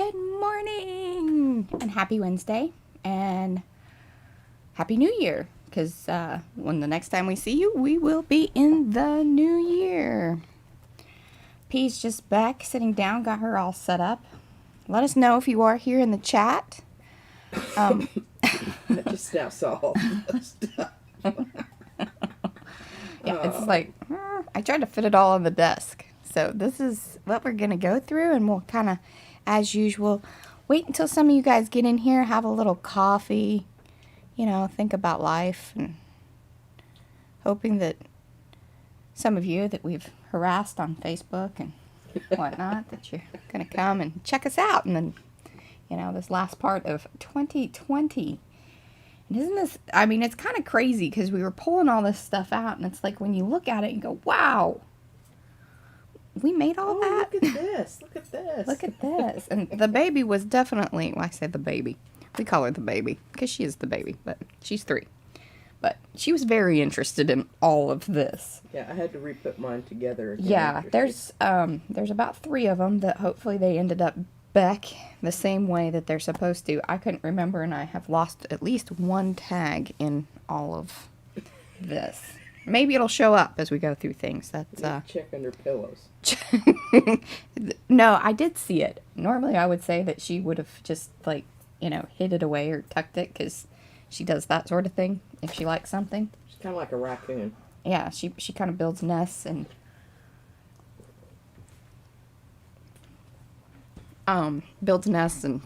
Good morning and happy Wednesday and happy New Year, because when the next time we see you, we will be in the new year. P's just back, sitting down, got her all set up. Let us know if you are here in the chat. I just now saw all the stuff. Yeah, it's like, I tried to fit it all on the desk. So this is what we're going to go through, and we'll kind of, as usual, wait until some of you guys get in here, have a little coffee, you know, think about life, and hoping that some of you that we've harassed on Facebook and whatnot, that you're going to come and check us out. And then, you know, this last part of 2020. And isn't this, I mean, it's kind of crazy because we were pulling all this stuff out, and it's like when you look at it and go, wow, we made all that. Look at this. Look at this. Look at this. And the baby was definitely, well, I say the baby. We call her the baby because she is the baby, but she's 3. But she was very interested in all of this. Yeah, I had to re-put mine together again. Yeah, there's about 3 of them that hopefully they ended up back the same way that they're supposed to. I couldn't remember, and I have lost at least 1 tag in all of this. Maybe it'll show up as we go through things. That's check under pillows. No, I did see it. Normally I would say that she would have just, like, you know, hid it away or tucked it, because she does that sort of thing if she likes something. She's kind of like a raccoon. Yeah, she kind of builds nests and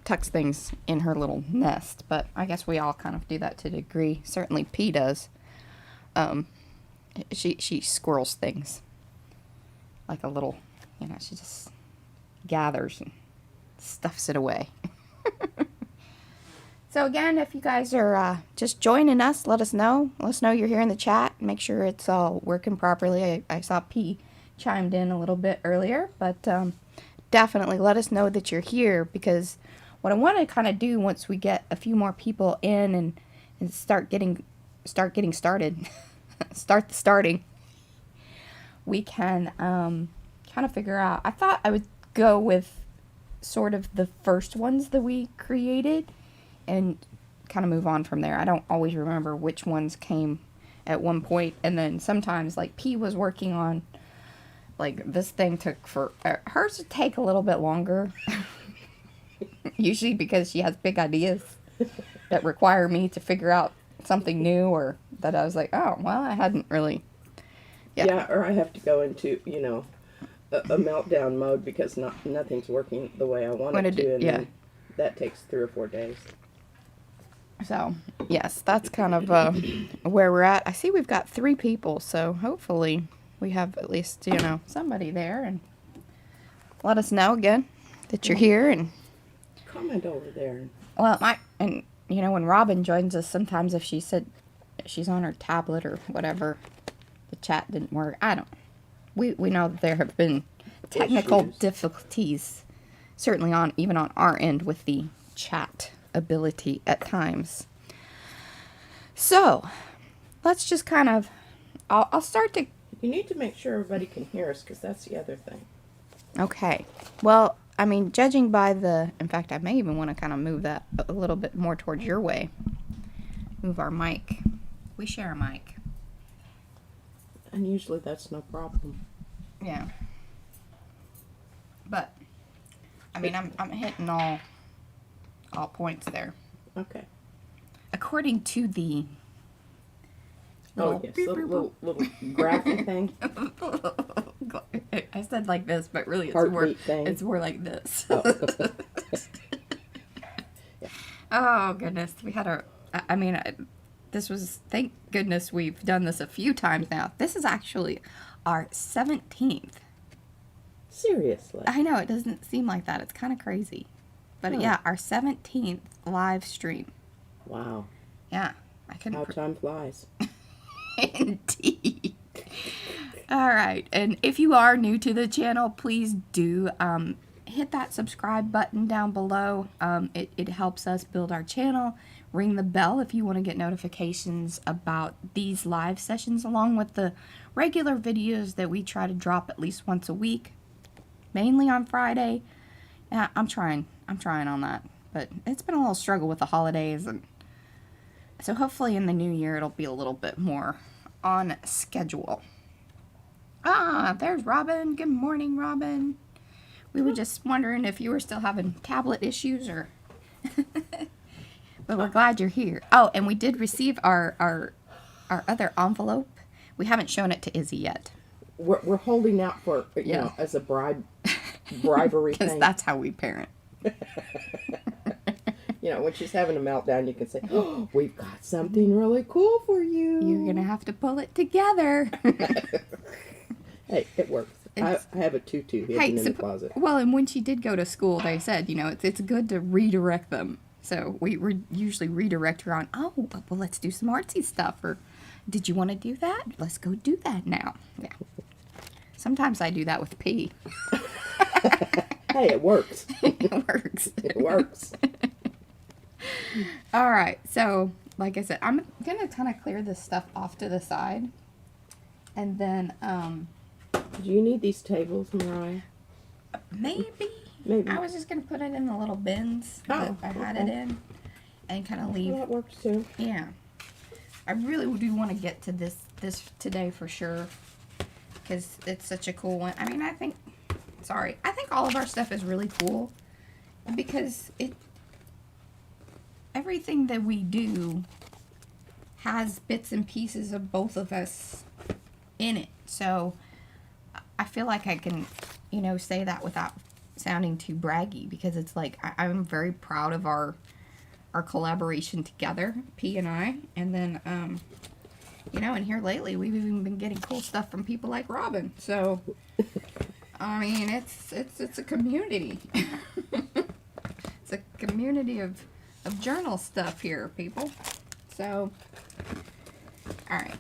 tucks things in her little nest. But I guess we all kind of do that to a degree. Certainly P does. She squirrels things like a little, you know, she just gathers and stuffs it away. So again, if you guys are just joining us, let us know. Let us know you're here in the chat. Make sure it's all working properly. I saw P chimed in a little bit earlier, but definitely let us know that you're here, because what I want to kind of do once we get a few more people in and start getting started, start the starting, we can kind of figure out. I thought I would go with sort of the first ones that we created and kind of move on from there. I don't always remember which ones came at one point, and then sometimes, like, P was working on, like, this thing took for hers to take a little bit longer. Usually because she has big ideas that require me to figure out something new, or that I was like, oh, well, I hadn't really. Yeah, or I have to go into, you know, a meltdown mode because nothing's working the way I want it to, and then that takes 3 or 4 days. So, yes, that's kind of where we're at. I see we've got 3 people, so hopefully we have at least, you know, somebody there, and let us know again that you're here. And comment over there. Well, and you know, when Robin joins us, sometimes if she said she's on her tablet or whatever, the chat didn't work. We know that there have been technical difficulties, certainly even on our end with the chat ability at times. So, let's just kind of, I'll start to. You need to make sure everybody can hear us, because that's the other thing. Okay. Well, I mean, judging by in fact, I may even want to kind of move that a little bit more towards your way. Move our mic. We share a mic. And usually that's no problem. Yeah. But, I mean, I'm hitting all points there. Okay. According to the little graphic thing. I said like this, but really it's more like this. Oh. Yeah. Oh goodness, we had this was, thank goodness we've done this a few times now. This is actually our 17th. Seriously? I know, it doesn't seem like that. It's kind of crazy. But yeah, our 17th live stream. Wow. Yeah. I couldn't. How time flies. Indeed. All right. And if you are new to the channel, please do hit that subscribe button down below. It helps us build our channel. Ring the bell if you want to get notifications about these live sessions, along with the regular videos that we try to drop at least once a week, mainly on Friday. I'm trying. I'm trying on that. But it's been a little struggle with the holidays, and so hopefully in the new year it'll be a little bit more on schedule. Ah, there's Robin. Good morning, Robin. We were just wondering if you were still having tablet issues or... But we're glad you're here. Oh, and we did receive our other envelope. We haven't shown it to Izzy yet. We're holding out for, you know, as a bribery Because thing. that's how we parent. You know, when she's having a meltdown, you can say, oh, we've got something really cool for you. You're going to have to pull it together. Hey, it works. I have a tutu hidden in the closet. Well, and when she did go to school, they said, you know, it's good to redirect them. So we usually redirect her on, oh, well, let's do some artsy stuff. Or, did you want to do that? Let's go do that now. Yeah. Sometimes I do that with P. Hey, it works. It works. It works. All right. So, like I said, I'm going to kind of clear this stuff off to the side. And then, Do you need these tables, Mariah? maybe. I was just going to put it in the little bins that I had it in. And kind of leave. Well, that works too. Yeah. I really do want to get to this today for sure. Because it's such a cool one. I mean, I think all of our stuff is really cool. Because everything that we do has bits and pieces of both of us in it. So I feel like I can, you know, say that without sounding too braggy, because it's like I'm very proud of our collaboration together, P and I. And then you know, and here lately we've even been getting cool stuff from people like Robin. So I mean, it's a community. It's a community of journal stuff here, people. So all right,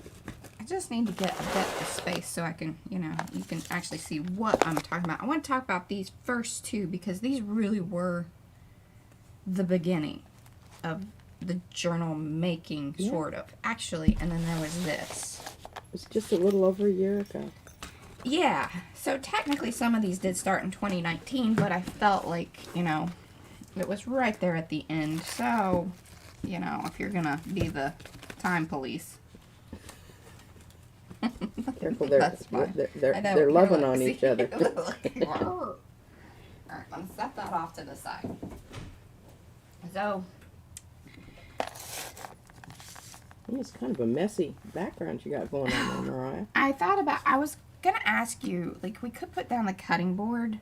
I just need to get a bit of space so I can, you know, you can actually see what I'm talking about. I want to talk about these first two because these really were the beginning of the journal making, sort of. Actually, and then there was this. It was just a little over a year ago. Yeah, so technically some of these did start in 2019, but I felt like, you know, it was right there at the end. So, you know, if you're going to be the time police. Careful, That's fine. they're loving on each other. Alright, let's set that off to the side. So, It's kind of a messy background you got going on there, Mariah. I was going to ask you, like, we could put down the cutting board.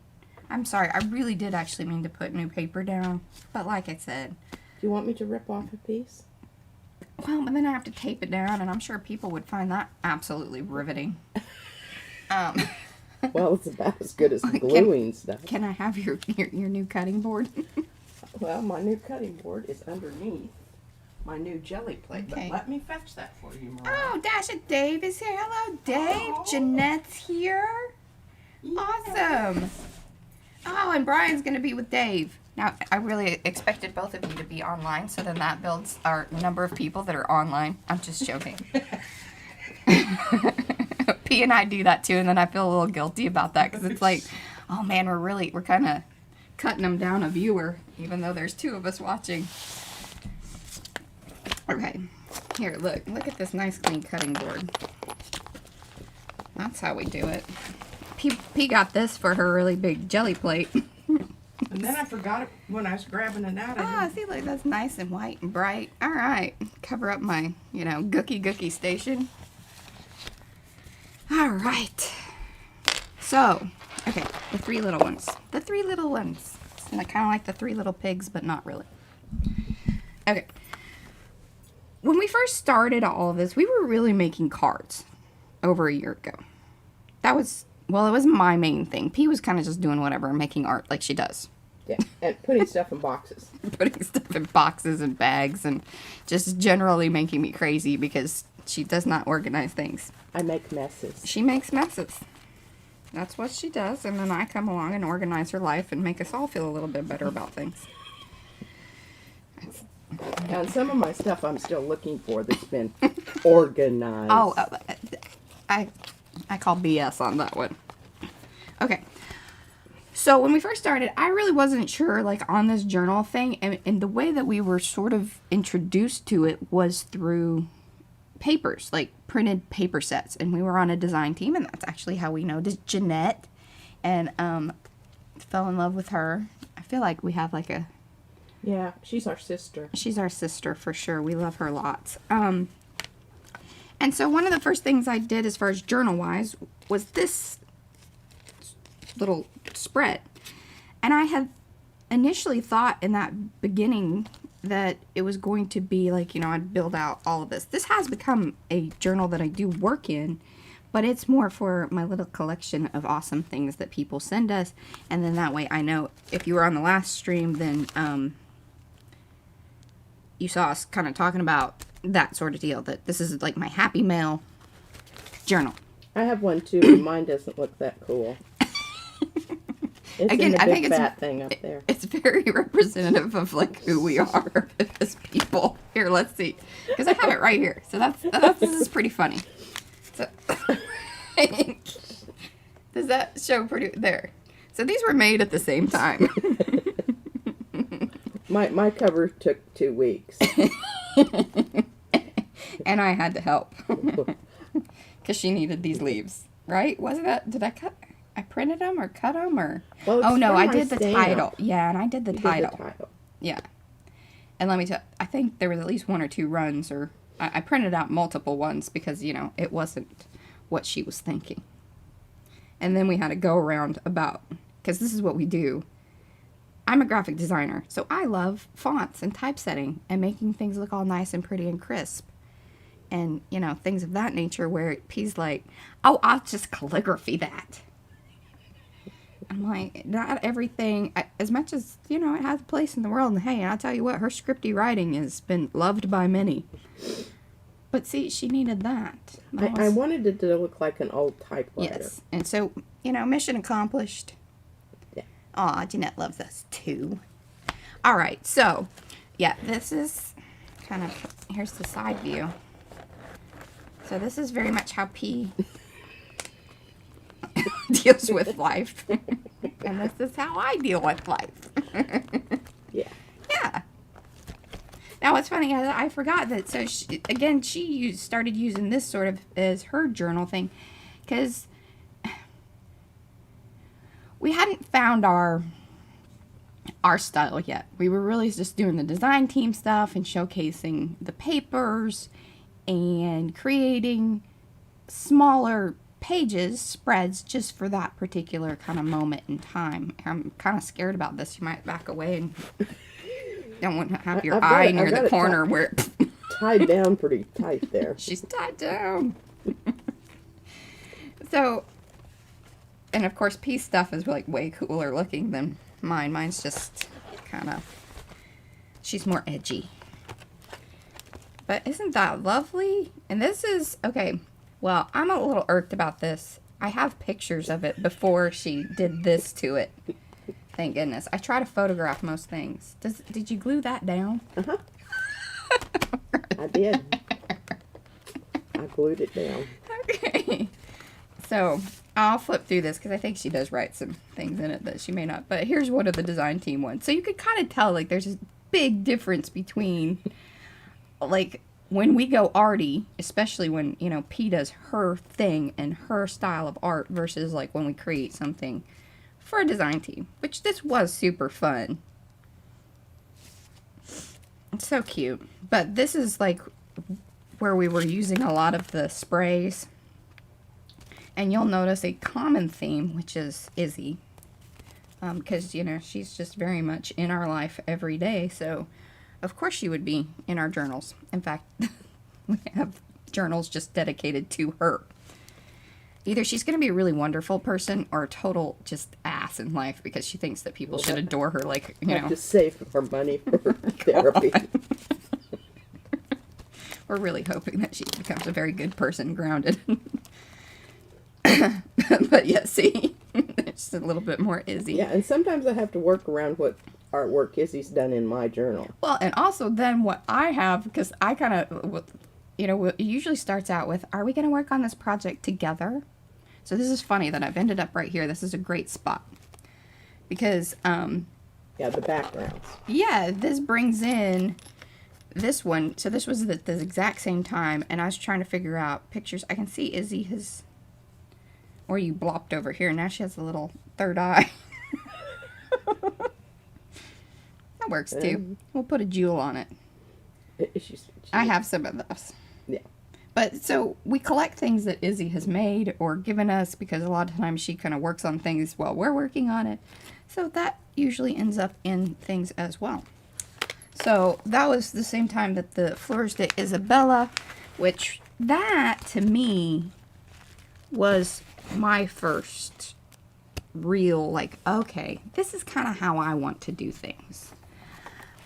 I'm sorry, I really did actually mean to put new paper down. But like I said. Do you want me to rip off a piece? Well, but then I have to tape it down, and I'm sure people would find that absolutely riveting. Well, it's about as good as gluing stuff. Can I have your new cutting board? Well, my new cutting board is underneath my new jelly plate. Okay. But let me fetch that for you, Mariah. Oh, Dasha, Dave is here. Hello, Dave. Oh. Jeanette's here. Yes. Awesome. Oh, and Brian's going to be with Dave. Now, I really expected both of you to be online, so then that builds our number of people that are online. I'm just joking. P and I do that too, and then I feel a little guilty about that, because it's like, oh man, we're kind of cutting them down a viewer, even though there's two of us watching. Okay, here, look at this nice clean cutting board. That's how we do it. P got this for her really big jelly plate. And then I forgot it when I was grabbing it out. Ah, see, look, that's nice and white and bright. All right, cover up my, you know, gookie station. All right. So, okay, the three little ones. The three little ones. And I kind of like the three little pigs, but not really. Okay. When we first started all of this, we were really making cards over a year ago. That was, well, it was my main thing. P was kind of just doing whatever, making art like she does. Yeah, and putting stuff in boxes. Putting stuff in boxes and bags and just generally making me crazy because she does not organize things. I make messes. She makes messes. That's what she does, and then I come along and organize her life and make us all feel a little bit better about things. And some of my stuff I'm still looking for that's been organized. Oh, I call BS on that one. Okay. So when we first started, I really wasn't sure, like, on this journal thing, and the way that we were sort of introduced to it was through papers, like printed paper sets, and we were on a design team, and that's actually how we know Jeanette, and fell in love with her. I feel like we have like a... Yeah, she's our sister. She's our sister for sure. We love her lots. And so one of the first things I did as far as journal-wise was this little spread. And I had initially thought in that beginning that it was going to be like, you know, I'd build out all of this. This has become a journal that I do work in, but it's more for my little collection of awesome things that people send us. And then that way I know if you were on the last stream, then you saw us kind of talking about that sort of deal, that this is like my happy mail journal. I have one too, but mine doesn't look that cool. It's Again, I think fat thing up there. It's very representative of like who we are as people. Here, let's see, because I have it right here. So this is pretty funny. So does that show pretty there? So these were made at the same time. My cover took 2 weeks. And I had to help. Because she needed these leaves. Right? Wasn't that... Did I cut... I printed them or cut them or... Well, oh, no. I did the stamp. title. Yeah, and I did the title. Did the title. Yeah. And let me tell... I think there was at least 1 or 2 runs, or... I printed out multiple ones because, you know, it wasn't what she was thinking. And then we had to go around about... Because this is what we do. I'm a graphic designer, so I love fonts and typesetting and making things look all nice and pretty and crisp. And, you know, things of that nature where P's like, oh, I'll just calligraphy that. I'm like, not everything, as much as, you know, it has a place in the world. And hey, I'll tell you what, her scripty writing has been loved by many. But see, she needed that. I wanted it to look like an old typewriter. Yes. And so, you know, mission accomplished. Yeah. Aw, Jeanette loves us too. All right. So, yeah, this is kind of, here's the side view. So this is very much how P deals with life. And this is how I deal with life. Yeah. Yeah. Now, what's funny, I forgot that, so she started using this sort of as her journal thing, because we hadn't found our style yet. We were really just doing the design team stuff and showcasing the papers and creating smaller pages, spreads, just for that particular kind of moment in time. I'm kind of scared about this. You might back away and don't want to have your eye near the corner where tied down pretty tight there. She's tied down. So, and of course, P's stuff is like way cooler looking than mine. Mine's just kind of, she's more edgy. But isn't that lovely? And this is, okay, well, I'm a little irked about this. I have pictures of it before she did this to it. Thank goodness. I try to photograph most things. Did you glue that down? Uh-huh. I did. I glued it down. Okay. So, I'll flip through this because I think she does write some things in it that she may not. But here's one of the design team ones. So you could kind of tell, like, there's this big difference between, like, when we go arty, especially when, you know, P does her thing and her style of art versus, like, when we create something for a design team, which this was super fun. It's so cute. But this is, like, where we were using a lot of the sprays. And you'll notice a common theme, which is Izzy. Because, you know, she's just very much in our life every day, so of course she would be in our journals. In fact, we have journals just dedicated to her. Either she's going to be a really wonderful person or a total just ass in life because she thinks that people should adore her, like, you know. To save her money for therapy. We're really hoping that she becomes a very good person, grounded. But yeah, see, it's a little bit more Izzy. Yeah, and sometimes I have to work around what artwork Izzy's done in my journal. Well, and also then what I have, because I kind of, you know, it usually starts out with, are we going to work on this project together? So this is funny that I've ended up right here. This is a great spot. because yeah, the backgrounds. Yeah, this brings in this one. So this was the exact same time, and I was trying to figure out pictures. I can see Izzy has, or you blopped over here. Now she has a little third eye. That works too. We'll put a jewel on it. I have some of those. Yeah. But so we collect things that Izzy has made or given us, because a lot of times she kind of works on things while we're working on it. So that usually ends up in things as well. So that was the same time that the Fleurs de Isabella, which that to me was my first real, like, okay, this is kind of how I want to do things.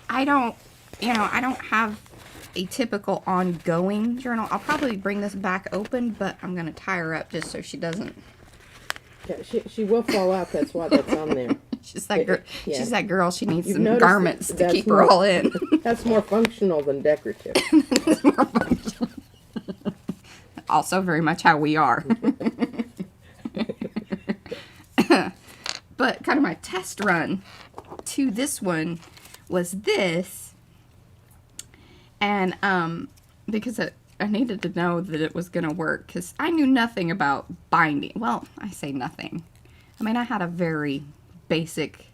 I don't have a typical ongoing journal. I'll probably bring this back open, but I'm going to tie her up just so she doesn't. Yeah, she will fall out. That's why that's on there. She's that girl. Yeah. She's that girl. She needs You've some garments to keep her all in. That's more functional than decorative. Also very much how we are. But kind of my test run to this one was this. And because I needed to know that it was going to work, because I knew nothing about binding. Well, I say nothing. I mean, I had a very basic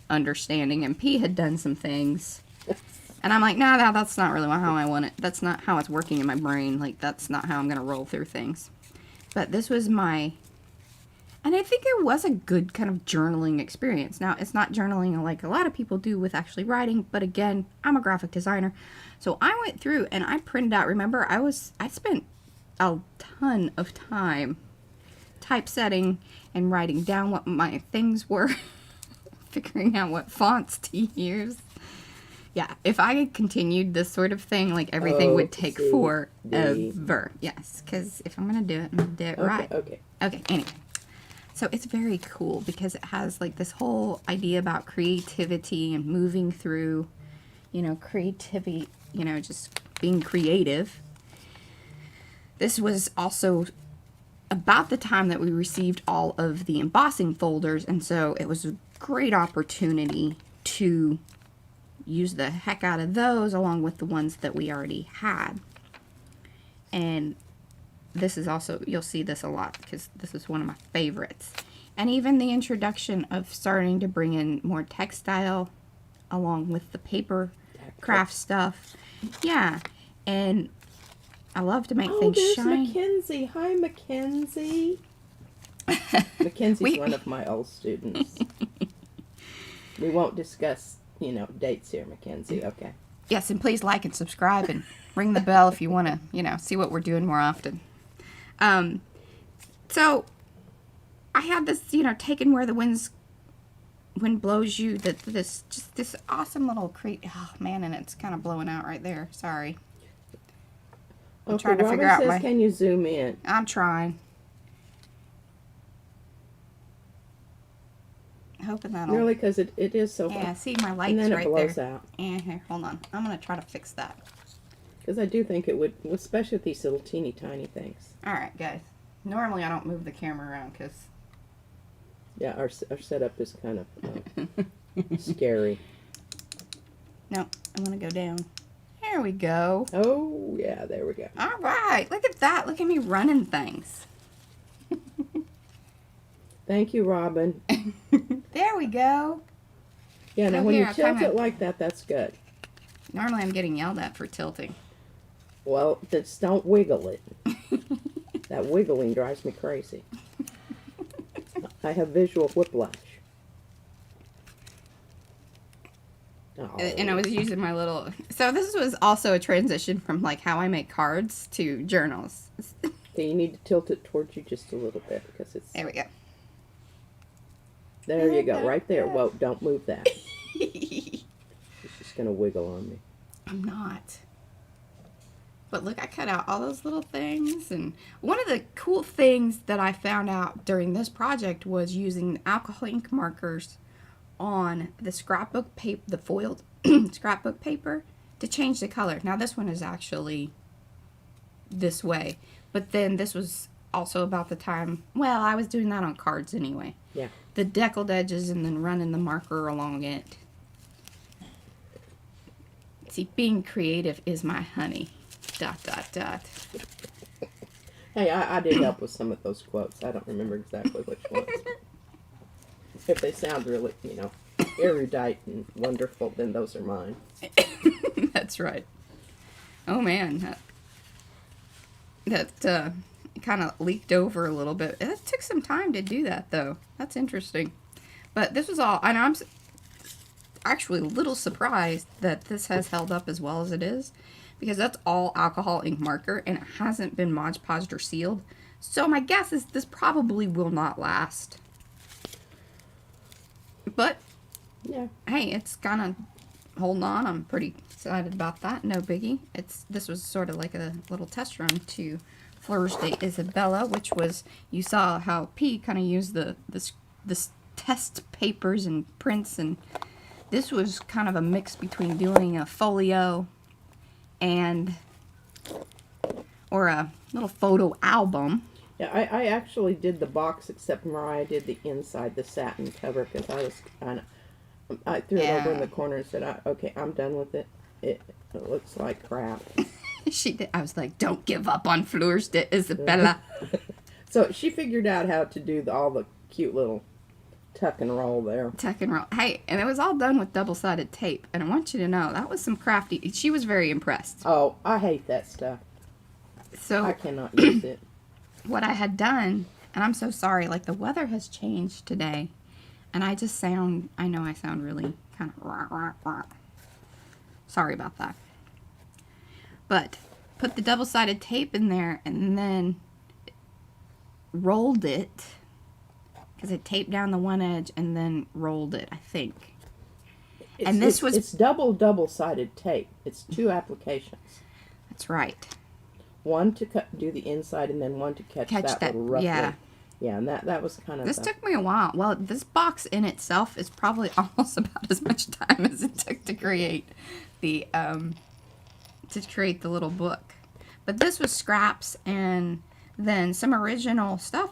understanding, and P had done some things. And I'm like, no, that's not really how I want it. That's not how it's working in my brain. Like, that's not how I'm going to roll through things. But this was my... And I think it was a good kind of journaling experience. Now, it's not journaling like a lot of people do with actually writing. But again, I'm a graphic designer. So I went through and I printed out. Remember, I spent a ton of time typesetting and writing down what my things were. Figuring out what fonts to use. Yeah, if I continued this sort of thing, like everything would take forever. Yes, because if I'm going to do it, I'm going to do it right. Okay. Okay, anyway. So it's very cool because it has like this whole idea about creativity and moving through, creativity, just being creative. This was also about the time that we received all of the embossing folders, and so it was a great opportunity to use the heck out of those along with the ones that we already had. And this is also, you'll see this a lot because this is one of my favorites. And even the introduction of starting to bring in more textile along with the paper craft stuff. Yeah. And I love to make things shine. Mackenzie. Hi, Mackenzie. Mackenzie's one of my old students. We won't discuss, dates here, Mackenzie. Okay. Yes, and please like and subscribe and ring the bell if you want to, see what we're doing more often. So I had this, taken where the wind blows you, this awesome little oh man, and it's kind of blowing out right there. Sorry. I'm trying to figure out can you zoom in? I'm trying. Hoping that'll... Really, because it is so Yeah, see my light's and then right it blows there. out. Here, hold on. I'm going to try to fix that. Because I do think it would, especially with these little teeny tiny things. Alright, guys. Normally I don't move the camera around because... Yeah, our setup is kind of scary. No, I'm going to go down. There we go. Oh, yeah, there we go. Alright, look at that. Look at me running things. Thank you, Robin. There we go. Yeah, now when you tilt it like that, that's good. Normally I'm getting yelled at for tilting. Well, just don't wiggle it. That wiggling drives me crazy. I have visual whiplash. Oh. And I was using my little... So this was also a transition from like how I make cards to journals. Okay, you need to tilt it towards you just a little bit because it's... There we go. There you go, right there. Whoa, don't move that. She's just going to wiggle on me. I'm not. But look, I cut out all those little things. And one of the cool things that I found out during this project was using alcohol ink markers on the scrapbook paper, the foiled scrapbook paper, to change the color. Now this one is actually this way. But then this was also about the time, well, I was doing that on cards anyway. Yeah. The deckled edges and then running the marker along it. See, being creative is my honey. ... Hey, I did help with some of those quotes. I don't remember exactly which ones. If they sound really, erudite and wonderful, then those are mine. That's right. Oh man, that kind of leaked over a little bit. It took some time to do that though. That's interesting. But this was all, and I'm actually a little surprised that this has held up as well as it is, because that's all alcohol ink marker and it hasn't been Mod Podged or sealed. So my guess is this probably will not last. But yeah, hey, it's kind of holding on. I'm pretty excited about that. No biggie. This was sort of like a little test run to Fleurs de Isabella, which was, you saw how P kind of used this test papers and prints, and this was kind of a mix between doing a folio and or a little photo album. Yeah, I actually did the box, except Mariah did the inside, the satin cover, because I was kind of, I threw it over in the corner and said, okay, I'm done with it. It looks like crap. She did. I was like, don't give up on Fleurs de Isabella. So she figured out how to do all the cute little tuck and roll there. Tuck and roll. Hey, and it was all done with double-sided tape. And I want you to know, that was some crafty. She was very impressed. Oh, I hate that stuff. So I cannot use it. What I had done, and I'm so sorry, like the weather has changed today, and I know I sound really kind of rah. Sorry about that. But put the double-sided tape in there and then rolled it, because it taped down the one edge and then rolled it, I think. It's double-sided tape. It's 2 applications. That's right. One to do the inside, and then one to catch that little roughly. Yeah. Yeah, and that was kind of... This took me a while. Well, this box in itself is probably almost about as much time as it took to create the little book. But this was scraps and then some original stuff.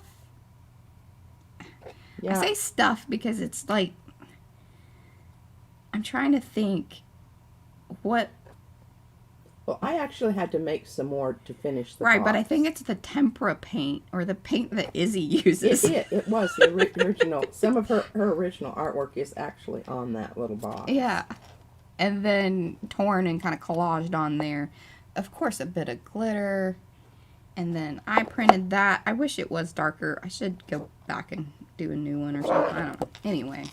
Yeah. I say stuff because it's like, I'm trying to think what... Well, I actually had to make some more to finish the Right, box. but I think it's the tempera paint, or the paint that Izzy uses. It was the original. Some of her original artwork is actually on that little box. Yeah. And then torn and kind of collaged on there. Of course, a bit of glitter. And then I printed that. I wish it was darker. I should go back and do a new one or something. I don't know. Anyway.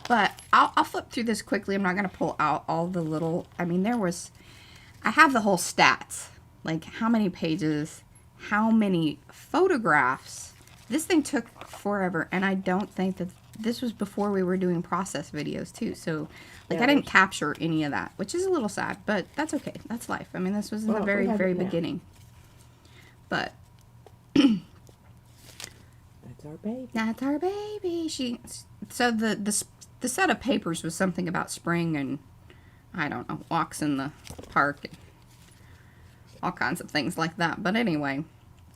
But I'll flip through this quickly. I'm not going to pull out all the little... I mean, I have the whole stats, like how many pages, how many photographs. This thing took forever, and I don't think that this was before we were doing process videos too. So, like, I didn't capture any of that, which is a little sad, but that's okay. That's life. I mean, this was in the very, very beginning. But that's our baby. That's our baby. So the set of papers was something about spring and, I don't know, walks in the park and all kinds of things like that. But anyway,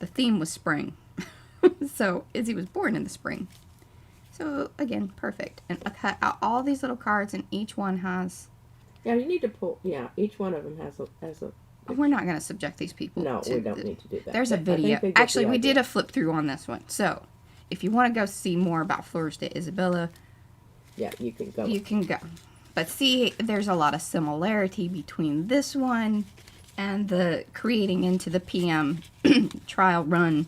the theme was spring. So Izzy was born in the spring. So again, perfect. And I cut out all these little cards, and each one has... Yeah, you need to pull... Yeah, each one of them has a... We're not going to subject these people to... No, we don't need to do that. There's a video. Actually, we did a flip through on this one. So, if you want to go see more about Fleurs de Isabella... Yeah, you can go. You can go. But see, there's a lot of similarity between this one and the creating into the PM trial run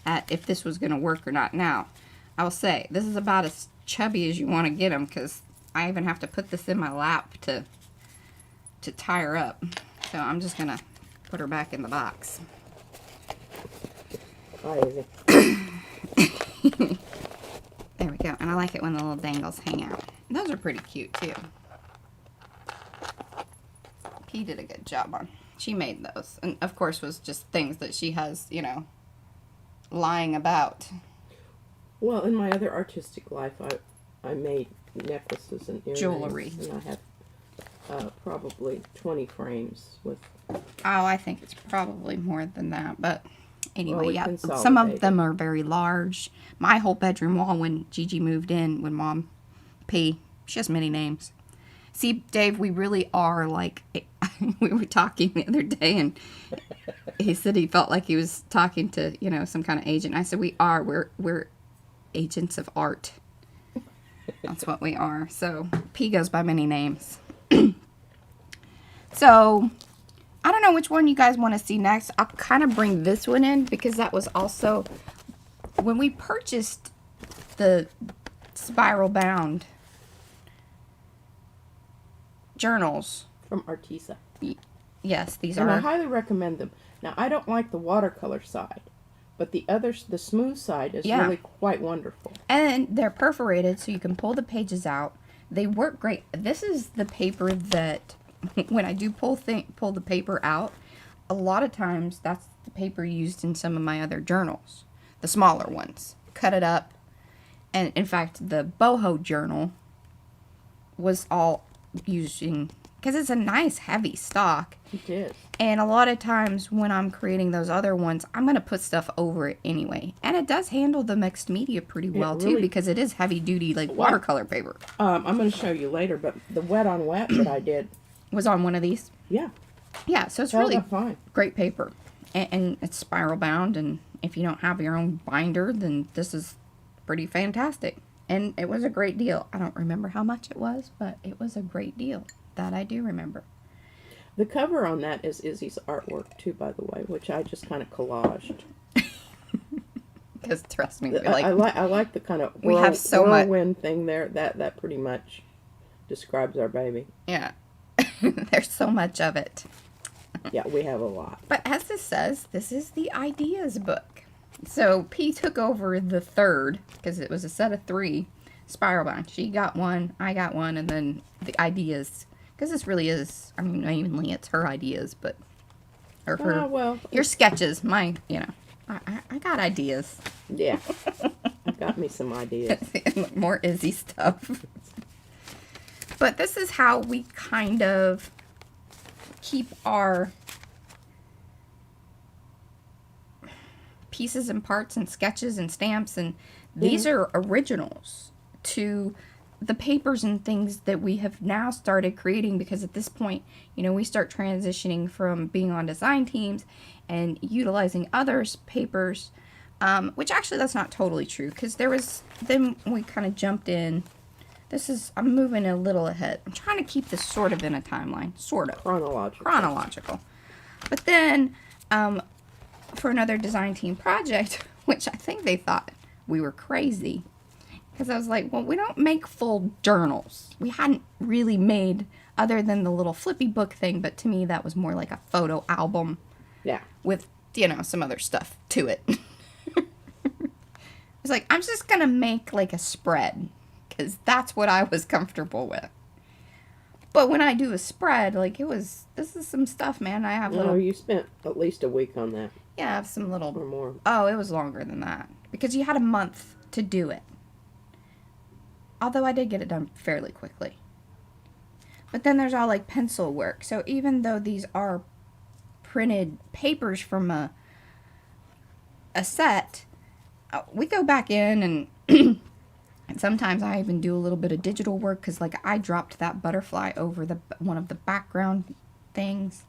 at if this was going to work or not. Now, I will say, this is about as chubby as you want to get them, because I even have to put this in my lap to tie her up. So I'm just going to put her back in the box. Hi, Izzy. There we go. And I like it when the little dangles hang out. Those are pretty cute, too. P did a good job on. She made those. And, of course, was just things that she has, you know, lying about. Well, in my other artistic life, I made necklaces and earrings. Jewelry. And I have probably 20 frames with... Oh, I think it's probably more than that. But Anyway, we yeah, some of consolidated. them are very large. My whole bedroom wall when Gigi moved in, when Mom P, she has many names. See, Dave, we really are like, we were talking the other day and he said he felt like he was talking to, you know, some kind of agent. I said, we're agents of art. That's what we are. So, P goes by many names. So, I don't know which one you guys want to see next. I'll kind of bring this one in because that was also, when we purchased the spiral bound journals. From Artisa. Yes, these And I are. highly recommend them. Now, I don't like the watercolor side, but the smooth side is Yeah. really quite wonderful. And they're perforated so you can pull the pages out. They work great. This is the paper that, when I do pull the paper out, a lot of times that's the paper used in some of my other journals. The smaller ones. Cut it up. And in fact, the boho journal was all using, because it's a nice heavy stock. It is. And a lot of times when I'm creating those other ones, I'm going to put stuff over it anyway. And it does handle the mixed media pretty well too, really- because it is heavy duty like watercolor paper. I'm going to show you later, but the wet on wet that I did, Was on one of these. yeah, Yeah, so it's held really up fine. great paper. And it's spiral bound, and if you don't have your own binder, then this is pretty fantastic. And it was a great deal. I don't remember how much it was, but it was a great deal. That I do remember. The cover on that is Izzy's artwork too, by the way, which I just kind of collaged. Because trust me, we like, I like the kind of we have so much whirlwind thing there. That pretty much describes our baby. yeah. There's so much of it. Yeah, we have a lot. But as this says, this is the ideas book. So P took over the third, because it was a set of 3 spiral bound. She got one, I got one, and then the ideas. Because this really is, I mean, mainly it's her ideas, but, or her, Well, your sketches, my, you know, I got ideas. yeah, got me some ideas. More Izzy stuff. But this is how we kind of keep our pieces and parts and sketches and stamps, and these are originals to the papers and things that we have now started creating, because at this point, you know, we start transitioning from being on design teams and utilizing others' papers, which actually that's not totally true, because there was, then we kind of jumped in. This is, I'm moving a little ahead. I'm trying to keep this sort of in a timeline, sort of. Chronological. But then, for another design team project, which I think they thought we were crazy, because I was like, well, we don't make full journals. We hadn't really made, other than the little flippy book thing, but to me that was more like a photo album. Yeah. With, you know, some other stuff to it. I was like, I'm just going to make like a spread, because that's what I was comfortable with. But when I do a spread, like this is some stuff, man. I have little. No, you spent at least a week on that. Yeah, I have some little. Or more. Oh, it was longer than that. Because you had a month to do it. Although I did get it done fairly quickly. But then there's all like pencil work. So even though these are printed papers from a set, we go back in and and sometimes I even do a little bit of digital work, because like I dropped that butterfly over one of the background things.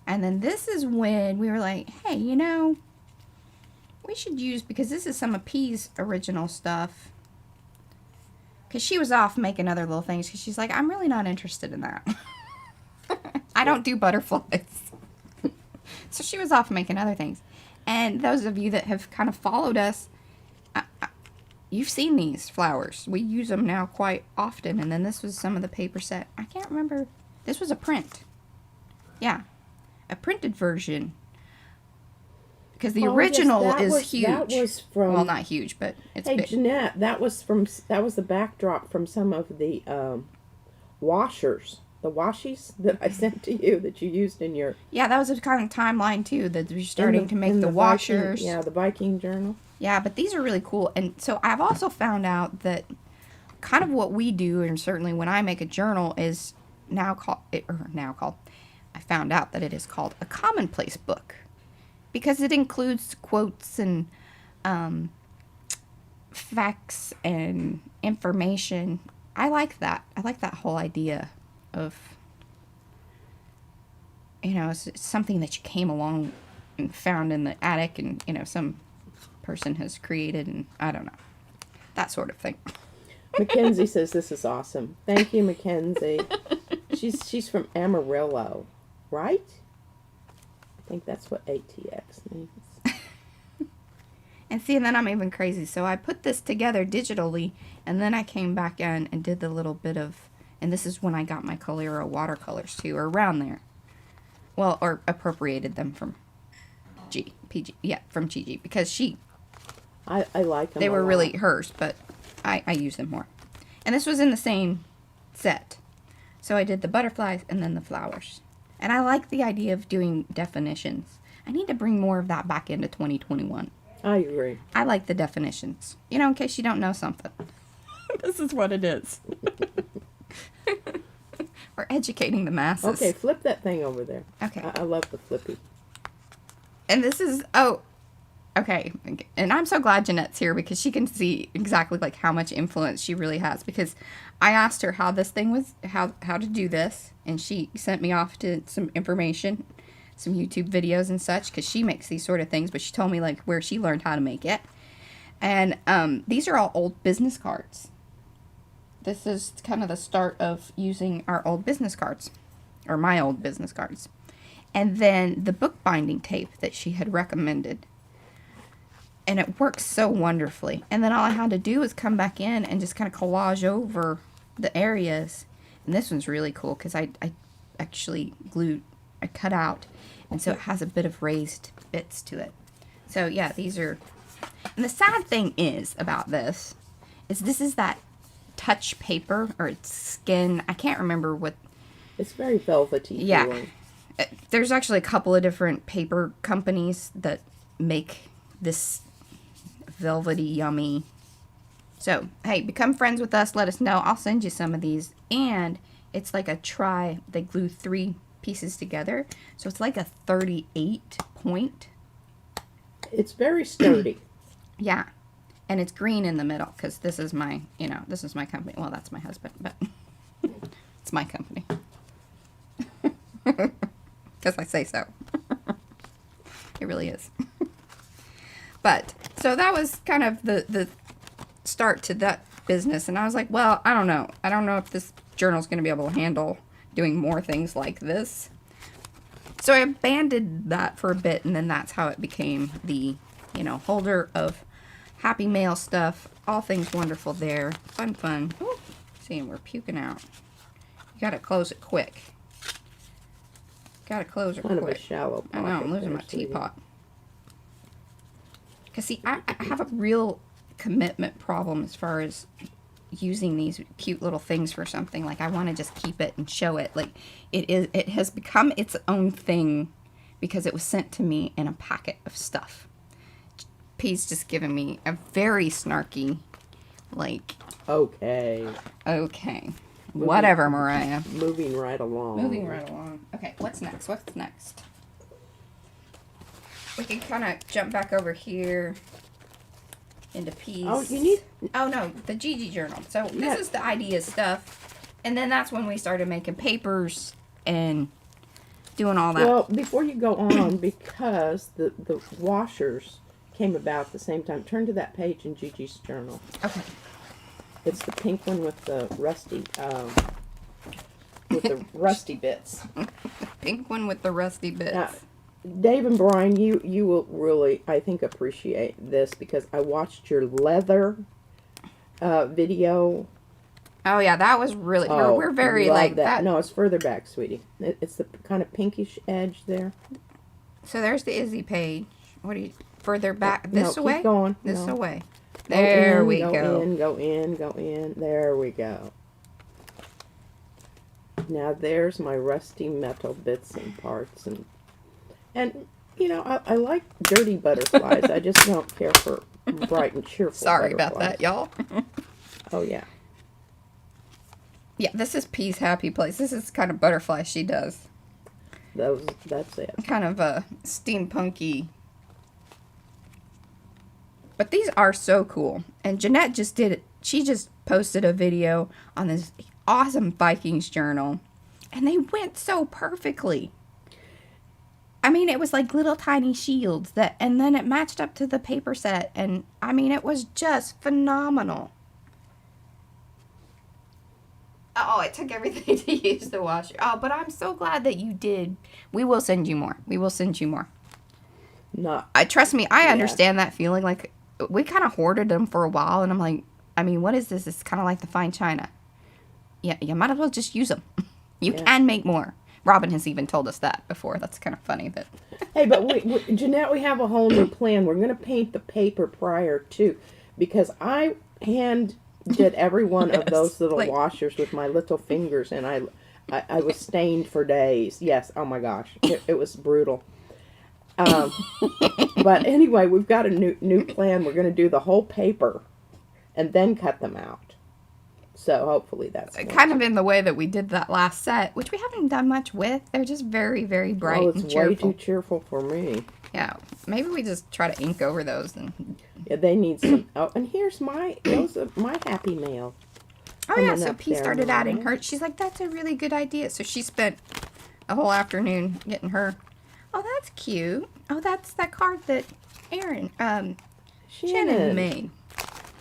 And then this is when we were like, hey, you know, we should use, because this is some of P's original stuff. Because she was off making other little things, because she's like, I'm really not interested in that. I don't do butterflies. So she was off making other things. And those of you that have kind of followed us, you've seen these flowers. We use them now quite often. And then this was some of the paper set. I can't remember. This was a print. Yeah. A printed version. Because the original is huge. That was from. Well, not huge, but it's Hey, big. Jeanette, that was the backdrop from some of the washers, the washies that I sent to you that you used in your. Yeah, that was a kind of timeline too, that we're starting to make the washers. Viking, yeah, the Viking journal. Yeah, but these are really cool. And so I've also found out that kind of what we do, and certainly when I make a journal, is I found out that it is called a commonplace book. because it includes quotes and facts and information. I like that. I like that whole idea of, it's something that you came along and found in the attic and, some person has created, and I don't know. That sort of thing. Mackenzie says this is awesome. Thank you, Mackenzie. She's from Amarillo, right? I think that's what ATX means. And see, and then I'm even crazy. So I put this together digitally, and then I came back in and did the little bit of, and this is when I got my Colero watercolors too, or around there. Well, or appropriated them from from Gigi, because I like them. They were really hers, but I use them more. And this was in the same set. So I did the butterflies and then the flowers. And I like the idea of doing definitions. I need to bring more of that back into 2021. I agree. I like the definitions. In case you don't know something. This is what it is. We're educating the masses. Okay, flip that thing over there. Okay. I love the flippy. And this is, okay. And I'm so glad Jeanette's here, because she can see exactly like how much influence she really has. Because I asked her how this thing was, how to do this. And she sent me off to some information, some YouTube videos and such, because she makes these sort of things. But she told me like where she learned how to make it. And these are all old business cards. This is kind of the start of using our old business cards, or my old business cards. And then the bookbinding tape that she had recommended. And it works so wonderfully. And then all I had to do was come back in and just kind of collage over the areas. And this one's really cool because I actually I cut out. And so it has a bit of raised bits to it. So yeah, these are... And the sad thing is about this is that touch paper, or it's skin. I can't remember what... It's very velvety. Yeah. Feeling. There's actually a couple of different paper companies that make this velvety, yummy. So, hey, become friends with us. Let us know. I'll send you some of these. And it's like they glue 3 pieces together. So it's like a 38 point. It's very sturdy. Yeah. And it's green in the middle, because this is my, this is my company. Well, that's my husband, but it's my company. Because I say so. It really is. But, so that was kind of the start to that business. And I was like, well, I don't know. I don't know if this journal's going to be able to handle doing more things like this. So I abandoned that for a bit, and then that's how it became the, holder of Happy Mail stuff. All things wonderful there. Fun. Ooh, see, we're puking out. You got to close it quick. Gotta close her quick. Kind of a shallow pocket. I know, I'm losing my teapot. Because, see, I have a real commitment problem as far as using these cute little things for something. Like, I want to just keep it and show it. Like, it has become its own thing because it was sent to me in a packet of stuff. P's just giving me a very snarky, like... Okay. Whatever, Mariah. Moving right along. Okay, what's next? We can kind of jump back over here into P's. Oh, no, the Gigi journal. So this is the idea stuff. And then that's when we started making papers and doing all that. Well, before you go on, because the washers came about at the same time, turn to that page in Gigi's journal. Okay. It's the pink one with the rusty bits. Pink one with the rusty bits. Now, Dave and Brian, you will really, I think, appreciate this because I watched your leather video. Oh yeah, that was really. We're very like that. No, it's further back, sweetie. It's the kind of pinkish edge there. So there's the Izzy page. What are you further back? This away? Keep going. This away. There we go. Go in. There we go. Now there's my rusty metal bits and parts, and I like dirty butterflies. I just don't care for bright and cheerful. Sorry butterflies. about that, y'all. Oh yeah. Yeah, this is P's happy place. This is kind of butterfly she does. That's it. Kind of a steampunky But these are so cool. And Jeanette just did it. She just posted a video on this awesome Vikings journal. And they went so perfectly. I mean, it was like little tiny shields that, and then it matched up to the paper set. And I mean, it was just phenomenal. Oh, it took everything to use the washer. Oh, but I'm so glad that you did. We will send you more. We will send you more. Trust me, I understand that feeling. Like, we kind of hoarded them for a while, and I'm like, I mean, what is this? It's kind of like the fine china. Yeah, you might as well just use them. You can make more. Robin has even told us that before. That's kind of funny. But hey, but Jeanette, we have a whole new plan. We're going to paint the paper prior to, because I did every one of those little washers with my little fingers, and I was stained for days. Yes, oh my gosh, it was brutal. But anyway, we've got a new plan. We're going to do the whole paper and then cut them out. So hopefully that's kind of in the way that we did that last set, which we haven't done much with. They're just very, very bright and cheerful. It's way too cheerful for me. Yeah, maybe we just try to ink over those. And yeah, they need some. Oh, and here's those are my happy mail. Oh yeah, so P started adding her. She's like, that's a really good idea. So she spent a whole afternoon getting her. Oh, that's cute. Oh, that's that card that Shannon made.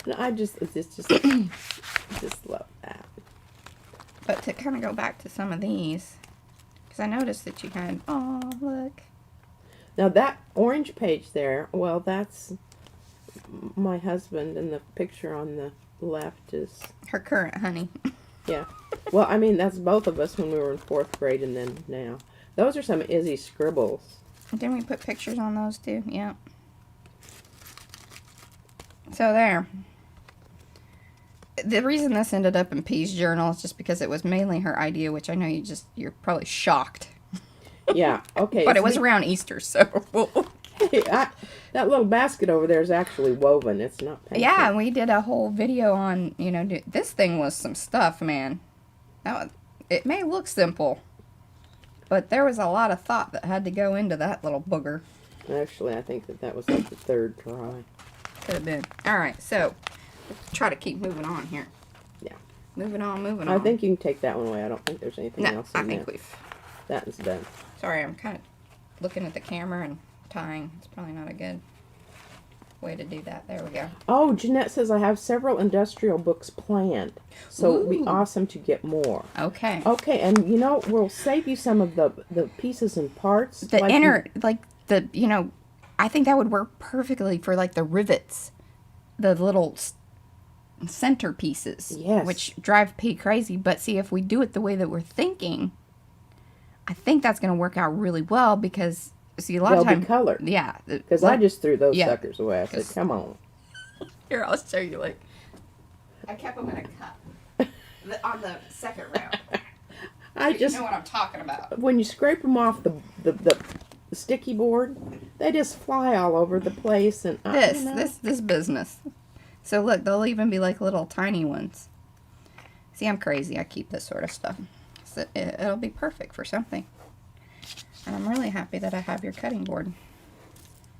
No, I just love that. But to kind of go back to some of these, because I noticed that you had, oh, look. Now that orange page there, well, that's my husband, and the picture on the left is her current honey. Yeah. Well, I mean, that's both of us when we were in 4th grade and then now. Those are some Izzy scribbles. Didn't we put pictures on those too? Yeah. So there. The reason this ended up in P's journal is just because it was mainly her idea, which I know you're probably shocked. Yeah, okay. But it was around Easter, so. Hey, that little basket over there is actually woven. It's not painted. Yeah, and we did a whole video on, this thing was some stuff, man. It may look simple, but there was a lot of thought that had to go into that little booger. Actually, I think that was like the 3rd try. Could have been. All right, so try to keep moving on here. Yeah. Moving on. I think you can take that one away. I don't think there's anything else in there. I think that is done. Sorry, I'm kind of looking at the camera and tying. It's probably not a good way to do that. There we go. Oh, Jeanette says I have several industrial books planned, so it'd be awesome to get more. Okay. Okay, and we'll save you some of the pieces and parts. I think that would work perfectly for like the rivets, the little centerpieces. Yes. Which drive P crazy. But see, if we do it the way that we're thinking, I think that's going to work out really well because, see, a lot of times. They'll be colored. Yeah. Because I just threw those suckers away. I said, come on. Here, I'll show you. I kept them in a cup on the second round. You know what I'm talking about. When you scrape them off the sticky board, they just fly all over the place. And this business. So look, they'll even be like little tiny ones. See, I'm crazy. I keep this sort of stuff. So it'll be perfect for something. And I'm really happy that I have your cutting board.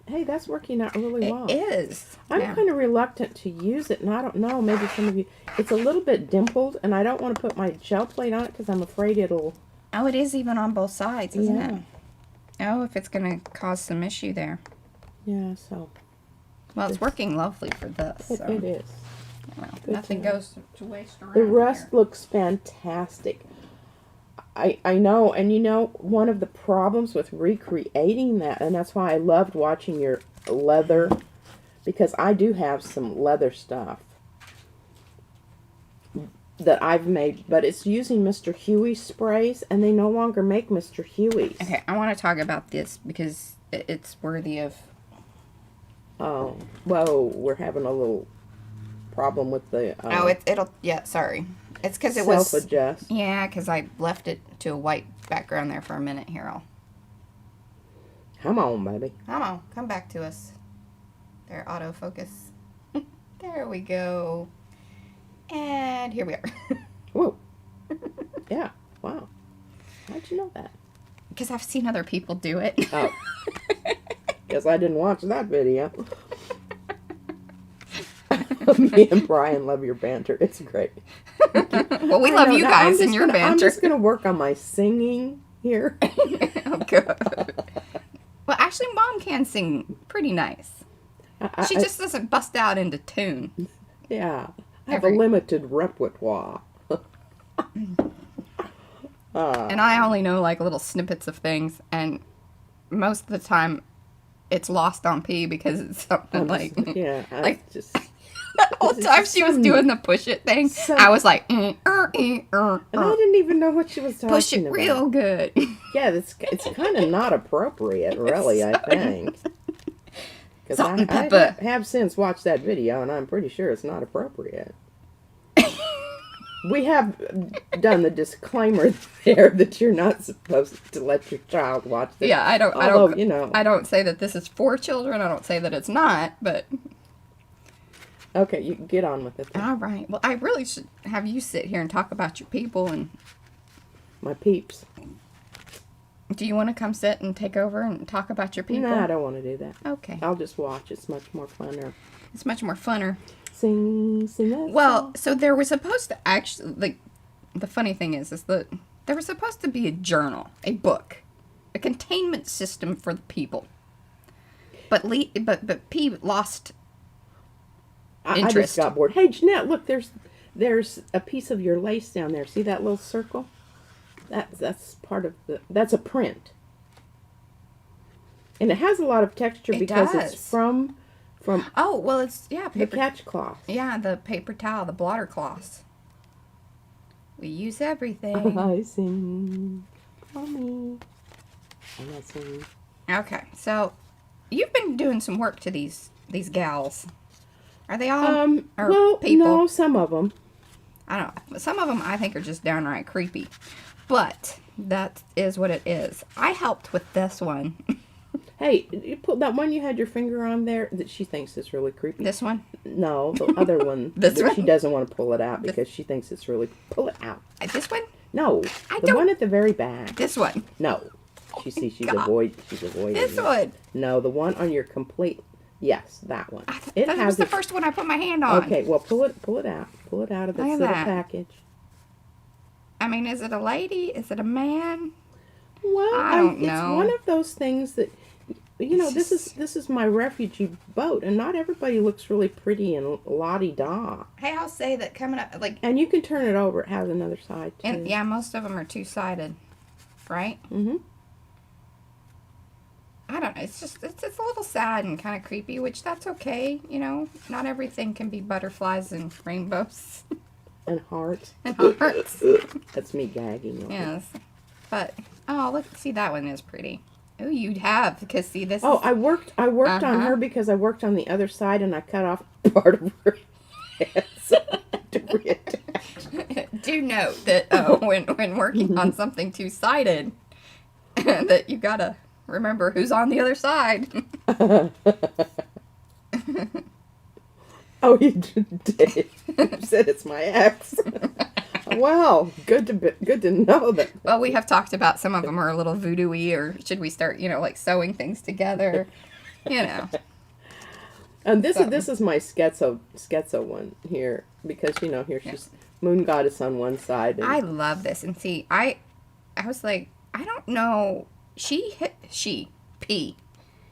Hey, that's working out really well. It is. I'm kind of reluctant to use it, and I don't know, maybe some of you... It's a little bit dimpled, and I don't want to put my gel plate on it because I'm afraid it'll... Oh, it is even on both sides, isn't it? Oh, if it's going to cause some issue there. Yeah, so... Well, it's working lovely for this. It is. Well, nothing goes to waste around The rust here. looks fantastic. I know, and one of the problems with recreating that, and that's why I loved watching your leather, because I do have some leather stuff that I've made, but it's using Mr. Hues sprays, and they no longer make Mr. Hues. Okay, I want to talk about this because it's worthy of... Oh, whoa, we're having a little problem with the... sorry. It's because it was... Self-adjust. Yeah, because I left it to a white background there for a minute here. Come on, baby. Come on, come back to us. There, autofocus. There we go. And here we are. Whoa. Yeah, wow. How'd you know that? Because I've seen other people do it. Oh. Guess I didn't watch that video. Me and Brian love your banter. It's great. Well, we love you guys and your banter. I'm just going to work on my singing here. Oh, good. Well, actually, Mom can sing pretty nice. She just doesn't bust out into tune. Yeah. I have a limited repertoire. And I only know like little snippets of things, and most of the time it's lost on P because it's something like just the whole time she was doing the push it thing, I was like, and I didn't even know what she was talking about. Push it real good. Yeah, it's kind of not appropriate, really. I think. Because I have since watched that video, and I'm pretty sure it's not appropriate. We have done the disclaimer there that you're not supposed to let your child watch this. Yeah, I don't say that this is for children. I don't say that it's not, but okay, you can get on with it then. All right. Well, I really should have you sit here and talk about your people and my peeps. Do you want to come sit and take over and talk about your people? No, I don't want to do that. Okay. I'll just watch. It's much more funner. It's much more funner. Sing well, so there was supposed to actually, like, the funny thing is that there was supposed to be a journal, a book, a containment system for the people. But P lost interest. I just got bored. Hey, Jeanette, look, there's a piece of your lace down there. See that little circle? That's part of that's a print. And it has a lot of texture because it's from oh, well, it's, yeah, paper, the catch cloth. Yeah, the paper towel, the blotter cloths. We use everything. I sing for me. And I sing. Okay, so you've been doing some work to these gals. Are they all well, people? No, some of them. I don't know. Some of them I think are just downright creepy. But that is what it is. I helped with this one. Hey, you put that one you had your finger on there that she thinks is really creepy. This one? No, the other one. This one? She doesn't want to pull it out because she thinks it's really... Pull it out. This one? No. The one at the very back. This one? No. She's avoiding this one? No, the one on your complete... Yes, that one. That was the first one I put my hand on. Okay, well, pull it out. Pull it out of this little package. I mean, is it a lady? Is it a man? Well, I don't know. It's one of those things that... You know, this is my refugee boat, and not everybody looks really pretty and la-di-da. Hey, I'll say that coming up, like... And you can turn it over. It has another side, too. And, yeah, most of them are two-sided, right? Mm-hmm. I don't know. It's just, it's a little sad and kind of creepy, which that's okay, you know. Not everything can be butterflies and rainbows. And hearts. And hearts. That's me gagging. Yes. But, oh, look, see, that one is pretty. Oh, you'd have, because see, this I worked on her because I worked on the other side and I cut off part of her head to reattach. Do note that when working on something two-sided, that you gotta remember who's on the other side. Oh, you did. You said it's my ex. Well, good to know that. Well, we have talked about some of them are a little voodoo-y, or should we start, like sewing things together, And this is my schizo one here because here she's moon goddess on one side. And I love this, and see, I was like, I don't know, P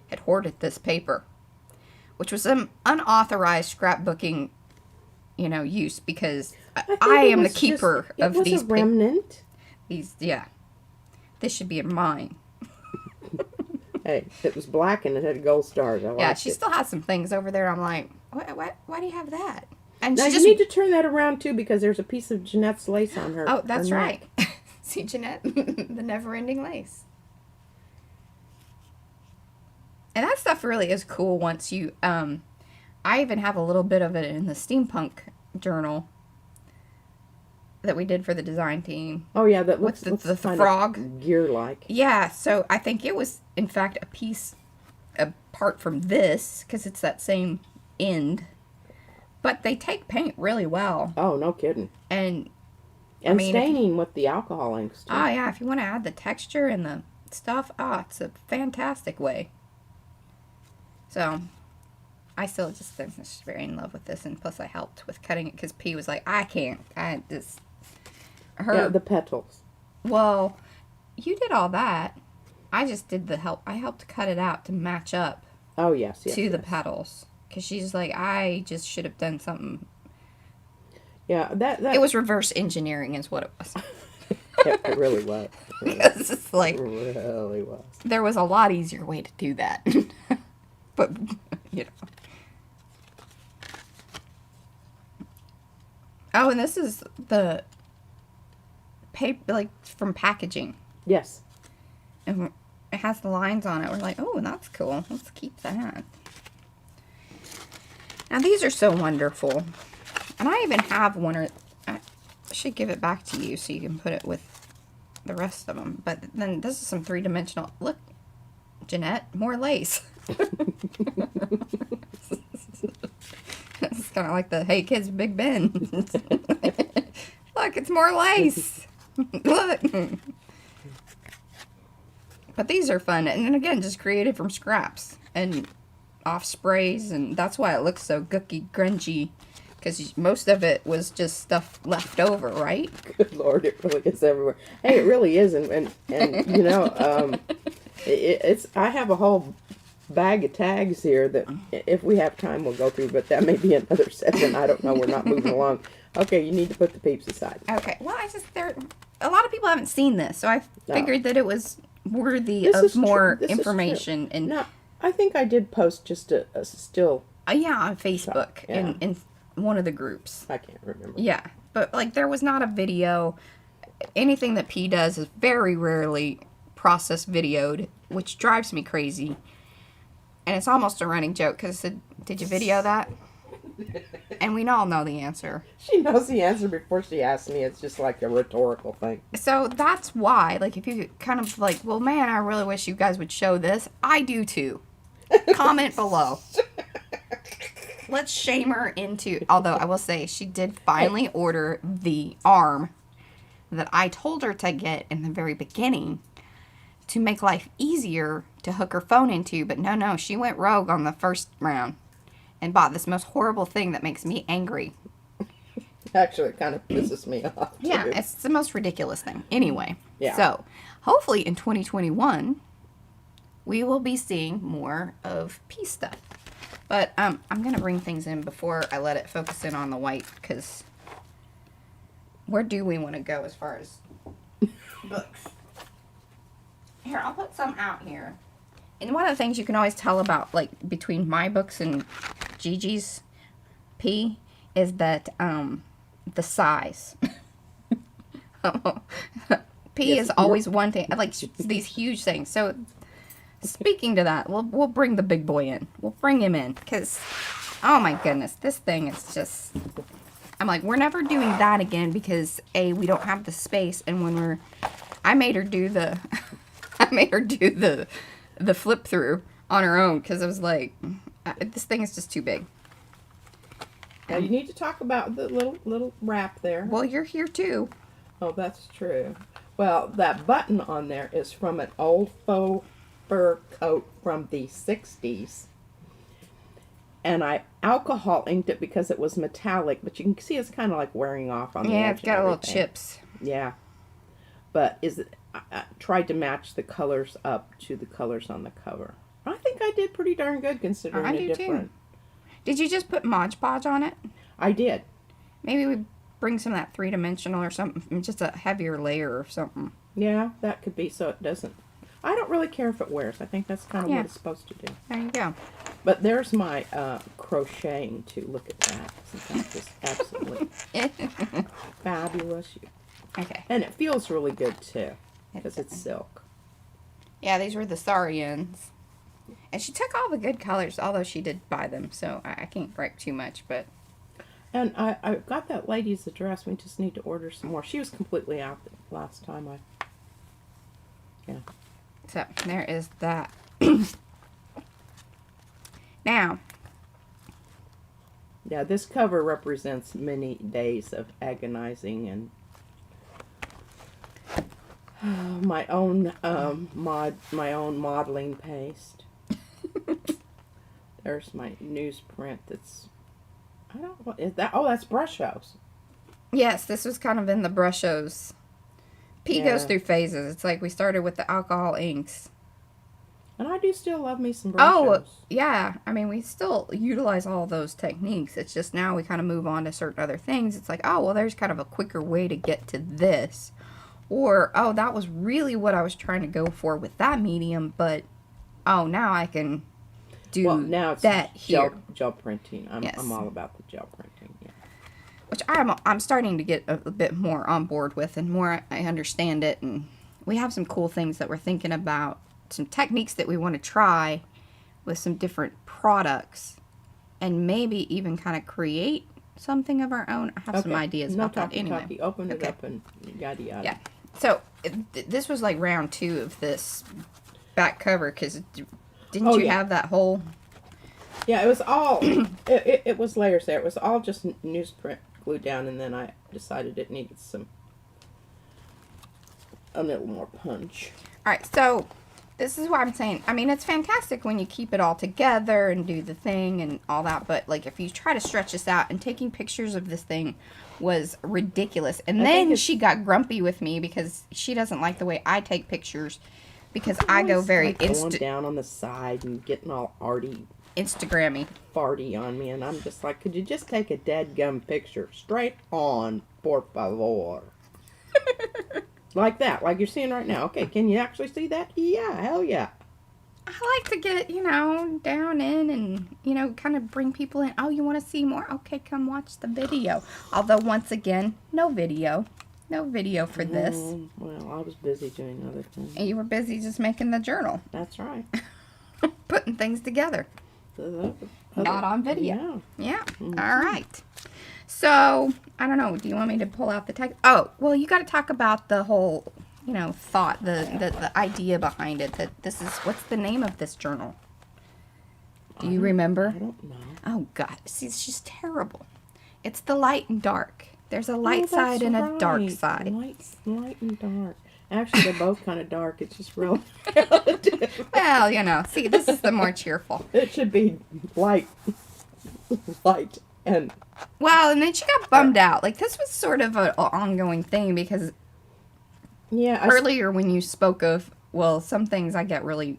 had hoarded this paper, which was an unauthorized scrapbooking, use because I am the keeper of these. It was a remnant. This should be mine. Hey, it was black and it had gold stars. She still has some things over there. I'm like, why do you have that? And now you need to turn that around too because there's a piece of Jeanette's lace on her. Oh, that's right. See, Jeanette, the never-ending lace. And that stuff really is cool once you, I even have a little bit of it in the steampunk journal that we did for the design team. Oh, yeah, that looks the frog gear-like. Yeah, so I think it was, in fact, a piece apart from this, because it's that same end. But they take paint really well. Oh, no kidding. And staining with the alcohol inks, too. Oh, yeah, if you want to add the texture and the stuff, it's a fantastic way. So, I still just am just very in love with this, and plus I helped with cutting it because P was like, I can't. I just her. Yeah, the petals. Well, you did all that. I just did the help. I helped cut it out to match up Oh yes, to the petals because she's like, I just should have done something. Yeah, that It was reverse engineering, is what it was. it really was. Because it's like It really was. there was a lot easier way to do that, but you know. Oh, and this is the paper, like, from packaging. Yes. And it has the lines on it. We're like, oh, that's cool. Let's keep that. Now, these are so wonderful. And I even have one, or I should give it back to you so you can put it with the rest of them. But then this is some three-dimensional. Look, Jeanette, more lace. It's kind of like the Hey Kids Big Ben. Look, it's more lace. Look. But these are fun. And then again, just created from scraps and off sprays. And that's why it looks so gooky, grungy. Because most of it was just stuff left over, right? Good Lord, it really is everywhere. Hey, it really is. And you know, it's I have a whole bag of tags here that if we have time we'll go through, but that may be another session. I don't know. We're not moving along. Okay, you need to put the peeps aside. Okay. Well, a lot of people haven't seen this, so I figured that it was worthy of more information. And no, I think I did post just a still. Yeah, on Facebook in one of the groups. I can't remember. Yeah, but like there was not a video. Anything that P does is very rarely process videoed, which drives me crazy. And it's almost a running joke because did you video that? And we all know the answer. She knows the answer before she asks me. It's just like a rhetorical thing. So that's why, like, if you kind of like, well, man, I really wish you guys would show this. I do too. Comment below. Let's shame her into. Although I will say she did finally order the arm that I told her to get in the very beginning to make life easier to hook her phone into. But no, she went rogue on the first round and bought this most horrible thing that makes me angry. Actually, it kind of pisses me off, too. Yeah, it's the most ridiculous thing. Anyway, yeah. So hopefully in 2021, we will be seeing more of P stuff. But I'm going to bring things in before I let it focus in on the white, because where do we want to go as far as books? Here, I'll put some out here. And one of the things you can always tell about, like, between my books and Gigi's P is that, the size. P is always one thing, like, these huge things. So, speaking to that, we'll bring the big boy in. We'll bring him in, because, oh my goodness, this thing is just, I'm like, we're never doing that again, because, A, we don't have the space, and when I made her do the, the flip through on her own, because I was like, this thing is just too big. Now you need to talk about the little wrap there. Well, you're here too. Oh, that's true. Well, that button on there is from an old faux fur coat from the 60s. And I alcohol inked it because it was metallic, but you can see it's kind of like wearing off on the edge. Yeah, it's got a little chips. Yeah. But I tried to match the colors up to the colors on the cover. I think I did pretty darn good considering I do different. too. Did you just put Mod Podge on it? I did. Maybe we bring some of that three-dimensional or something, just a heavier layer or something. Yeah, that could be so it doesn't. I don't really care if it wears. I think that's kind of what it's supposed to do. There you go. But there's my crocheting too. Look at that. Isn't that just absolutely fabulous? Okay. And it feels really good too because it's silk. Yeah, these were the Saurians. And she took all the good colors, although she did buy them, so I can't gripe too much, but... And I got that lady's address. We just need to order some more. She was completely out the last time Yeah. So, there is that. Now. Yeah, this cover represents many days of agonizing and my own modeling paste. There's my newsprint that's, I don't, what is that? Oh, that's brush shows. Yes, this was kind of in the brushos. P goes through phases. It's like we started with the alcohol inks. And I do still love me some brush shows. Yeah. I mean, we still utilize all those techniques. It's just now we kind of move on to certain other things. It's like, oh, well, there's kind of a quicker way to get to this. Or, oh, that was really what I was trying to go for with that medium, but, oh, now I can do now it's that here. Gel printing. I'm all about the gel printing, yeah. Which I'm starting to get a bit more on board with, and more I understand it, and we have some cool things that we're thinking about, some techniques that we want to try with some different products, and maybe even kind of create something of our own. I have some ideas about that anyway. Talkie. Open it up and yada yada. Yeah. So this was like round 2 of this back cover, because didn't you have that whole? Yeah, it was all it was layers there. It was all just newsprint glued down, and then I decided it needed a little more punch. All right, so this is what I'm saying. I mean, it's fantastic when you keep it all together and do the thing and all that, but like if you try to stretch this out, and taking pictures of this thing was ridiculous. And then she got grumpy with me because she doesn't like the way I take pictures, because I go very going down on the side and getting all arty, Instagrammy, farty on me, and I'm just like, could you just take a dead gum picture straight on, por favor? Like that, like you're seeing right now. Okay, can you actually see that? Yeah, hell yeah. I like to get, down in and, kind of bring people in. Oh, you want to see more? Okay, come watch the video. Although, once again, no video. No video for this. Well, I was busy doing other things. And you were busy just making the journal. That's right. Putting things together. Not on video. Yeah. Mm-hmm. All right. So, I don't know. Do you want me to pull out the text? Oh, well, you got to talk about the whole, thought, the idea behind it. That this is, what's the name of this journal? Do you remember? I don't know. Oh, God. See, she's terrible. It's the light and dark. There's a light side and a dark side. Light and dark. Actually, they're both kind of dark. It's just real relative. Well, see, this is the more cheerful. It should be light, and... Well, and then she got bummed out. Like, this was sort of an ongoing thing, because earlier when you spoke of, well, some things I get really,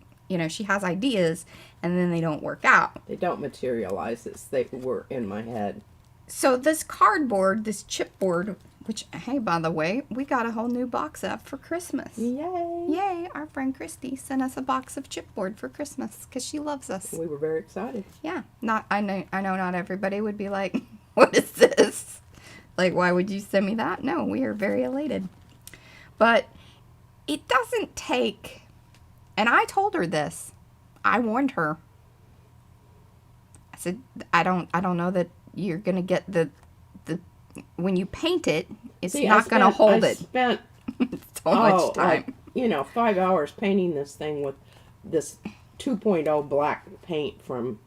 she has ideas, and then they don't work out. They don't materialize as they were in my head. So this cardboard, this chipboard, which, hey, by the way, we got a whole new box up for Christmas. Yay! Yay! Our friend Christy sent us a box of chipboard for Christmas because she loves us. We were very excited. Yeah. I know not everybody would be like, what is this? Like, why would you send me that? No, we are very elated. But it doesn't take, and I told her this. I warned her. I said, I don't know that you're going to get the when you paint it, it's not going to hold it. I spent so much time. 5 hours painting this thing with this 2.0 black paint from...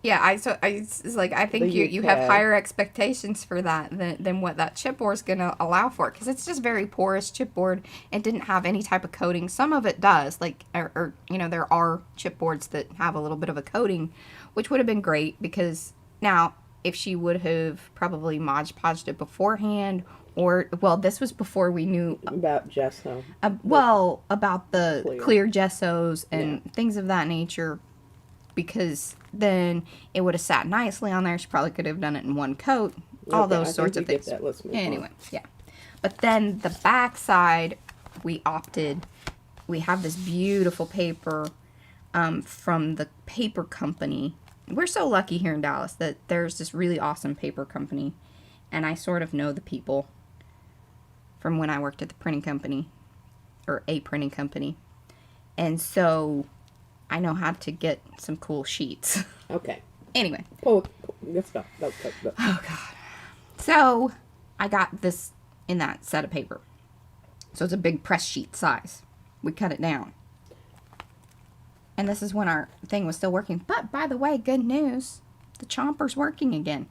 Yeah, it's like, I think you have higher expectations for that than what that chipboard is going to allow for. Because it's just very porous chipboard. It didn't have any type of coating. Some of it does. Like, or there are chipboards that have a little bit of a coating, which would have been great. Because now, if she would have probably Mod Podged it beforehand, or, well, this was before we knew... About gesso. About the clear gessos and things of that nature, because then it would have sat nicely on there. She probably could have done it in one coat, all those sorts of things. Anyway, yeah. But then the back side, we have this beautiful paper from the paper company. We're so lucky here in Dallas that there's this really awesome paper company, and I sort of know the people from when I worked at the printing company, or a printing company, and so I know how to get some cool sheets. Okay. Anyway. Let's go. Go. Oh, God. So I got this in that set of paper. So it's a big press sheet size. We cut it down. And this is when our thing was still working. But, by the way, good news. The chomper's working again.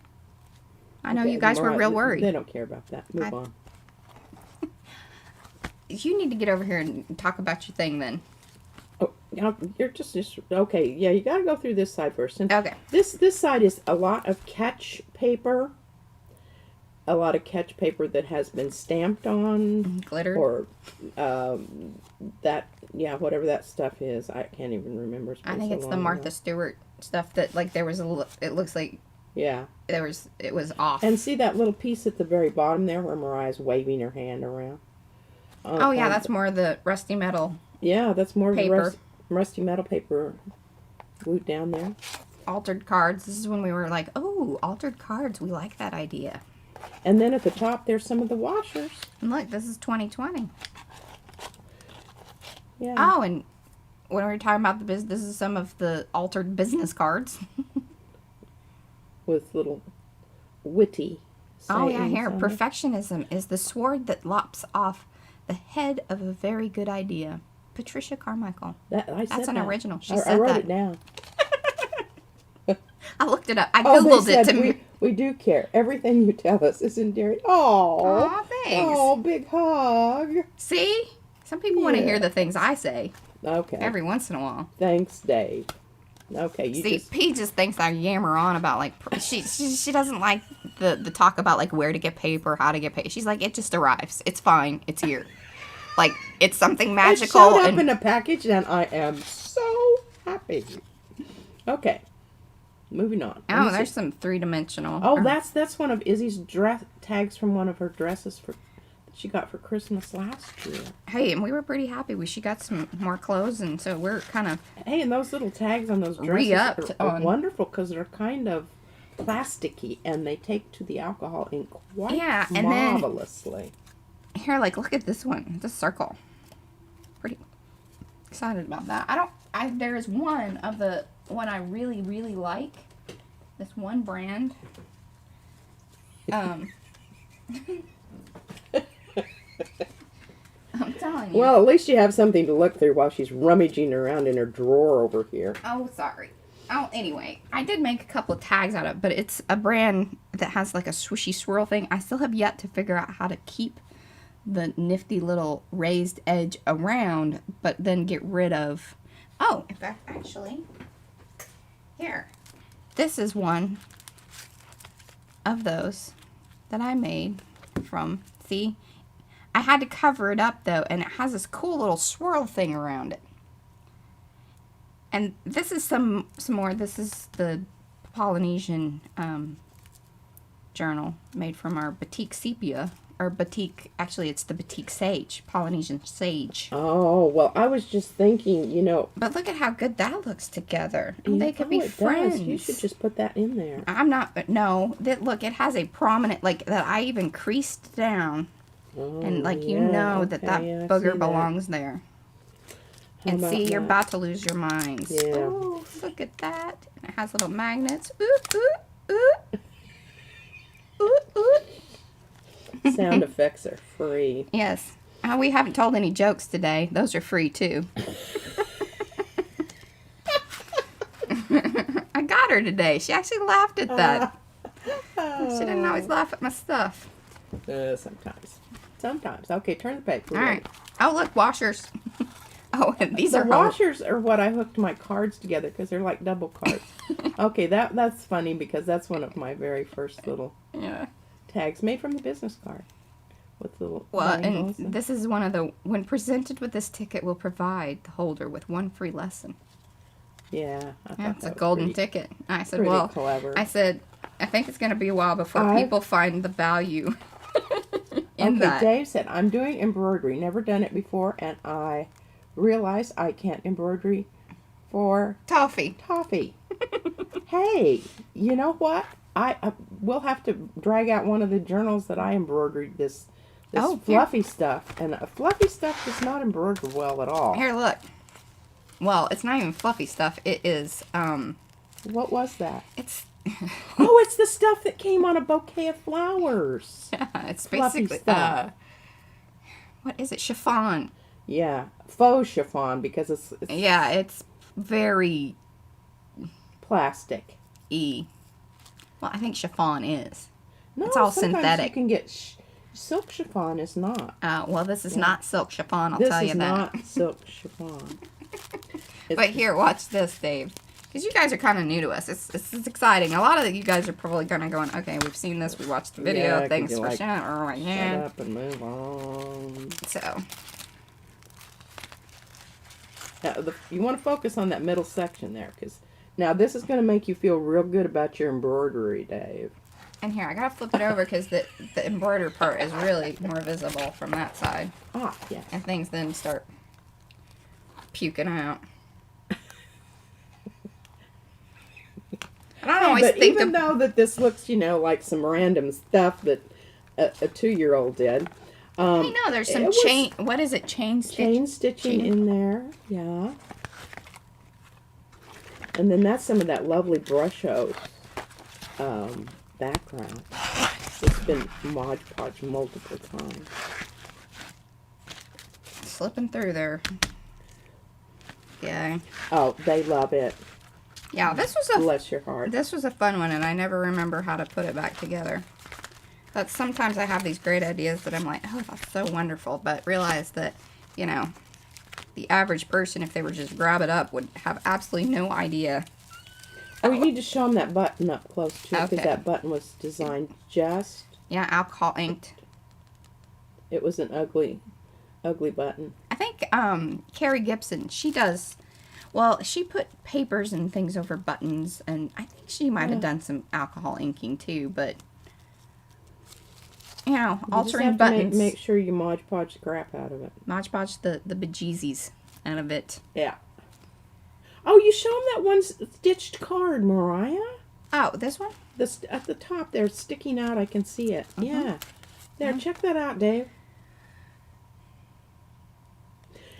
I know you guys were real worried. They don't care about that. Move on. You need to get over here and talk about your thing then. Oh, you're just okay. Yeah, you got to go through this side first. And Okay. this side is a lot of catch paper. A lot of catch paper that has been stamped on, Glitter. or that, yeah, whatever that stuff is. I can't even remember. I think it's the Martha Stewart stuff that, like, there was it looks like, yeah, it was off. and see that little piece at the very bottom there where Mariah's waving her hand around. Oh yeah, that's more of the rusty metal. Yeah, that's more paper. of the rusty metal paper glued down there. Altered cards. This is when we were like, oh, altered cards. We like that idea. And then at the top, there's some of the washers. And look, this is 2020. Yeah. Oh, and when we were talking about the business, this is some of the altered business cards. With little witty Oh yeah, sayings here. on it. Perfectionism is the sword that lops off the head of a very good idea. Patricia Carmichael. That's an original. She I said wrote that. it down. I looked it up. I They googled it said to we do care. Everything you tell us is endearing. Oh, Aw, thanks. Oh, big hug. See? Some people want to hear Yeah. the things I say Okay. every once in a while. Thanks, Dave. Okay, you See, just P just thinks I yammer on about, like, she doesn't like the talk about, like, where to get paper, how to get paper. She's like, it just arrives. It's fine. It's here. Like, it's something magical. It showed up and in a package, and I am so happy. Okay, moving on. Let oh, me there's see. some three-dimensional. Oh, that's one of Izzy's dress tags from one of her dresses that she got for Christmas last year. Hey, and we were pretty happy. She got some more clothes, and so we're kind of... Hey, and those little tags on those dresses Re-upped are on- wonderful because they're kind of plasticky and they take to the alcohol ink quite Yeah, and then- marvelously. Here, like, look at this one. It's a circle. Pretty excited about that. There is one of the one I really, really like. This one brand. I'm telling you. Well, at least you have something to look through while she's rummaging around in her drawer over here. Oh, sorry. Oh, anyway, I did make a couple of tags out of it, but it's a brand that has like a swishy swirl thing. I still have yet to figure out how to keep the nifty little raised edge around, but then get rid of... Oh, in fact, actually, here. This is one of those that I made from, see? I had to cover it up, though, and it has this cool little swirl thing around it. And this is some more. This is the Polynesian journal made from our batik sepia. Or batik, actually it's the batik sage, Polynesian sage. Oh, well, I was just thinking, But look at how good that looks together. you They could be it friends. does. You should just put that in there. I'm not, no, look, it has a prominent, like, that I even creased down. Oh, And, like, you yeah, know that okay, yeah, I booger see that. belongs there. How And about see, you're that? about to lose your minds. Yeah. Ooh, look at that. And it has little magnets. Ooh, ooh, ooh. Ooh, ooh. Sound effects are free. Yes. We haven't told any jokes today. Those are free, too. I got her today. She actually laughed at that. She didn't always laugh at my stuff. Sometimes. Okay, turn the page. All right. Oh, look, washers. Oh, and these The are washers are what I hooked my cards together because they're like double cards. Okay, that's funny because that's one of my very first little Yeah. tags made from the business card with little Well, and angles this is one of the, when presented with this ticket, will provide the holder with one free lesson. yeah, I Yeah, thought it's a that was golden pretty- ticket. I said, pretty well, clever. I said, I think it's going to be a while before I- people find the value in Okay, that. Dave said, I'm doing embroidery. Never done it before, and I realize I can't embroidery for Toffee. toffee. Hey, you know what? I will have to drag out one of the journals that I embroidered this Oh, fluffy stuff, and fluffy stuff does not embroider well at all. Here, look. Well, it's not even fluffy stuff. It is, What was that? it's, Oh, it's the stuff that came on a bouquet of flowers. it's Fluffy basically, stuff. what is it? Chiffon. Yeah, faux chiffon because it's Yeah, it's very plastic. Well, I think chiffon is. No, It's all sometimes synthetic. You can get silk chiffon is not. Well, this is not silk chiffon, I'll This tell you is that. not silk chiffon. But here, watch this, Dave. Because you guys are kind of new to us. It's exciting. A lot of you guys are probably kind of going, okay, we've seen this. We watched the video. Yeah, Thanks for like, sharing. Oh, my shut God. up and move on. So. You want to focus on that middle section there, because now this is going to make you feel real good about your embroidery, Dave. And here, I got to flip it over because the embroidered part is really more visible from that side. Ah, yeah. And things then start puking out. I don't always but think even though that this looks, like some random stuff that a 2-year-old did. I know there's some chain. What is it? Chain stitching in there, yeah. And then that's some of that lovely brush out background. It's been Mod Podge multiple times. Slipping through there. Yeah. Oh, they love it. Yeah, this was bless your heart. This was a fun one, and I never remember how to put it back together. But sometimes I have these great ideas that I'm like, oh, that's so wonderful, but realize that, the average person, if they were just grab it up, would have absolutely no idea. Oh, you need to show them that button up close too, because Okay. that button was designed just. Yeah, alcohol inked. It was an ugly button. I think Carrie Gibson, she does. Well, she put papers and things over buttons, and I think she might have done some alcohol inking too, but, altering buttons. Make sure you Mod Podge the crap out of it. Mod Podge the bejeezies out of it. Yeah. Oh, you show them that one stitched card, Mariah? Oh, this one? At the top there, sticking out, I can see it. Yeah. There, check that out, Dave.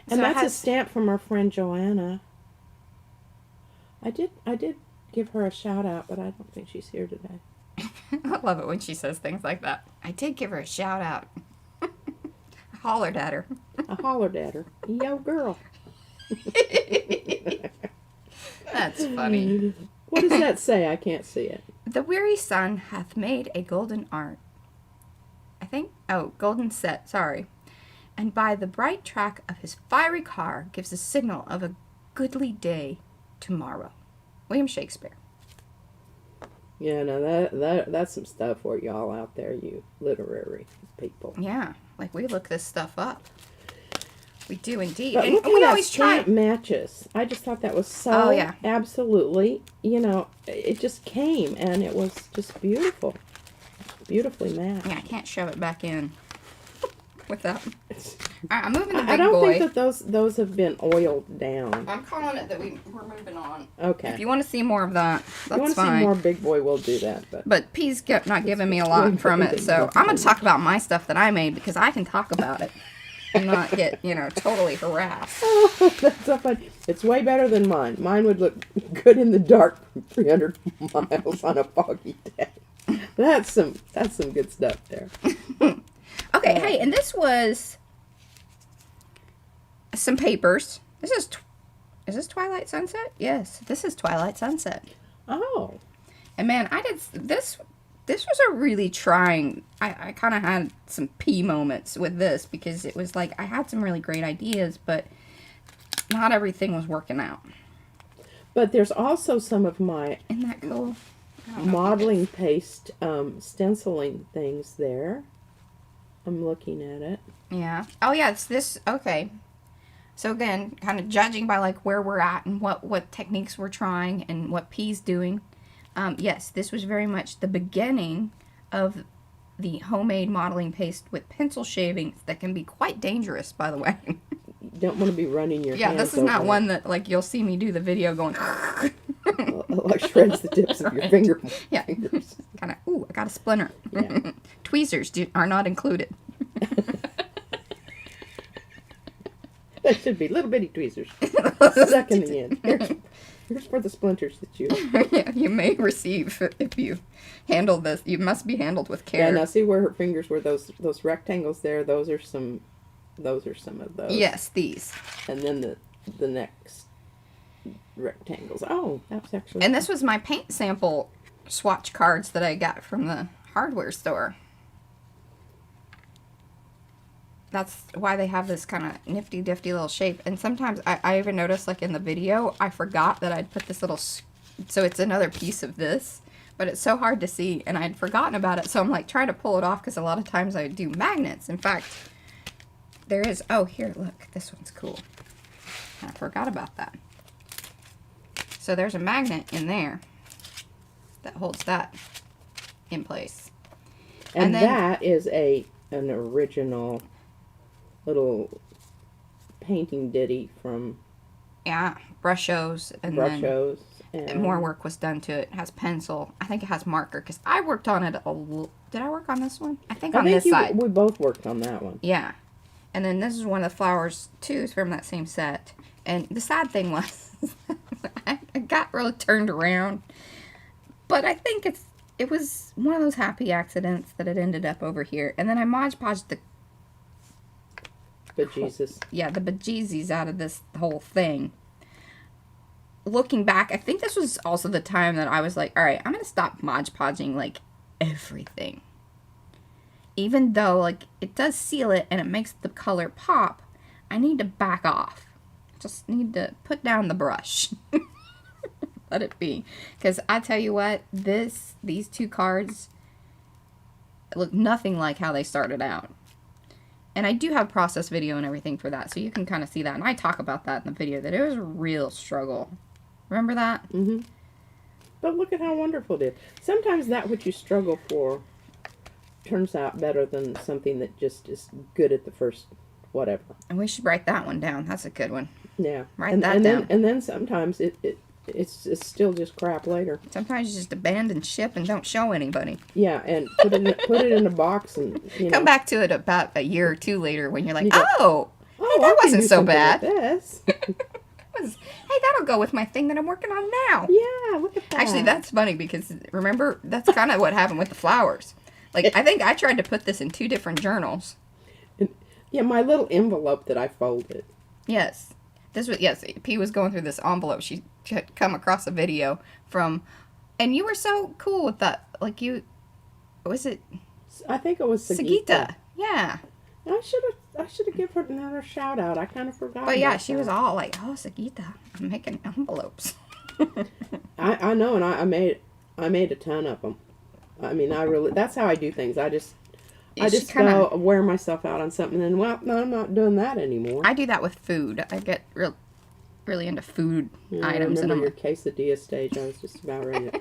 And So that's a stamp from our friend Joanna. I did give her a shout out, but I don't think she's here today. I love it when she says things like that. I did give her a shout out. I hollered at her. I hollered at her. Yo, girl. That's funny. What does that say? I can't see it. The weary sun hath made a golden art. Golden set, sorry. And by the bright track of his fiery car gives a signal of a goodly day tomorrow. William Shakespeare. Yeah, no, that's some stuff for y'all out there, you literary people. Yeah, like we look this stuff up. We do indeed. But And look we at always that try. stamp matches. I just thought that was so absolutely, it just came and it was just beautiful. Beautifully matched. Yeah, I can't shove it back in without. Alright, I'm moving the big boy. I don't think that those have been oiled down. I'm calling it that we're moving on. Okay. If you want to see more of that, that's fine. If you want to see more big boy, we'll do that. But P's not giving me a lot from it, so I'm going to talk about my stuff that I made because I can talk about it and not get, totally harassed. Oh, that's so funny. It's way better than mine. Mine would look good in the dark from 300 miles on a foggy day. That's some good stuff there. Okay, hey, and this was some papers. Is this Twilight Sunset? Yes, this is Twilight Sunset. Oh. And man, I did this. This was a really trying. I kind of had some P moments with this because it was like I had some really great ideas, but not everything was working out. But there's also some of my Isn't that cool? modeling paste stenciling things there. I'm looking at it. Yeah. Oh yeah, it's this. Okay. So again, kind of judging by like where we're at and what techniques we're trying and what P's doing. Yes, this was very much the beginning of the homemade modeling paste with pencil shavings that can be quite dangerous, by the way. You don't want to be running your hands. Yeah, this is not one that like you'll see me do the video going. Like shreds the tips of your fingers. Yeah. Kind of. Ooh, I got a splinter. Yeah. Tweezers are not included. That should be little bitty tweezers stuck in the end. Here's for the splinters that you. Yeah, you may receive if you handle this. You must be handled with care. Yeah, now see where her fingers were. Those rectangles there. Those are some of those. Yes, these. And then the next rectangles. Oh, that's actually. And this was my paint sample swatch cards that I got from the hardware store. that's why they have this kind of nifty diffy little shape. And sometimes I even noticed, like in the video, I forgot that I'd put this little, so it's another piece of this, but it's so hard to see, and I'd forgotten about it. So I'm like trying to pull it off because a lot of times I do magnets. In fact, there is, oh, here, look, this one's cool. I forgot about that. So there's a magnet in there that holds that in place. And then, that is an original little painting ditty from... Yeah, brushos. And brushos. And more work was done to it. It has pencil. I think it has marker, because I worked on it a little. Did I work on this one? I think on this side. We both worked on that one. Yeah. And then this is one of the flowers, too, from that same set. And the sad thing was, I got really turned around. But I think it was one of those happy accidents that it ended up over here. And then I Mod Podged the... bejesus. Yeah, the bejesus out of this whole thing. Looking back, I think this was also the time that I was like, all right, I'm going to stop Mod Podging, like, everything. Even though, like, it does seal it and it makes the color pop, I need to back off. Just need to put down the brush. Let it be. Because I tell you what, these two cards look nothing like how they started out. And I do have process video and everything for that, so you can kind of see that. And I talk about that in the video, that it was a real struggle. Remember that? Mm-hmm. But look at how wonderful it is. Sometimes that what you struggle for turns out better than something that just is good at the first whatever. And we should write that one down. That's a good one. Yeah. Write that down. And then sometimes it's still just crap later. Sometimes you just abandon ship and don't show anybody. Yeah, and put it in a box and come back to it about a year or two later when you're like, you go, oh, hey, that wasn't so bad. This. Hey, that'll go with my thing that I'm working on now. Yeah, look at that. Actually, that's funny because remember, that's kind of what happened with the flowers. Like, I think I tried to put this in 2 different journals. Yeah, my little envelope that I folded. Yes. Yes, P was going through this envelope. She had come across a video from, and you were so cool with that. Like, was it? I think it was Sagita. Yeah. I should have given her another shout out. I kind of forgot. But yeah, she was all like, "Oh, Sagita, I'm making envelopes." I know, and I made a ton of them. I mean, that's how I do things. I just go wear myself out on something, and well, no, I'm not doing that anymore. I do that with food. I get really into food items. I remember your quesadilla stage. I was just about ready to...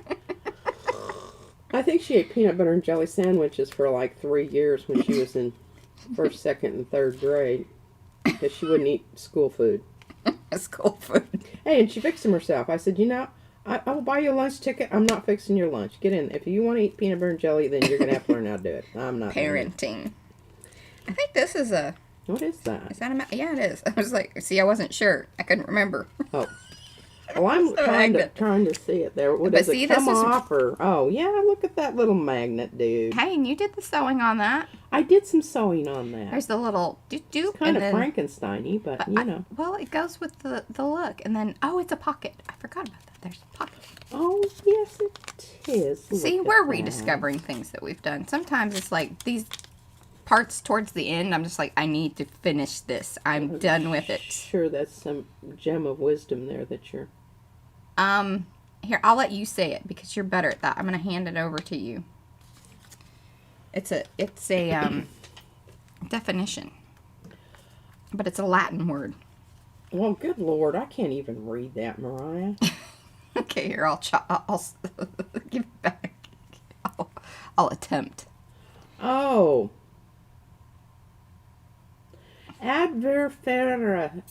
I think she ate peanut butter and jelly sandwiches for like 3 years when she was in 1st, 2nd, and 3rd grade, because she wouldn't eat school food. School food. Hey, and she fixed them herself. I said, I will buy you a lunch ticket. I'm not fixing your lunch. Get in. If you want to eat peanut butter and jelly, then you're going to have to learn how to do it. I'm not. Parenting. I think this is a... What is that? Is that a... Yeah, it is. I was like, see, I wasn't sure. I couldn't remember. Oh. Well, I'm trying to see it there. What is it? Come off or... Oh, yeah, look at that little magnet, dude. Hey, and you did the sewing on that. I did some sewing on that. There's the little doop-doop. It's kind of Frankenstein-y, but you know. Well, it goes with the look. And then, oh, it's a pocket. I forgot about that. There's a pocket. Oh, yes, it is. See, we're rediscovering things that we've done. Sometimes it's like these parts towards the end, I'm just like, I need to finish this. I'm done with it. Sure, that's some gem of wisdom there that you're... Here, I'll let you say it because you're better at that. I'm going to hand it over to you. It's a definition. But it's a Latin word. Well, good Lord, I can't even read that, Mariah. Okay, here, I'll give it back. I'll attempt. Oh. Adverfera.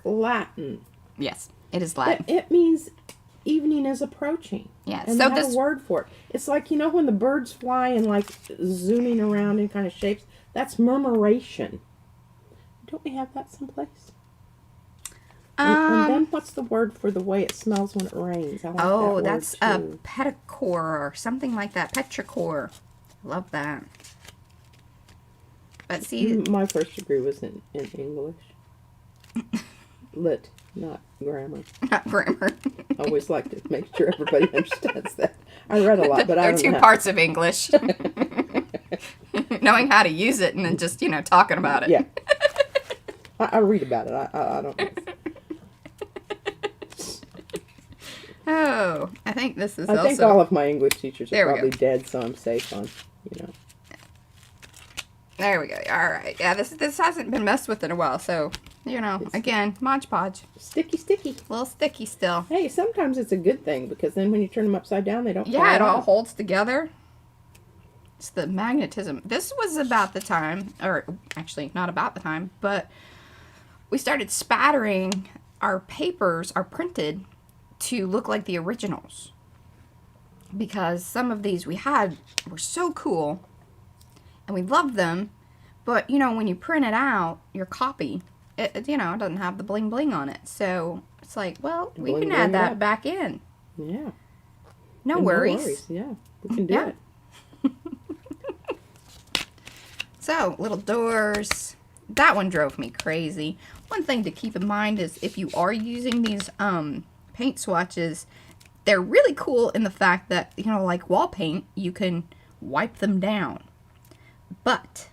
Latin. Yes, it is Latin. It means evening is approaching. Yeah, and so they have a word for it. It's like, when the birds fly and like zooming around in kind of shapes. That's murmuration. Don't we have that someplace? And then what's the word for the way it smells when it rains? I like that's a petrichor or something like that. Petrichor. Love that. But see, my first degree was in English. Lit, not grammar. Not grammar. I always like to make sure everybody understands that. I read a lot, but I don't know. There are 2 parts of English. Knowing how to use it and then just, talking about it. Yeah. I read about it. I don't know. Oh, I think this is I think all of my English teachers are probably dead, so I'm safe on, There we go. All right. Yeah, this hasn't been messed with in a while, so, again, Mod Podge. Sticky. A little sticky still. Hey, sometimes it's a good thing, because then when you turn them upside down, they don't fall Yeah, it all off. holds together. It's the magnetism. This was about the time, or actually not about the time, but we started spattering our papers, our printed, to look like the originals. Because some of these we had were so cool, and we loved them, but, when you print it out, your copy, it doesn't have the bling bling on it. So it's like, well, we can add that back in. Yeah. No worries. Yeah, we can do it. So, little doors. That one drove me crazy. One thing to keep in mind is if you are using these paint swatches, they're really cool in the fact that, like wall paint, you can wipe them down. But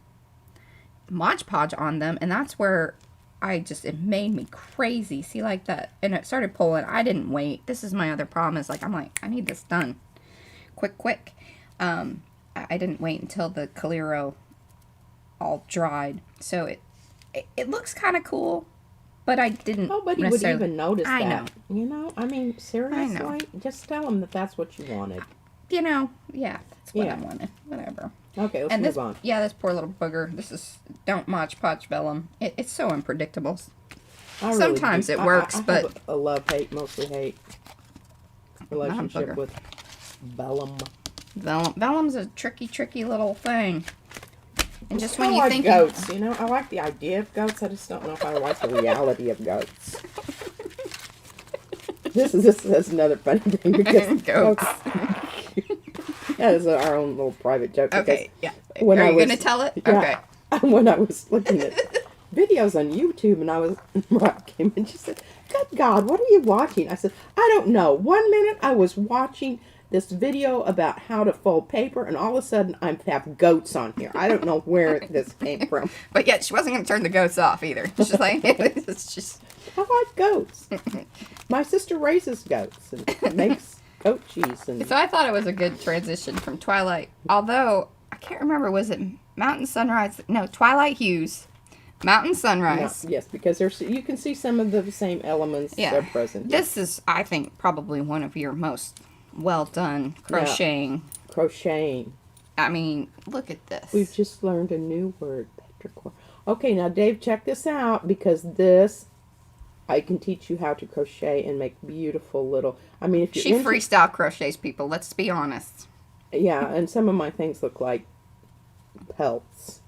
Mod Podge on them, and that's where it made me crazy. See, like that, and it started pulling. I didn't wait. This is my other problem is I'm like, I need this done quick. I didn't wait until the Calero all dried, so it looks kind of cool, but I didn't. Nobody would even notice that. I know. I mean, seriously, just tell them that that's what you wanted. Yeah, that's what I wanted. Whatever. Okay, let's move on. Yeah, this poor little booger. Don't Mod Podge vellum. It's so unpredictable. Sometimes it works, but have a love-hate, mostly hate relationship with vellum. Vellum's a tricky little thing. And just when I you like think goats, I like the idea of goats. I just don't know if I like the reality of goats. This is another funny thing because goats. That is our own little private joke. Okay, yeah. When Are you going to tell it? Yeah, Okay. When I was looking at videos on YouTube, and Mariah came and she said, "Good God, what are you watching?" I said, "I don't know. 1 minute I was watching this video about how to fold paper, and all of a sudden I have goats on here. I don't know where this came from." But yet she wasn't going to turn the goats off either. It's just like, it's just... I like goats. My sister raises goats and makes goat cheese. And So I thought it was a good transition from Twilight. Although, I can't remember, was it Mountain Sunrise? No, Twilight Hues. Mountain Sunrise. No, yes, because you can see some of the same elements are present. This is, I think, probably one of your most well done crocheting. Yeah. Crocheting. I mean, look at this. We've just learned a new word, petrichor. Okay, now Dave, check this out, because this, I can teach you how to crochet and make beautiful little, I mean, if you're freestyle crochets, people, let's be honest. Yeah, and some of my things look like pelts.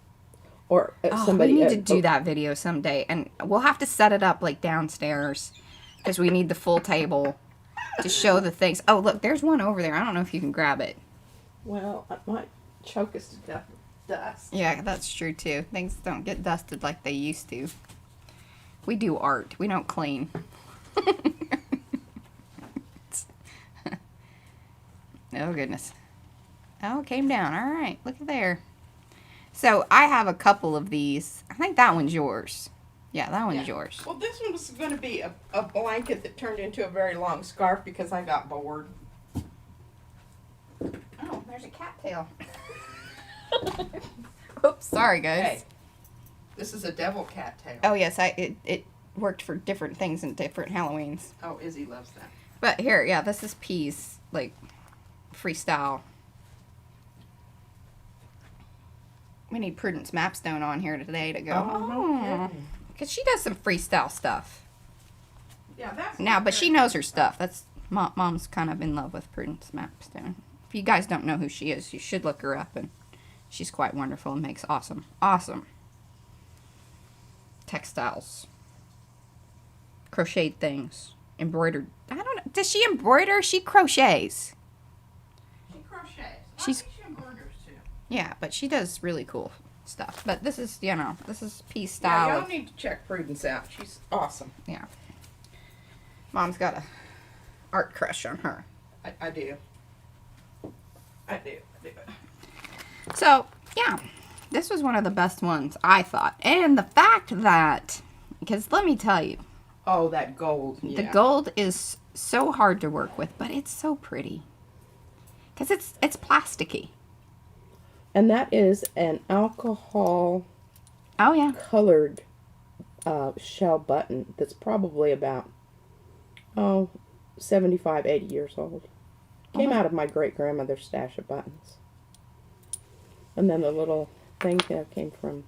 Or we need to do that video someday, and we'll have to set it up like downstairs, because we need the full table to show the things. Oh, look, there's one over there. I don't know if you can grab it. Well, I might choke us to death with dust. Yeah, that's true, too. Things don't get dusted like they used to. We do art. We don't clean. Oh, goodness. Oh, it came down. All right. Look at there. So, I have a couple of these. I think that one's yours. Yeah, that one's yours. Well, this one was going to be a blanket that turned into a very long scarf because I got bored. Oh, there's a cattail. Oops, sorry, guys. Hey, this is a devil cattail. Oh, yes, it worked for different things in different Halloweens. Oh, Izzy loves that. But here, yeah, this is Pea's, like, freestyle. We need Prudence Mapstone on here today to go. Oh, because she does some freestyle stuff. Yeah, that's Now, but she knows her stuff. That's Mom's kind of in love with Prudence Mapstone. If you guys don't know who she is, you should look her up, and she's quite wonderful and makes awesome textiles, crocheted things, embroidered. I don't know. Does she embroider? She crochets. She crochets. I think she embroiders too. Yeah, but she does really cool stuff. But this is, this is Pea's style. Yeah, y'all need to check Prudence out. She's awesome. Yeah. Mom's got a art crush on her. I do. I do. So, yeah. This was one of the best ones, I thought. And the fact that, because let me tell you, Oh, that gold. Yeah. the gold is so hard to work with, but it's so pretty. Because it's plasticky. And that is an alcohol Oh, yeah. colored shell button that's probably about, 75, 80 years old. Came out of my great-grandmother's stash of buttons. And then the little thing that came from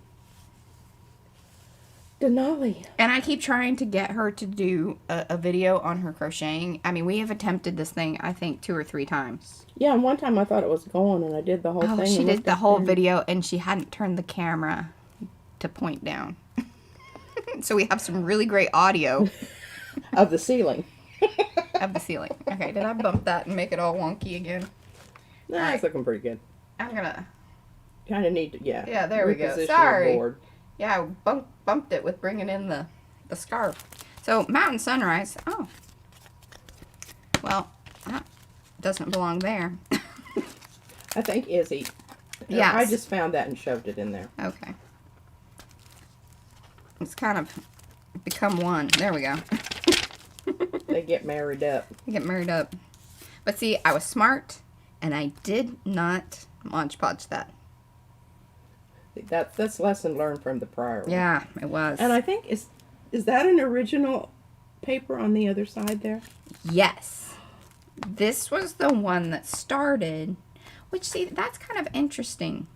Denali. And I keep trying to get her to do a video on her crocheting. I mean, we have attempted this thing, I think, 2 or 3 times. Yeah, and one time I thought it was going, and I did the whole thing. She and did looked the up whole there. video, and she hadn't turned the camera to point down. So we have some really great audio Of the ceiling. of the ceiling. Okay, did I bump that and make it all wonky again? Nah, All right. it's looking pretty good. I'm gonna... Kind of need to, yeah. Yeah, there we go. reposition the Sorry. board. Yeah, I bumped it with bringing in the scarf. So, Mountain Sunrise. Oh. Well, that doesn't belong there. I think Izzy. Yes. I just found that and shoved it in there. Okay. It's kind of become one. There we go. They get married up. I get married up. But see, I was smart, and I did not Mod Podge that. That's lesson learned from the prior one. Yeah, it was. And I think, is that an original paper on the other side there? Yes. This was the one that started, which, see, that's kind of interesting.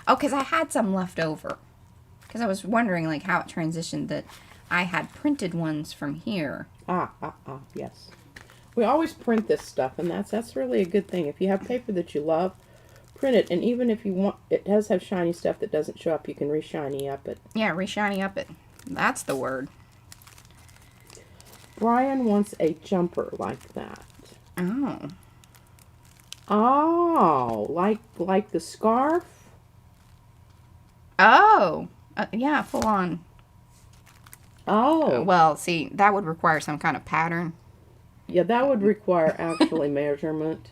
Oh, because I had some left over. Because I was wondering, like, how it transitioned that I had printed ones from here. Yes. We always print this stuff, and that's really a good thing. If you have paper that you love, print it. And even if you want, it does have shiny stuff that doesn't show up, you can re-shiny up it. Yeah, re-shiny up it. That's the word. Brian wants a jumper like that. Oh. Oh, like the scarf? Oh. Yeah, full on. Oh. Well, see, that would require some kind of pattern. Yeah, that would require actually measurement.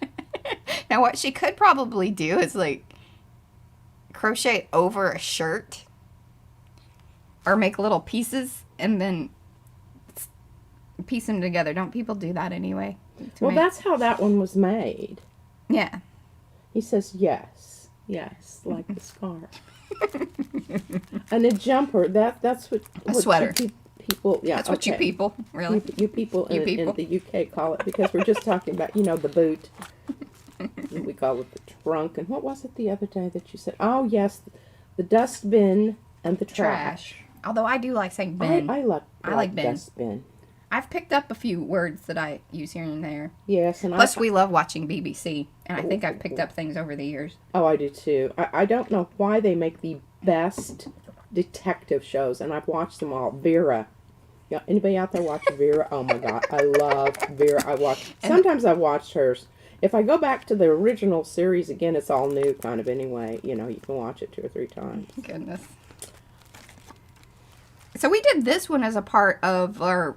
Now, what she could probably do is, like, crochet over a shirt. Or make little pieces and then piece them together. Don't people do that anyway? Well, that's how that one was made. Yeah. He says yes, like the scarf. And a jumper, that's what sweater. People, yeah. That's what you people, really. You people, You in, people. in the UK call it, because we're just talking about, the boot. We call it the trunk. And what was it the other day that you said? Oh, yes, the dustbin and the trash. Although I do like saying bin. I like bin. dustbin. I've picked up a few words that I use here and there. Yes, and Plus, we love watching BBC, and I think I've picked up things over the years. Oh, I do too. I don't know why they make the best detective shows, and I've watched them all. Vera. Yeah, anybody out there watch Vera? Oh my God, I love Vera. Sometimes I've watched hers. If I go back to the original series again, it's all new kind of anyway. You can watch it 2 or 3 times. Goodness. So we did this one as a part of our...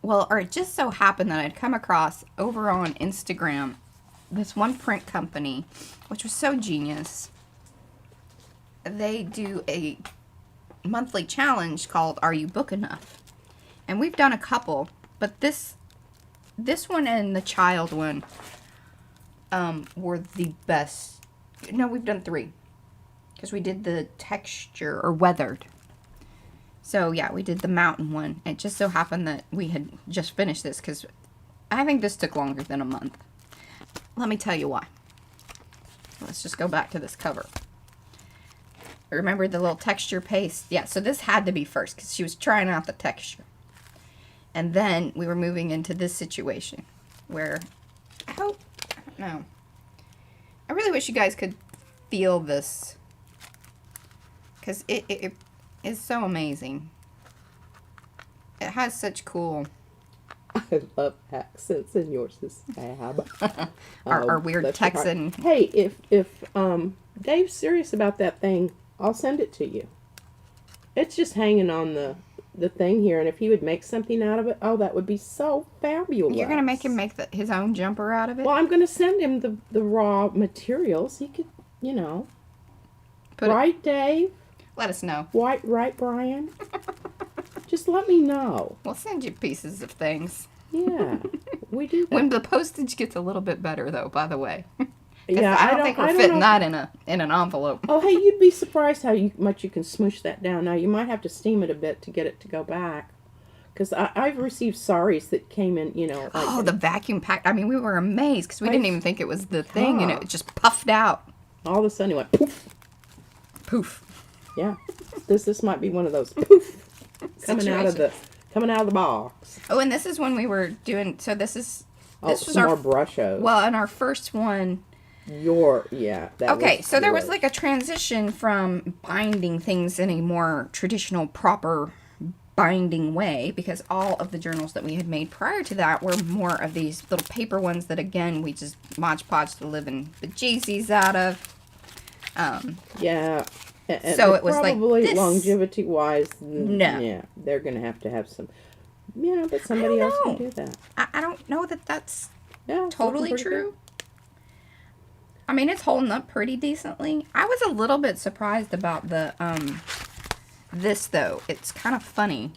Well, or it just so happened that I'd come across over on Instagram this one print company, which was so genius. They do a monthly challenge called Are You Book Enough? And we've done a couple, but this one and the child one were the best. No, we've done 3. Because we did the texture or weathered. So, yeah, we did the mountain one. It just so happened that we had just finished this because I think this took longer than a month. Let me tell you why. Let's just go back to this cover. Remember the little texture paste? Yeah, so this had to be first because she was trying out the texture. And then we were moving into this situation where I don't know. I really wish you guys could feel this because it is so amazing. It has such cool... I love accents, and yours is fab. our weird bless your Texan... heart. Hey, if Dave's serious about that thing, I'll send it to you. It's just hanging on the thing here, and if he would make something out of it, oh, that would be so fabulous. You're going to make him make his own jumper out of it? Well, I'm going to send him the raw materials. He could, Right, Dave? Let us know. Right, Brian? Just let me know. We'll send you pieces of things. Yeah, we do that. When the postage gets a little bit better, though, by the way. Yeah, I don't think we're fitting that in an envelope. Oh, hey, you'd be surprised how much you can smoosh that down. Now, you might have to steam it a bit to get it to go back. Because I've received saris that came in, you know. Like the vacuum pack. I mean, we were amazed because we didn't even think it was the thing, and it just puffed out. All of a sudden, it went poof. Poof. Yeah. This might be one of those poof coming out of the box. Oh, and this is when we were doing. So this was some more brushos. Well, and our first one. Okay, so there was like a transition from binding things in a more traditional, proper binding way, because all of the journals that we had made prior to that were more of these little paper ones that, again, we just Mod Podged the living bejesus out of. Yeah. And so it was probably like longevity wise, no. Yeah, they're going to have some, but somebody else can do that. I don't know that that's it's totally true. Good. I mean, it's holding up pretty decently. I was a little bit surprised about the, this though. It's kind of funny.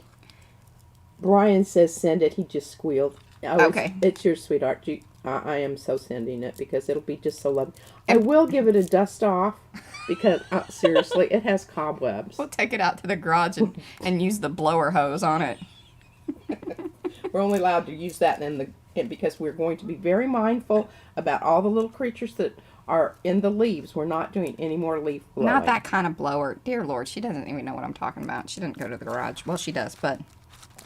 Brian says send it. He just squealed. Oh, okay. It's your sweetheart. I am so sending it because it'll be just so lovely. I will give it a dust off because, seriously, it has cobwebs. We'll take it out to the garage and use the blower hose on it. We're only allowed to use that because we're going to be very mindful about all the little creatures that are in the leaves. We're not doing any more leaf blowing. Not that kind of blower. Dear Lord, she doesn't even know what I'm talking about. She didn't go to the garage. Well, she does, but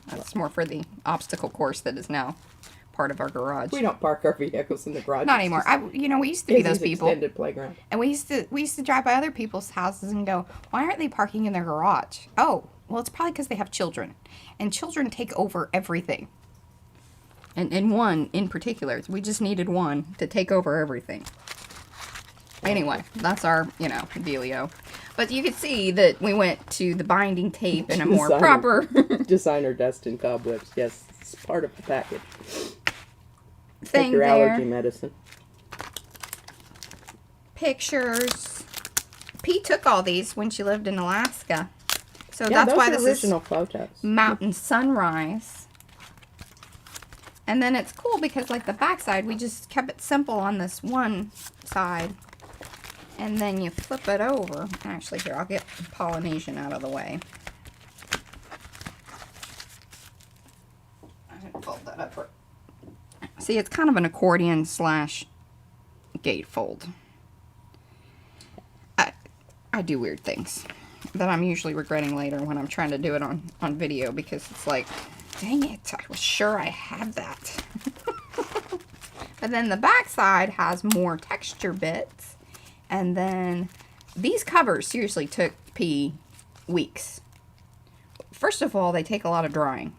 that's more for the obstacle course that is now part of our garage. We don't park our vehicles in the garage. Not anymore. We used to be those people. Extended playground. And we used to drive by other people's houses and go, why aren't they parking in their garage? Oh, well, it's probably because they have children. And children take over everything. And one in particular. We just needed one to take over everything. Anyway, that's our, dealio. But you could see that we went to the binding tape in a more proper... Designer dust and cobwebs. Yes, it's part of the package. Thing Take your there. allergy medicine. Pictures. P took all these when she lived in Alaska. So Yeah, that's why this original is photos. Mountain Sunrise. And then it's cool because like the back side, we just kept it simple on this one side. And then you flip it over. Actually, here, I'll get Polynesian out of the way. I didn't fold that up. See, it's kind of an accordion / gatefold. I do weird things that I'm usually regretting later when I'm trying to do it on video because it's like, dang it, I was sure I had that. But then the back side has more texture bits. And then these covers seriously took P weeks. First of all, they take a lot of drying.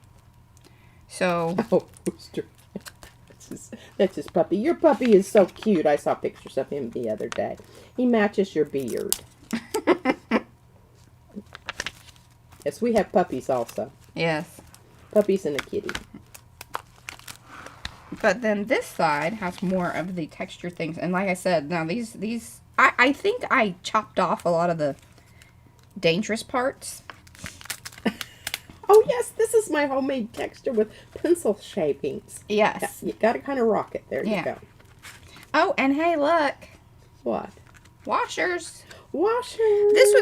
So... Oh, Booster. That's his puppy. Your puppy is so cute. I saw pictures of him the other day. He matches your beard. Yes, we have puppies also. Yes. Puppies and a kitty. But then this side has more of the texture things. And like I said, now these I think I chopped off a lot of the dangerous parts. Oh, yes, this is my homemade texture with pencil shapings. Yes. You got to kind of rock it. There you go. Oh, and hey, look. What? Washers. Washers. This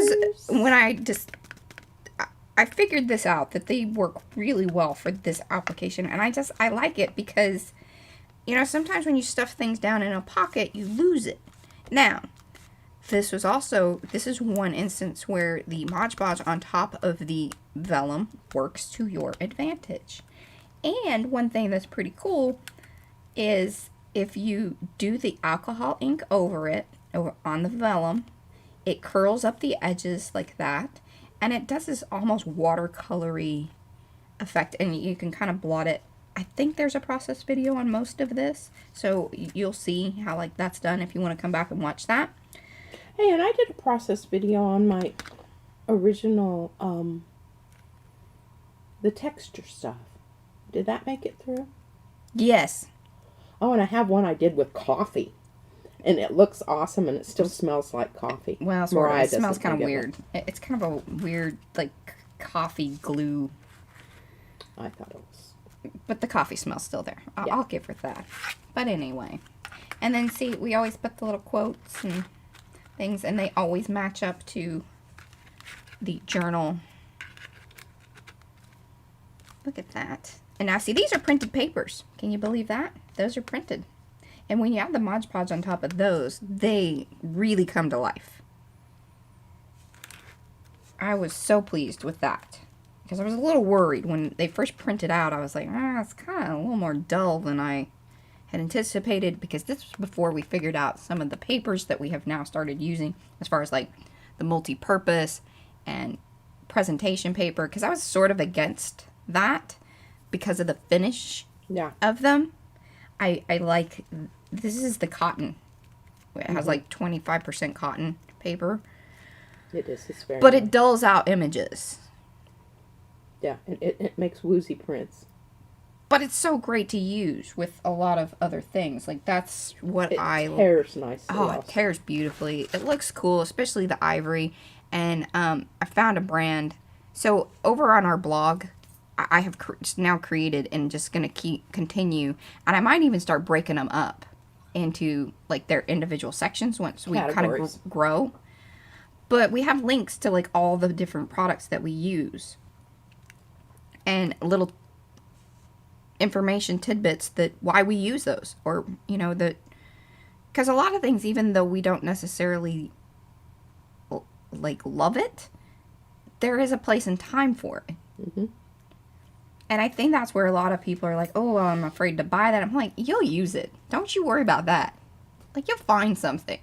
was when I figured this out, that they work really well for this application. And I like it because, sometimes when you stuff things down in a pocket, you lose it. Now, this is one instance where the Mod Podge on top of the vellum works to your advantage. And one thing that's pretty cool is if you do the alcohol ink over it, on the vellum, it curls up the edges like that. And it does this almost watercolory effect. And you can kind of blot it. I think there's a process video on most of this. So you'll see how that's done if you want to come back and watch that. Hey, and I did a process video on my original, the texture stuff. Did that make it through? Yes. Oh, and I have one I did with coffee. And it looks awesome, and it still smells like coffee. Well, sort of. Mariah It smells doesn't kind of like it, weird. It's kind of a weird, like, coffee glue. I thought it was. But the coffee smell's still there. Yeah. I'll give her that. But anyway. And then, see, we always put the little quotes and things, and they always match up to the journal. Look at that. And now, see, these are printed papers. Can you believe that? Those are printed. And when you add the Mod Podge on top of those, they really come to life. I was so pleased with that. Because I was a little worried when they first printed out. I was like, it's kind of a little more dull than I had anticipated. Because this was before we figured out some of the papers that we have now started using. As far as like the multi-purpose and presentation paper. Because I was sort of against that. Because of the finish of them. I like, this is the cotton. It has like 25% cotton paper. It is. It's very But nice. it dulls out images. Yeah, it makes woozy prints. But it's so great to use with a lot of other things. Like, that's what It tears nicely. Oh, it tears beautifully. It looks cool, especially the ivory. And I found a brand. So, over on our blog, I have now created and just going to continue. And I might even start breaking them up into, like, their individual sections once we kind of grow. But we have links to, like, all the different products that we use. And little information tidbits that why we use those. Or, you know, that... Because a lot of things, even though we don't necessarily, like, love it, there is a place and time for it. Mm-hmm. And I think that's where a lot of people are like, oh, I'm afraid to buy that. I'm like, you'll use it. Don't you worry about that. Like, you'll find something.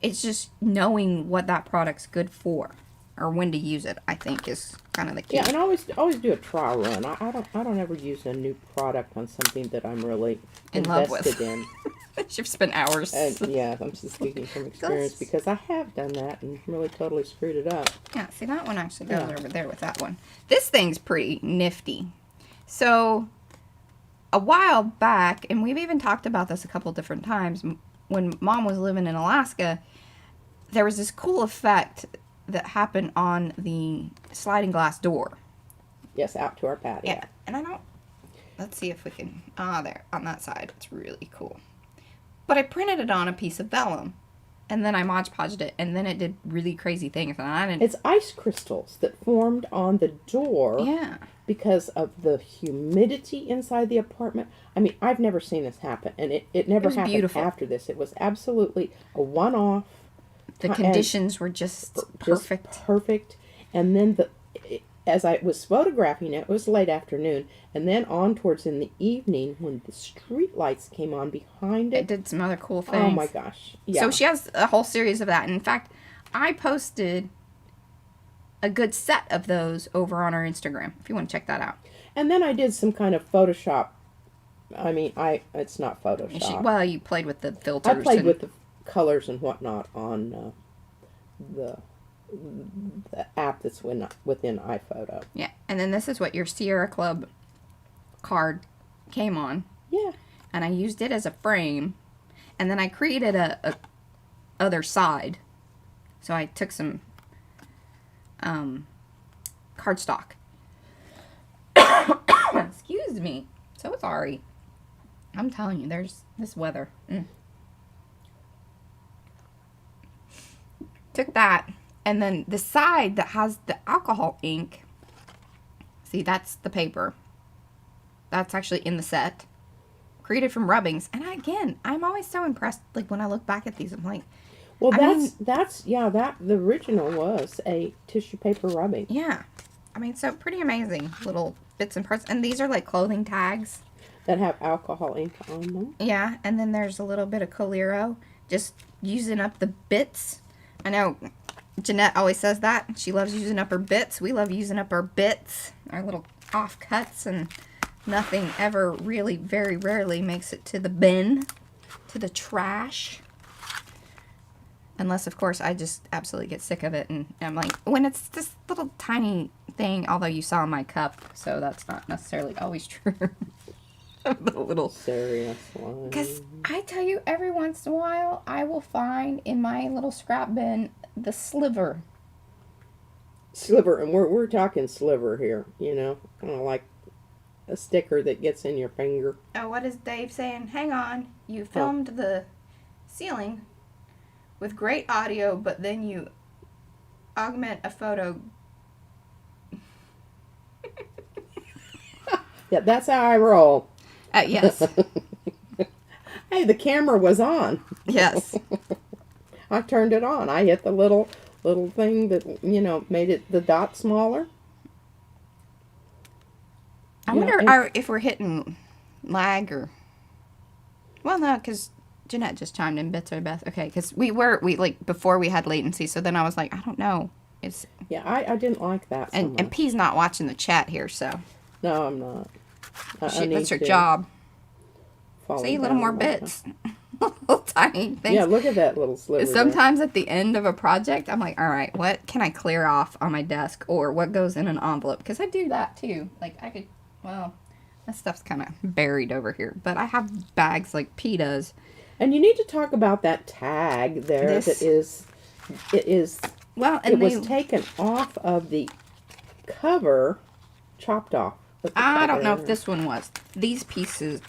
It's just knowing what that product's good for. Or when to use it, I think, is kind of the key. Yeah, and always do a trial run. I don't ever use a new product on something that I'm really in love invested with. in. You've spent hours. And yeah, I'm just speaking from experience because I have done that and really totally screwed it up. Yeah, see, that one actually goes over there with that one. This thing's pretty nifty. So, a while back, and we've even talked about this a couple different times, when Mom was living in Alaska, there was this cool effect that happened on the sliding glass door. Yes, out to our patio. Yeah, and I don't... Let's see if we can... there, on that side. It's really cool. But I printed it on a piece of vellum, and then I Mod Podged it, and then it did really crazy things. And I didn't... It's ice crystals that formed on the door. Yeah. Because of the humidity inside the apartment. I mean, I've never seen this happen, and it never happened beautiful. after this. It was absolutely a one-off. The conditions were just perfect. Perfect. And then as I was photographing it, it was late afternoon, and then on towards in the evening when the street lights came on behind it. It did some other cool things. Oh my gosh. Yeah. So she has a whole series of that. And in fact, I posted a good set of those over on our Instagram, if you want to check that out. And then I did some kind of Photoshop. I mean, it's not Photoshop. Well, you played with the filters. I played with the colors and whatnot on the app that's within iPhoto. Yeah, and then this is what your Sierra Club card came on. Yeah. And I used it as a frame, and then I created a other side. So I took some cardstock. Excuse me. So sorry. I'm telling you, there's this weather. Took that, and then the side that has the alcohol ink, see, that's the paper. That's actually in the set. Created from rubbings. And again, I'm always so impressed, like, when I look back at these, I'm like... Well, the original was a tissue paper rubbing. Yeah. I mean, so pretty amazing little bits and parts. And these are like clothing tags. That have alcohol ink on them. Yeah, and then there's a little bit of Coliro. Just using up the bits. I know Jeanette always says that. She loves using up her bits. We love using up our bits. Our little offcuts, and nothing ever really, very rarely makes it to the bin. To the trash. Unless, of course, I just absolutely get sick of it. And I'm like, when it's this little tiny thing, although you saw my cup, so that's not necessarily always true. The little... Seriously. Because I tell you, every once in a while, I will find in my little scrap bin the sliver. Sliver, and we're talking sliver here, you know, kind of like a sticker that gets in your finger. Oh, what is Dave saying? Hang on. You filmed the ceiling with great audio, but then you augment a photo. Yeah, that's how I roll. Yes. Hey, the camera was on. Yes. I turned it on. I hit the little thing that, you know, made it the dot smaller. I wonder if we're hitting lag or... Well, no, because Jeanette just chimed in, bits are best. Okay, because we like, before we had latency, so then I was like, I don't know. It's... Yeah, I didn't like that so much. And P's not watching the chat here, so... No, I'm not. That's her job. See, little more bits. Little tiny things. Yeah, look at that little sliver. Sometimes at the end of a project, I'm like, all right, what can I clear off on my desk, or what goes in an envelope? Because I do that too. Like, I could, well, that stuff's kind of buried over here. But I have bags like P does. And you need to talk about that tag there that is, it is, well, and it was taken off of the cover, chopped off. I don't know if this one was. These pieces.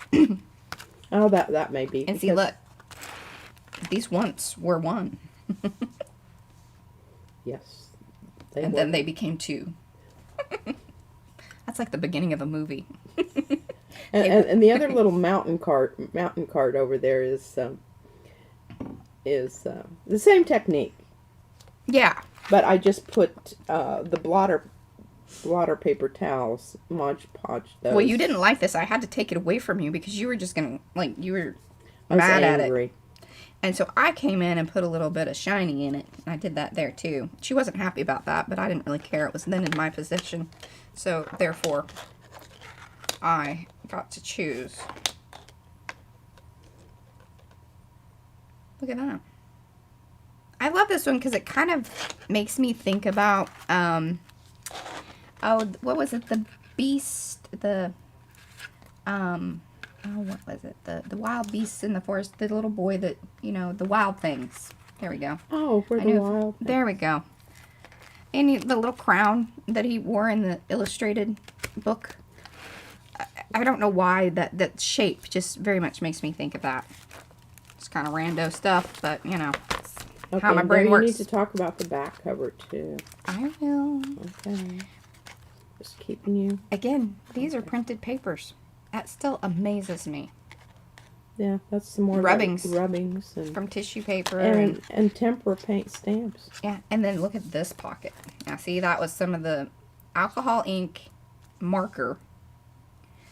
Oh, that may be. And see, look. These once were one. Yes. And then they became two. That's like the beginning of a movie. and the other little mountain cart over there is the same technique. Yeah. But I just put the blotter paper towels, Mod Podge those. Well, you didn't like this. I had to take it away from you because you were just going to, like, you were mad at it. And so I came in and put a little bit of shiny in it. I did that there, too. She wasn't happy about that, but I didn't really care. It was then in my position. So, therefore, I got to choose. Look at that. I love this one because it kind of makes me think about, oh, what was it? The beast, what was it? The wild beasts in the forest. The little boy that, you know, the wild things. There we go. Oh, for the wild. There we go. And the little crown that he wore in the illustrated book. I don't know why that shape just very much makes me think of that. It's kind of rando stuff, but, you know, it's how my brain works. You need to talk about the back cover, too. I will. Okay. Just keeping you. Again, these are printed papers. That still amazes me. Yeah, that's some more rubbings and from tissue paper and tempera paint stamps. Yeah, and then look at this pocket. Now, see, that was some of the alcohol ink marker.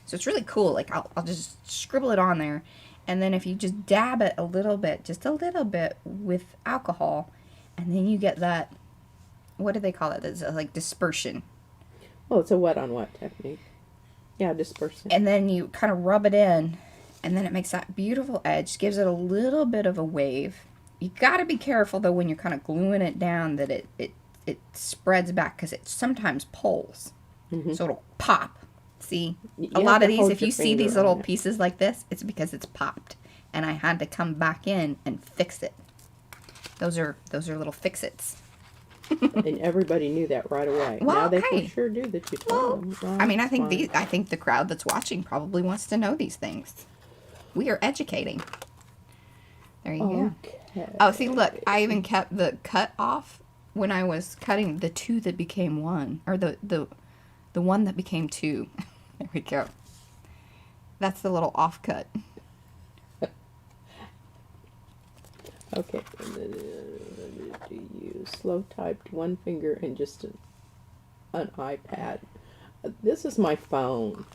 So it's really cool. Like, I'll just scribble it on there, and then if you just dab it a little bit, just a little bit with alcohol, and then you get that. What do they call it? It's like dispersion. Well, it's a wet on wet technique. Yeah, dispersion. And then you kind of rub it in, and then it makes that beautiful edge. Gives it a little bit of a wave. You got to be careful, though, when you're kind of gluing it down that it spreads back, because it sometimes pulls. Mm-hmm. So it'll pop. See? A lot of these, if you see these little pieces like this, it's because it's popped. And I had to come back in and fix it. Those are little fix-its. And everybody knew that right away. Well, now they for sure do that you told them. Right, I mean, I think the crowd that's watching probably wants to know these things. We are educating. There you go. Oh, see, look, I even kept the cut off when I was cutting the two that became one, or the one that became two. There we go. That's the little offcut. Okay. Do you slow typed one finger and just an iPad? This is my phone.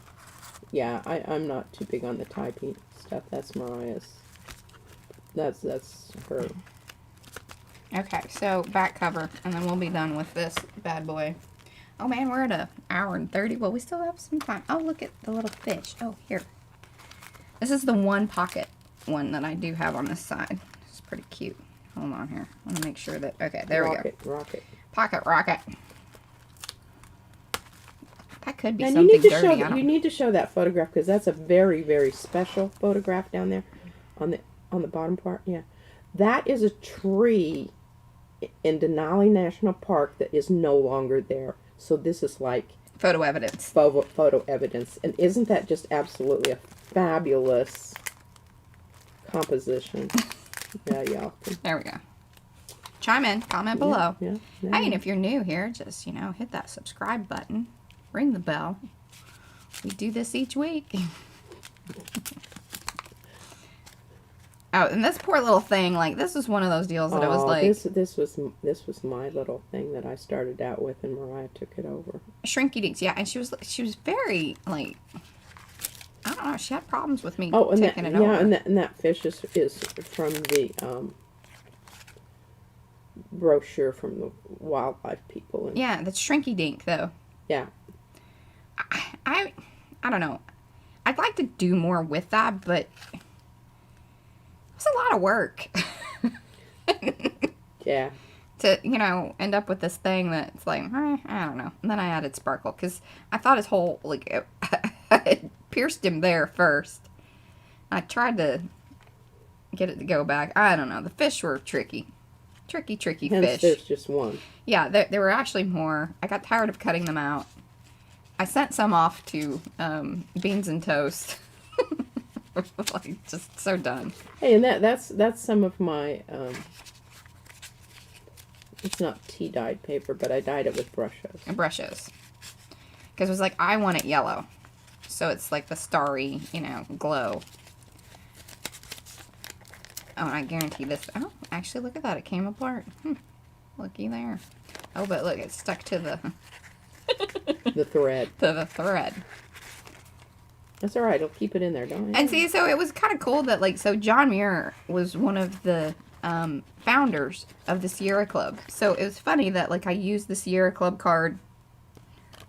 Yeah, I'm not too big on the typing stuff. That's Mariah's. That's her. Okay, so back cover, and then we'll be done with this bad boy. Oh man, we're at an hour and 30. Well, we still have some time. Oh, look at the little fish. Oh, here. This is the one pocket one that I do have on this side. It's pretty cute. Hold on here. I want to make sure that... Okay, there we go. Rocket. Pocket rocket. That could be And something dirty. you need to show that photograph because that's a very, very special photograph down there on the bottom part. Yeah, that is a tree in Denali National Park that is no longer there. So this is like photo evidence. Photo evidence, and isn't that just absolutely a fabulous composition? Yeah, y'all. There we go. Chime in, comment below. Yeah. Hey, and if you're new here, just, hit that subscribe button. Ring the bell. We do this each week. Oh, and this poor little thing, like, this was one of those deals that it was like... This was my little thing that I started out with, and Mariah took it over. Shrinky dinks, yeah, and she was very, like... I don't know, she had problems with me and taking it over. Yeah, and that fish is from the brochure from the wildlife people. Yeah, that's Shrinky Dink, though. Yeah. I don't know. I'd like to do more with that, but it's a lot of work. Yeah. To, end up with this thing that's like, I don't know. And then I added sparkle, because I thought his whole, like, it pierced him there first. I tried to get it to go back. I don't know. The fish were tricky. Tricky Hence, fish. there's just one. Yeah, there were actually more. I got tired of cutting them out. I sent some off to Beans and Toast. Like, just so done. Hey, and that's some of my it's not tea dyed paper, but I dyed it with brushes. Brushes. Because it was like, I want it yellow. So it's like the starry, glow. Oh, and I guarantee this. Oh, actually, look at that. It came apart. Looky there. Oh, but look, it's stuck to the... the thread. To the thread. That's all right. I'll keep it in there, don't I? And see, so it was kind of cool that, like, so John Muir was one of the founders of the Sierra Club. So it was funny that, like, I used the Sierra Club card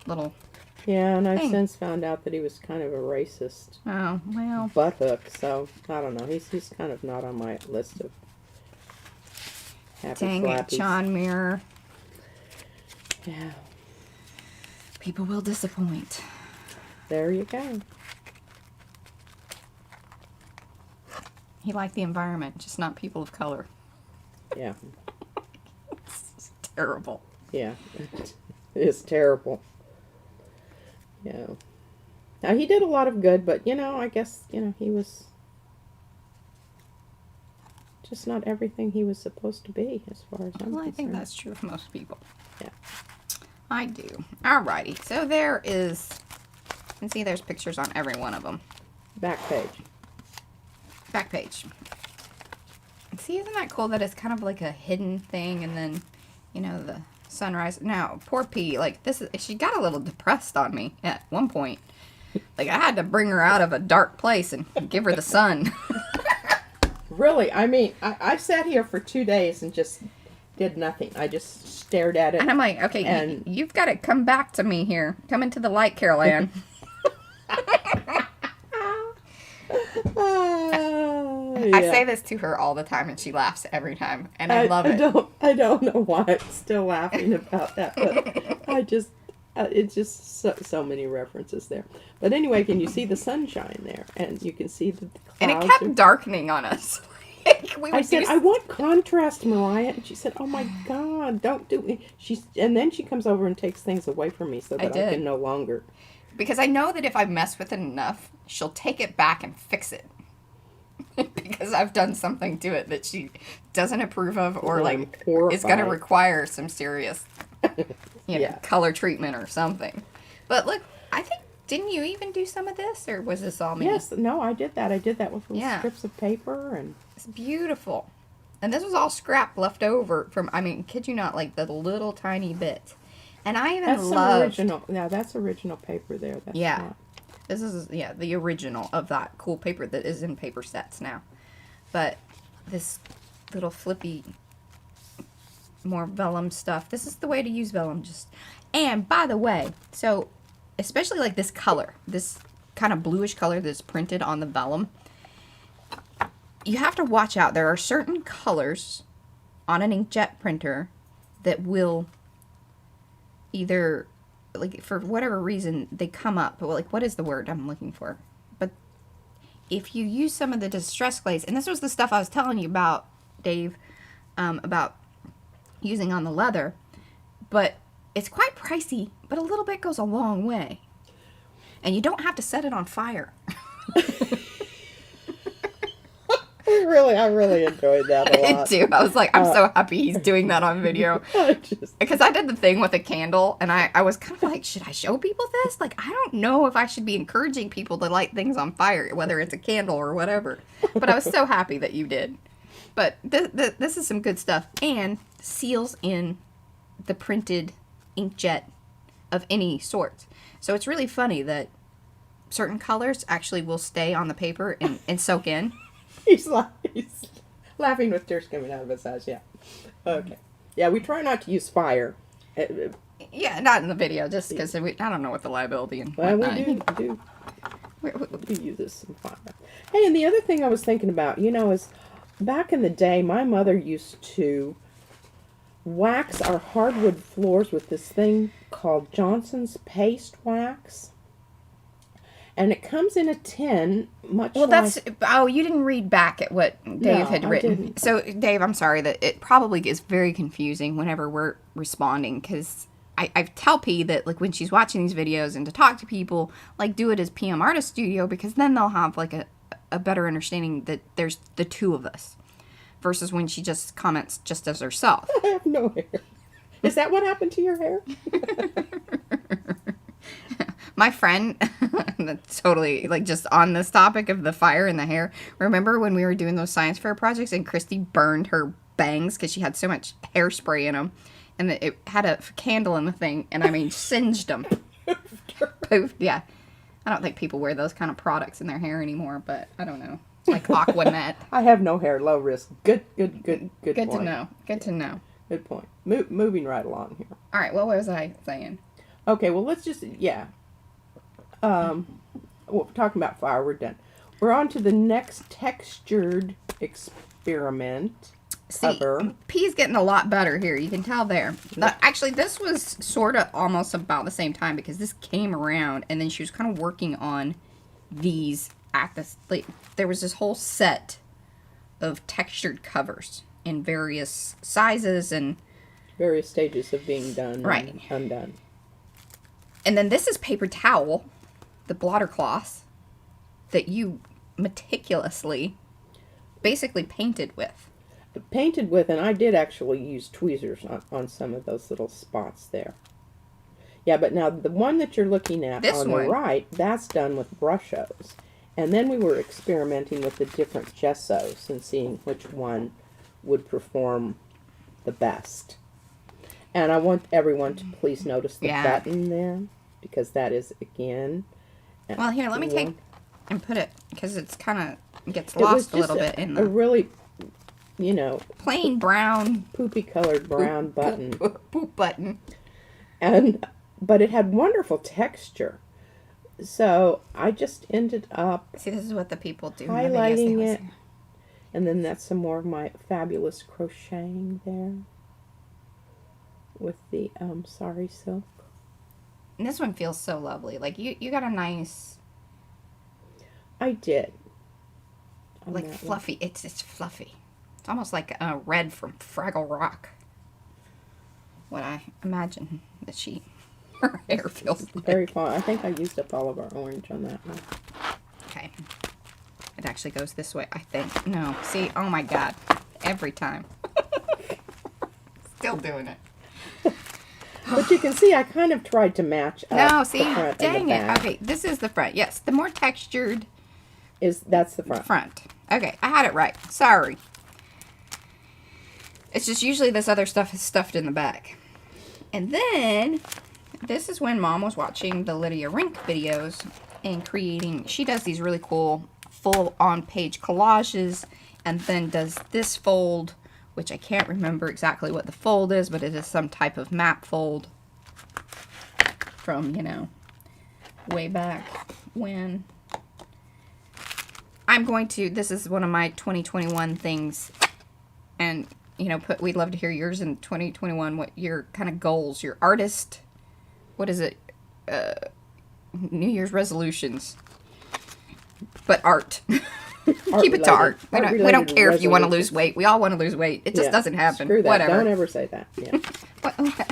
little... Yeah, and I've thing. since found out that he was kind of a racist. Oh, well. Butthhook, so I don't know. He's kind of not on my list of happy Dang slappies. it, John Muir. Yeah. People will disappoint. There you go. He liked the environment, just not people of color. Yeah. It's terrible. Yeah. It's terrible. Yeah. Now, he did a lot of good, but, I guess, he was just not everything he was supposed to be, as far as I'm concerned. I think that's true of most people. Yeah. I do. Alrighty. So there is... You can see there's pictures on every one of them. Back page. Back page. See, isn't that cool that it's kind of like a hidden thing, and then, the sunrise. Now, poor P, like, she got a little depressed on me at one point. Like, I had to bring her out of a dark place and give her the sun. Really, I mean, I sat here for 2 days and just did nothing. I just stared at it. And I'm like, okay, and you've got to come back to me here. Come into the light, Carol Ann. I say this to her all the time, and she laughs every time, and I love it. I don't know why I'm still laughing about that, but it's just so many references there. But anyway, can you see the sunshine there? And you can see the clouds. And it kept darkening on us. I said, I want contrast, Mariah. And she said, oh my God, don't do it. And then she comes over and takes things away from me so that I can no longer. Because I know that if I mess with it enough, she'll take it back and fix it. Because I've done something to it that she doesn't approve of, or like is going to require some serious color treatment or something. But look, I think, didn't you even do some of this, or was this all me? Yes, no, I did that. I did that with little strips of paper. And it's beautiful. And this was all scrap left over from, I mean, kid you not, like the little tiny bit. And I even loved... original. Now, that's original paper there. That's not. This is, the original of that cool paper that is in paper sets now. But this little flippy, more vellum stuff. This is the way to use vellum. And, by the way, so, especially like this color, this kind of bluish color that's printed on the vellum, you have to watch out. There are certain colors on an inkjet printer that will either like, for whatever reason, they come up. But, like, what is the word I'm looking for? But if you use some of the distress glaze, and this was the stuff I was telling you about, Dave, about using on the leather, but it's quite pricey, but a little bit goes a long way. And you don't have to set it on fire. I really enjoyed that a lot. I do. I was like, I'm so happy he's doing that on video. Because I did the thing with a candle, and I was kind of like, should I show people this? Like, I don't know if I should be encouraging people to light things on fire, whether it's a candle or whatever. But I was so happy that you did. But this is some good stuff. And seals in the printed inkjet of any sort. So it's really funny that certain colors actually will stay on the paper and soak in. He's laughing with tears coming out of his eyes, yeah. Okay. Yeah, we try not to use fire. Yeah, not in the video, just because I don't know what the liability and well, whatnot. We use some fire. Hey, and the other thing I was thinking about, is back in the day, my mother used to wax our hardwood floors with this thing called Johnson's paste wax. And it comes in a tin, much like... you didn't read back at what Dave had written. I didn't. So, Dave, I'm sorry that it probably gets very confusing whenever we're responding, because I tell P that, like, when she's watching these videos and to talk to people, like, do it as PM Artist Studio, because then they'll have, like, a better understanding that there's the two of us, versus when she just comments just as herself. I have no hair. Is that what happened to your hair? My friend, that's totally, like, just on this topic of the fire in the hair. Remember when we were doing those science fair projects and Christy burned her bangs because she had so much hairspray in them, and it had a candle in the thing, and I mean, singed them. Poofed, yeah. I don't think people wear those kind of products in their hair anymore, but I don't know. Like Aquanet. I have no hair, low risk. Good point. Good to know. Good to know. Good point. Moving right along here. All right, what was I saying? Okay, well, let's just, we're talking about fire, we're done. We're on to the next textured experiment. Cover. P's getting a lot better here. You can tell there. Actually, this was sort of almost about the same time, because this came around, and then she was kind of working on these at this. Like, there was this whole set of textured covers in various sizes and various stages of being done, right, and undone. And then this is paper towel, the blotter cloth that you meticulously basically painted with. And I did actually use tweezers on some of those little spots there. Yeah, but now the one that you're looking at the right, that's done with brushos. And then we were experimenting with the different gessos and seeing which one would perform the best. And I want everyone to please notice the button there, because that is, again... Well, here, let me take and put it, because it's kind of gets lost a little bit in the... a really... plain brown, poopy colored brown button. Poop button. But it had wonderful texture. So I just ended up... See, this is what the people do. Highlighting it. And then that's some more of my fabulous crocheting there. With the sari silk. And this one feels so lovely. Like, you got a nice... I did. Like, fluffy. It's fluffy. It's almost like a red from Fraggle Rock. What I imagine that her hair feels like. Very fun. I think I used up all of our orange on that one. Okay. It actually goes this way, I think. No. See? Oh my god. Every time. Still doing it. But you can see I kind of tried to match up no, see? The front Dang and the back. it. Okay, this is the front. Yes, the more textured... That's the front. Front. Okay, I had it right. Sorry. It's just usually this other stuff is stuffed in the back. And then, this is when Mom was watching the Lydia Rink videos and creating... She does these really cool full-on-page collages, and then does this fold, which I can't remember exactly what the fold is, but it is some type of map fold from, way back when. I'm going to, this is one of my 2021 things, and, we'd love to hear yours in 2021, what your kind of goals, your artist what is it? New Year's resolutions. But art. Keep it to art. We don't care if you want to lose weight. We all want to lose weight. It just doesn't happen. Screw that. Whatever. Don't ever say that. Yeah.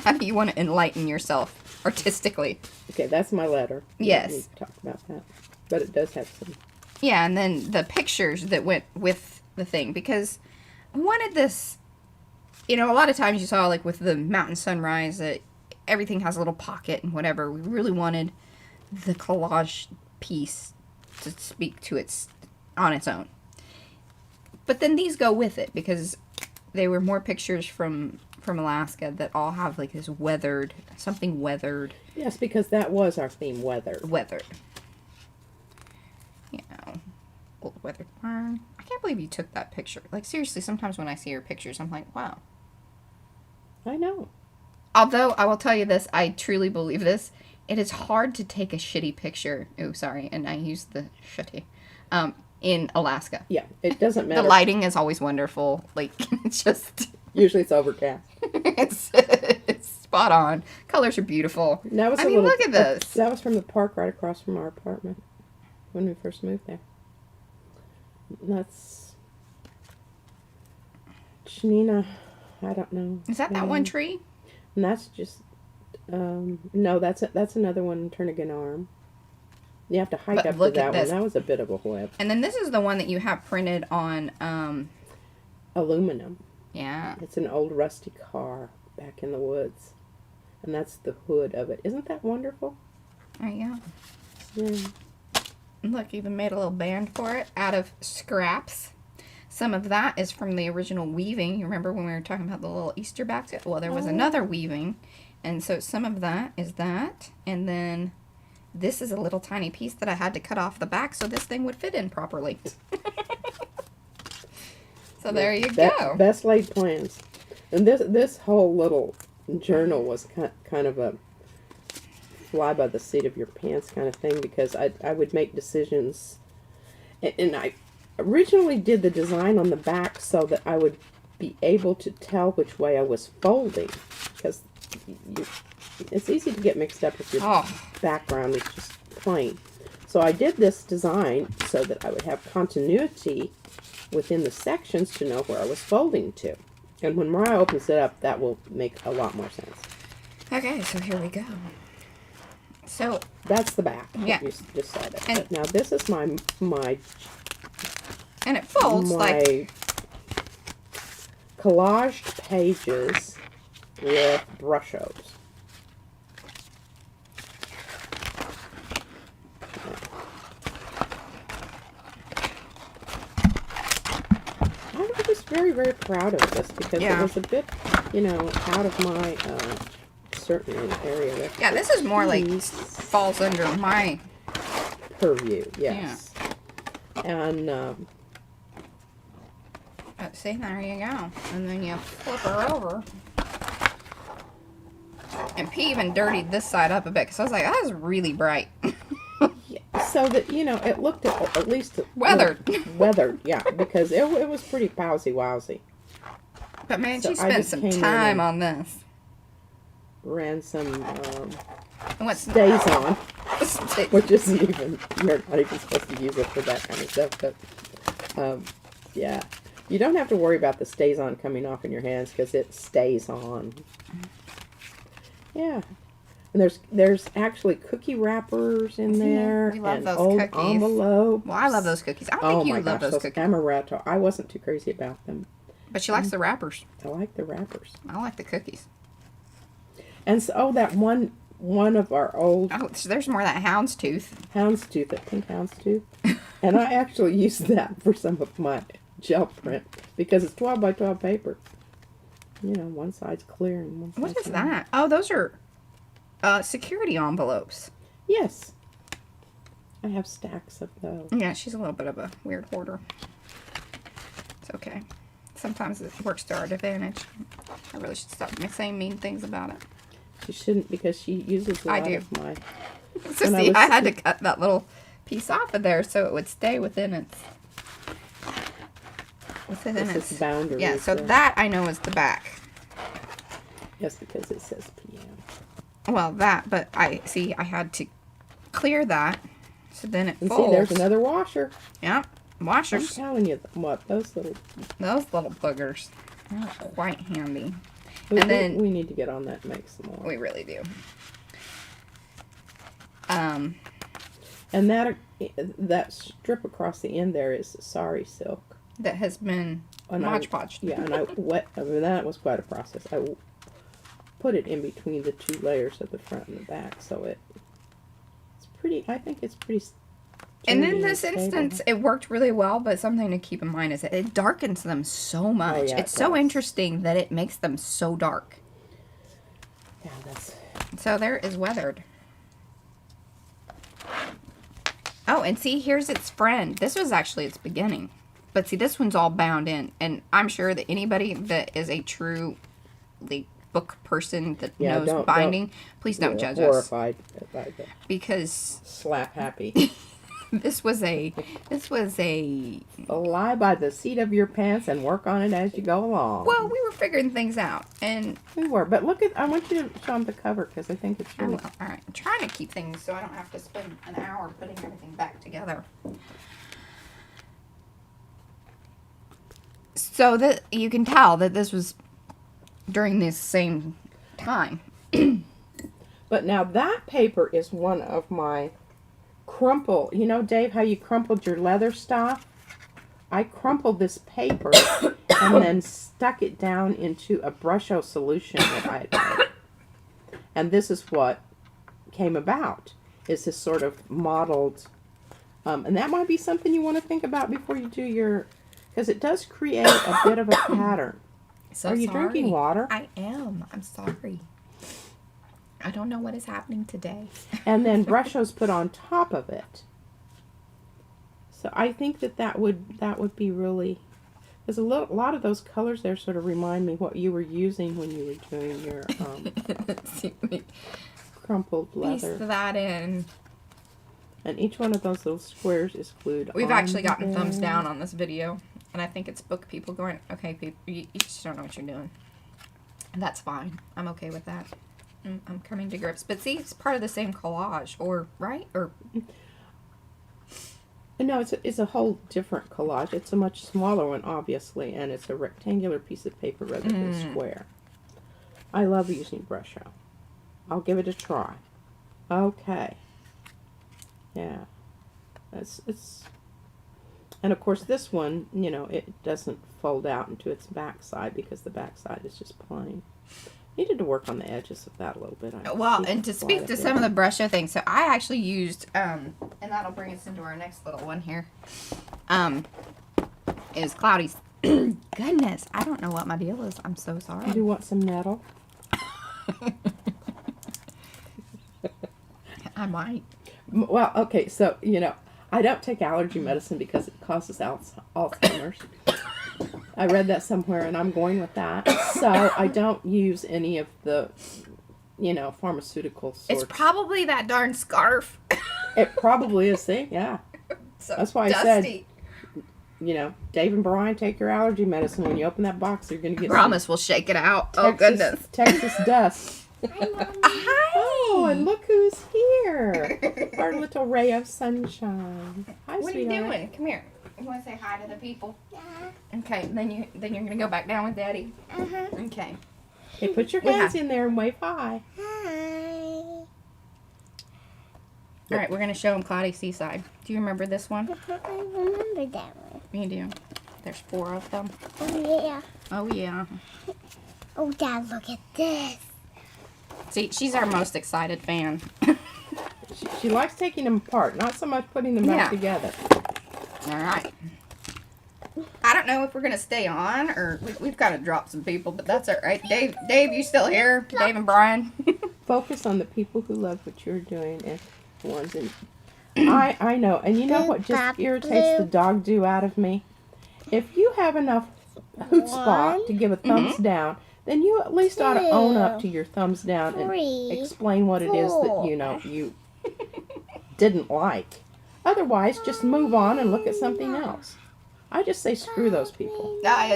How do you want to enlighten yourself artistically? Okay, that's my letter. Yes. We need to talk about that. But it does have some. Yeah, and then the pictures that went with the thing, because I wanted this, you know, a lot of times you saw, like, with the mountain sunrise, that everything has a little pocket and whatever. We really wanted the collage piece to speak to on its own. But then these go with it, because they were more pictures from Alaska that all have, like, this something weathered. Yes, because that was our theme, weathered. Weathered. You know, old weathered barn. I can't believe you took that picture. Like, seriously, sometimes when I see your pictures, I'm like, wow. I know. Although, I will tell you this, I truly believe this. It is hard to take a shitty picture. Oh, sorry, and I used the shitty. In Alaska. Yeah, it doesn't matter. The lighting is always wonderful. Like, it's just... Usually it's overcast. it's spot on. Colors are beautiful. Look at this. That was from the park right across from our apartment when we first moved there. That's... Shanina, I don't know. Is that one tree? And that's just... no, that's another one, Turnagain Arm. You have to hike up to that one. That was a bit of a whip. And then this is the one that you have printed on... aluminum. Yeah. It's an old rusty car back in the woods. And that's the hood of it. Isn't that wonderful? There you go. Yeah. Look, even made a little band for it out of scraps. Some of that is from the original weaving. You remember when we were talking about the little Easter basket? Well, there was another weaving. And so some of that is that. And then this is a little tiny piece that I had to cut off the back so this thing would fit in properly. So there you go. Best laid plans. And this whole little journal was kind of a fly by the seat of your pants kind of thing, because I would make decisions. And I originally did the design on the back so that I would be able to tell which way I was folding, because it's easy to get mixed up if your background is just plain. So I did this design so that I would have continuity within the sections to know where I was folding to. And when Mariah opens it up, that will make a lot more sense. Okay, so here we go. So that's the back. Yeah. You just saw that. And now this is my and it folds like collaged pages with brushos. I'm just very, very proud of this, because it was a bit, out of my certain area. Yeah, this is more like falls under my purview. Yes. Yeah. And see, there you go. And then you flip her over. And P even dirtied this side up a bit, because I was like, that is really bright. So that, it looked at least... Weathered. Weathered, yeah, because it was pretty pousy-wowsy. But man, she spent some time on this. Ran some stays on, which isn't even... You're not even supposed to use it for that kind of stuff, but... yeah. You don't have to worry about the stays on coming off in your hands, because it stays on. Yeah. And there's actually cookie wrappers in there. We love those old cookies. Envelopes. Well, I love those cookies. I don't think you love those cookies. Amaretto. I wasn't too crazy about them. But she likes the wrappers. I like the wrappers. I like the cookies. And so, that one of our old... Oh, so there's more of that houndstooth. That pink houndstooth. And I actually used that for some of my gel print, because it's 12 by 12 paper. One side's clear and one side's What is that? Oh, those are security envelopes. Yes. I have stacks of those. Yeah, she's a little bit of a weird hoarder. It's okay. Sometimes it works to our advantage. I really should stop saying mean things about it. She shouldn't, because she uses a lot of my... So see, I had to cut that little piece off of there so it would stay within its... its boundary. Yeah, so that I know is the back. Yes, because it says PM. Well, that, but I had to clear that. So then it And folds. see, there's another washer. Yeah, I'm washers. telling you what, those little boogers are quite handy. and then we need to get on that and make some more. We really do. And that strip across the end there is sari silk. That has been Mod Podged. Yeah, and that was quite a process. I put it in between the two layers of the front and the back, so it's pretty. I think it's pretty. And in this instance, it worked really well, but something to keep in mind is that it darkens them so much. Oh, yeah, it's so interesting that it makes them so dark. Yeah, that's. So there is weathered. Oh, and see, here's its friend. This was actually its beginning. But see, this one's all bound in. And I'm sure that anybody that is a true book person that knows binding, please don't judge us. Horrified by the because slap happy. this was a lie by the seat of your pants and work on it as you go along. Well, we were figuring things out, and we were. But look at, I want you to show them the cover because I think it's really. All right, I'm trying to keep things so I don't have to spend an hour putting everything back together. So that you can tell that this was during this same time. But now that paper is one of my crumple. You know, Dave, how you crumpled your leather stuff? I crumpled this paper and then stuck it down into a Brusho solution that I had made. And this is what came about, is this sort of modeled, and that might be something you want to think about before you do your, because it does create a bit of a pattern. So Are you drinking water? I am. I'm sorry. I don't know what is happening today. And then Brusho's put on top of it. So I think that would be really, because a lot of those colors there sort of remind me what you were using when you were doing your crumpled leather. Piece that in. And each one of those little squares is glued on. We've actually gotten thumbs down on this video. And I think it's book people going, okay, people, you just don't know what you're doing. And that's fine. I'm okay with that. I'm coming to grips. But see, it's part of the same collage, right? Or no, it's a whole different collage. It's a much smaller one, obviously, and it's a rectangular piece of paper rather than square. I love using Brusho. I'll give it a try. Okay. Yeah. It's and of course this one, you know, it doesn't fold out into its backside because the backside is just plain. Needed to work on the edges of that a little bit. Well, and to speak to some of the Brusho things, so I actually used, and that'll bring us into our next little one here, is Cloudy's. Goodness, I don't know what my deal is. I'm so sorry. Do you want some nettle? I might. Well, okay, so, you know, I don't take allergy medicine because it causes Alzheimer's. I read that somewhere, and I'm going with that. So I don't use any of the, you know, pharmaceutical sorts. It's probably that darn scarf. It probably is. See, yeah. So that's why dusty. I said, you know, Dave and Brian, take your allergy medicine. When you open that box, you're going to get. Promise we'll shake it out. Oh goodness. Texas dust. Hi. Oh, and look who's here! Our little ray of sunshine. Hi, what sweetheart. are you doing? Come here. You want to say hi to the people? Yeah. Okay, then you're gonna go back down with Daddy. Okay. Okay, put your hands in there and wave hi. Hi. All right, we're gonna show him Cloudy Seaside. Do you remember this one? I remember that one. You do. There's 4 of them. Oh, yeah. Oh yeah. Oh, Dad, look at this. See, she's our most excited fan. She likes taking them apart, not so much putting them back together. All right. I don't know if we're gonna stay on or we've got to drop some people, but that's all right. Dave, you still here? Dave and Brian. Focus on the people who love what you're doing and the ones in. I know, and you know what just irritates the dog do out of me? If you have enough chutzpah to give a thumbs down, then you at least ought to own up to your thumbs down and explain what it is that, you know, you didn't like. Otherwise, just move on and look at something else. I just say screw those people. I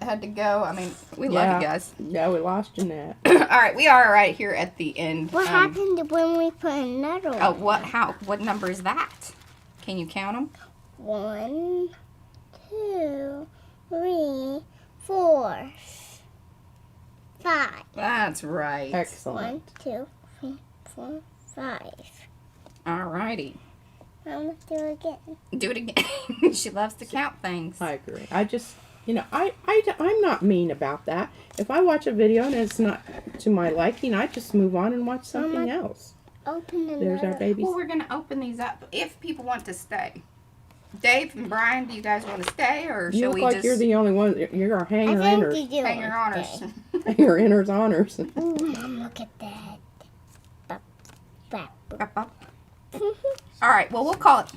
had to go. I mean, we love you guys. Yeah, we lost Jeanette. All right, we are right here at the end. What happened when we put another one? Oh, what number is that? Can you count them? 1, 2, 3, 4, 5. That's right. Excellent. 1, 2, 3, 4, 5. All righty. I'm gonna do it again. Do it again. She loves to count things. I agree. I just, I'm not mean about that. If I watch a video and it's not to my liking, I just move on and watch something else. Open the There's our babies. Well, we're going to open these up if people want to stay. Dave and Brian, do you guys want to stay, or You shall look we like just you're the only one. You're our I hanger think inners. you do. hang your honors? Hanger inners honors. Ooh, Mom, look at that. Bop, bop, bop. Up, up. All right, well, we'll call it.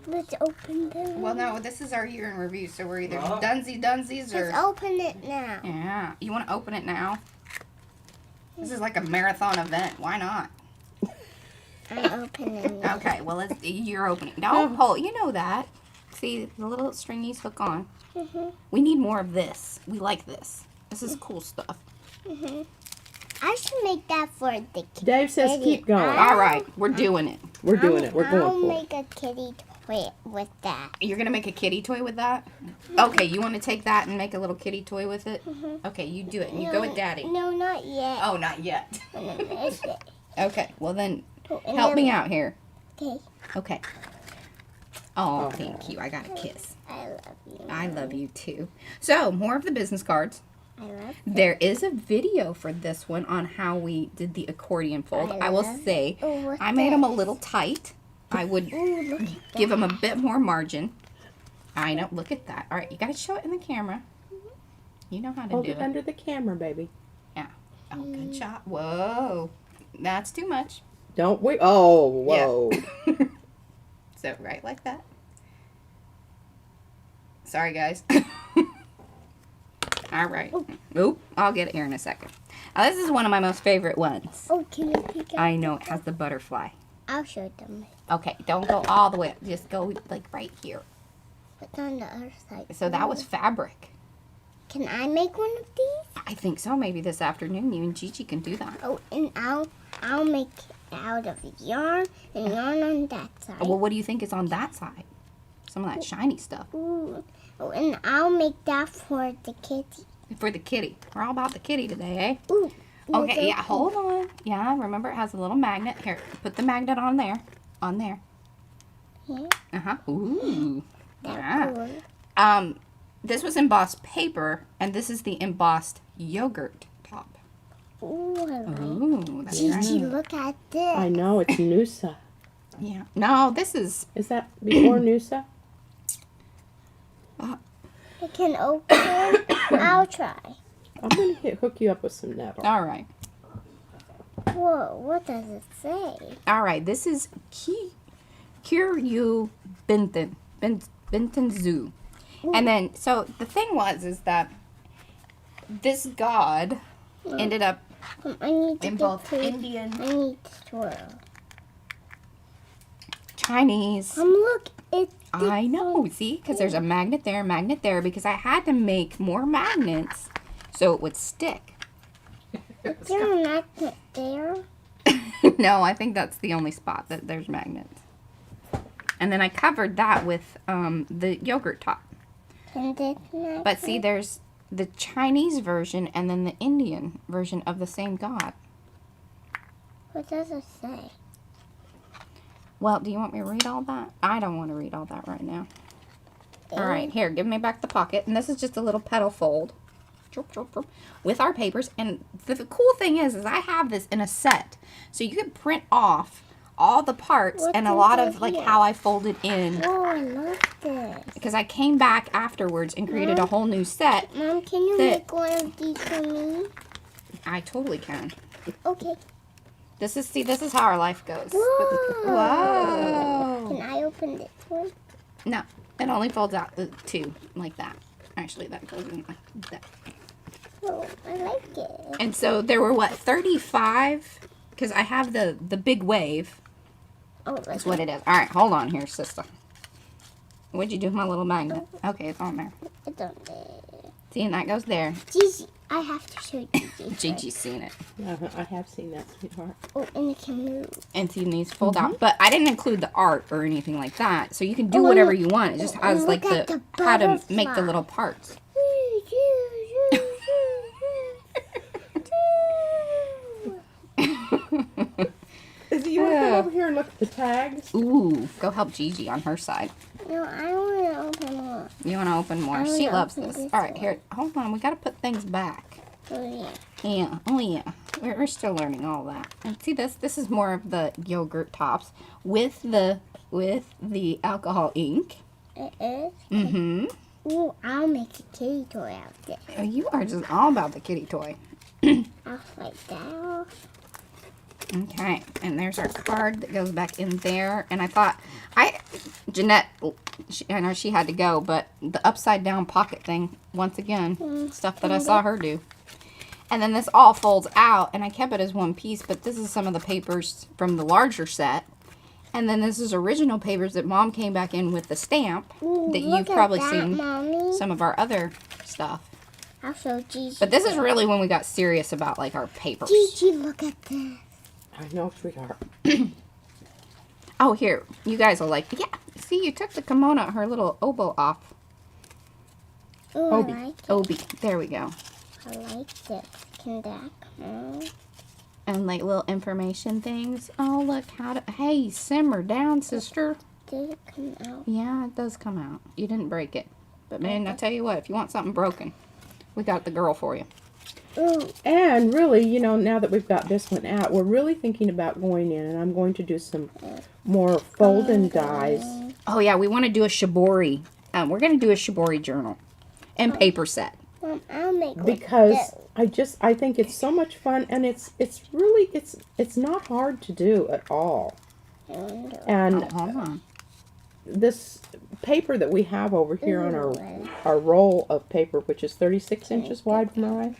Let's open them. Well, no, this is our year in review, so we're either dunsies or... Let's open it now. Yeah. You want to open it now? This is like a marathon event. Why not? I'm opening it. Okay, well, you're opening. Don't pull. You know that. See, the little stringies hook on. We need more of this. We like this. This is cool stuff. I should make that for the kitty. Dave says keep going. All right, we're doing it. We're doing it. We're I'll going for it. make a kitty toy with that. You're going to make a kitty toy with that? Okay, you want to take that and make a little kitty toy with it? Okay, you do it. And you go with Daddy. No, not yet. Oh, not yet. It's it. Okay, well then, And help then- me out here. Okay. Okay. Oh, thank you. I got a kiss. I love you. I love you too. So, more of the business cards. I love There is a video for this one on how we did the accordion fold. I will love say, Oh, what's I made them a this? little tight. I would Ooh, look at give them a bit more margin. I know. Look at that. All right, you got to show it in the camera. You know how to Hold do it it. under the camera, baby. Yeah. Oh, good job. Whoa. That's too much. Don't we? Oh, whoa. So, right like that. Sorry, guys. All right. Oop. I'll get it here in a second. Now, this is one of my most favorite ones. Oh, can you pick up? I know it has the butterfly. I'll show them. Okay, don't go all the way up. Just go like right here. What's on the other side? So that was fabric. Can I make one of these? I think so. Maybe this afternoon you and Gigi can do that. Oh, and I'll make it out of yarn and yarn on that side. Well, what do you think is on that side? Some of that shiny stuff. Ooh. Oh, and I'll make that for the kitty. For the kitty. We're all about the kitty today, eh? Ooh. Okay, yeah, hold on. Yeah, remember it has a little magnet. Here, put the magnet on there. On there. Yeah. Uh-huh. Ooh. That's Yeah. cool. This was embossed paper, and this is the embossed yogurt top. Ooh, I like Ooh, that's Gigi, right. look at this. I know, it's Noosa. Yeah. No, this is... Is that before Noosa? I can open. I'll try. I'm going to hook you up with some nettle. All right. Whoa, what does it say? All right, this is Kiryu Bintan Zoo. And then, so the thing is that this god ended up I need to in get both to, Indian, I need to twirl. Chinese. Look, it's I know, see? Because there's a magnet there, because I had to make more magnets so it would stick. Is there a magnet there? No, I think that's the only spot that there's magnets. And then I covered that with the yogurt top. And this magnet? But see, there's the Chinese version and then the Indian version of the same god. What does it say? Well, do you want me to read all that? I don't want to read all that right now. All right, here, give me back the pocket. And this is just a little petal fold with our papers. And the cool thing is I have this in a set. So you can print off all the parts What's and a lot of inside like here? how I folded in. Oh, I love this. Because I came back afterwards and created a whole new set. Mom, can you That- make one of these for me? I totally can. Okay. This is how our life goes. Whoa. Whoa. Can I open this one? No, it only folds out the two like that. Actually, that goes in like that. Oh, I like it. And so there were, what, 35? Because I have the big wave. Oh, That's what it is. All right, hold on here, sister. What'd you do with my little magnet? Okay, it's on there. It's on there. See, and that goes there. Gigi, I have to show Gigi. Gigi's seen it. I have seen that, sweethert. Oh, and it can move. And see these fold out. But I didn't include the art or anything like that. So you can do Oh, whatever look. you want. It just has Look like at the the how to make the butterfly. little parts. Izzy, you want to come over here and look at the tags? Ooh, go help Gigi on her side. No, I want to open more. You want to open more? I She wanna loves open this. this All right, one. here. Hold on. We got to put things back. Oh, yeah. Yeah. Oh, yeah. We're still learning all that. And see this? This is more of the yogurt tops with the alcohol ink. It is? Mm-hmm. Ooh, I'll make a kitty toy out of it. You are just all about the kitty toy. I'll like that. Okay, and there's our card that goes back in there. And I thought, Jeanette, I know she had to go, but the upside down pocket thing, once again, stuff that I saw her do. And then this all folds out, and I kept it as one piece, but this is some of the papers from the larger set. And then this is original papers that Mom came back in with the stamp Ooh, that look you've at probably that, seen Mommy. some of our other stuff. I'll show Gigi. But this is really when we got serious about like our papers. Gigi, look at this. I know, sweetheart. Oh, here. You guys will like, yeah. See, you took the kimono, her little oboe off. Ooh, Obi. I like it. Obi. There we go. I like this. Can that come out? And like little information things. Oh, look how to, hey, simmer down, sister. Did it come out? Yeah, it does come out. You didn't break it. But man, I tell you what, if you want something broken, we got the girl for you. Ooh, And really, you know, now that we've got this one out, we're really thinking about going in, and I'm going to do some more fold and dies. Oh yeah, we want to do a Shibori. We're going to do a Shibori journal and paper set. I'll make Because I think it's so much fun, and it's really it's not hard to do at all. And Oh, hold on. this paper that we have over here on our roll of paper, which is 36 inches wide, Mariah.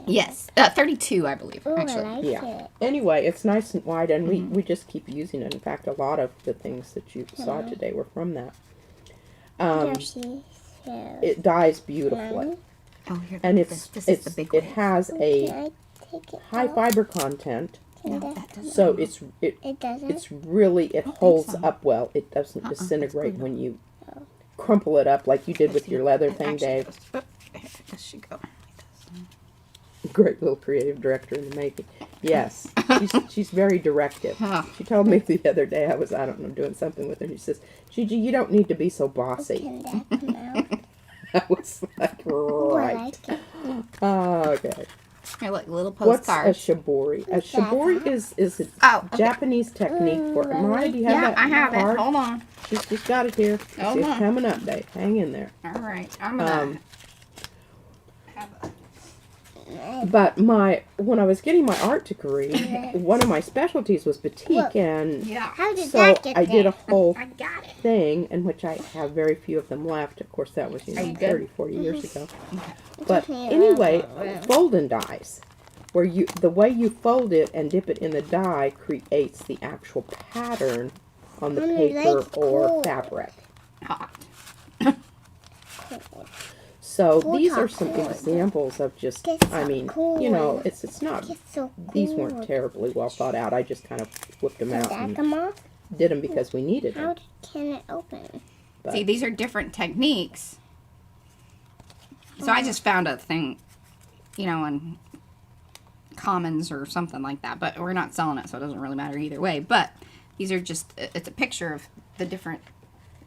Yes, 32, I believe, Ooh, I actually. like Yeah. it. Anyway, it's nice and wide, and we just keep using it. In fact, a lot of the things that you saw today were from that. There she is. It dyes beautifully, Oh, here, and this is the big it one. has Can a I take it high out? fiber content, No, Can that doesn't. so It doesn't? it's really it holds so. up well. It doesn't it's disintegrate glued. when you crumple it up like you did with your leather It thing, actually Dave. goes- oh, here, this should go. Great little creative director in the making. Yes, she's very directive. Huh. She told me the other day I don't know, doing something with her. She says, Gigi, you don't need to be so bossy. Can that come out? I was like, Ooh, I right. like it. Okay. Here, look, little What's a postcards. shibori? A shibori is a Oh, okay. Japanese technique for. Mariah, do you have Yeah, that I have card? it. Hold on. She's got it here. Hold It's on. coming up, Dave. Hang in there. All right, I'm gonna have a. But when I was getting my art degree, one of my specialties was batik, Look. and Yeah, How did so that get I did a there? whole I got it. thing in which I have very few of them left. Of course, that was Are you good? 30, 40 years ago. But me anyway, around. fold and dies, where the way you fold it and dip it in the die creates the actual pattern on the Mommy, paper that's or cool. fabric. Hot. So Cool these are top some cool. examples of just, That's I so mean, cool. you know, it's not, It's so cool. these weren't terribly well thought out. I just kind of whipped them Can out that and come off? did them because we needed How them. can it open? But- See, these are different techniques. So I just found a thing, you know, on Commons or something like that. But we're not selling it, so it doesn't really matter either way. But these are just, it's a picture of the different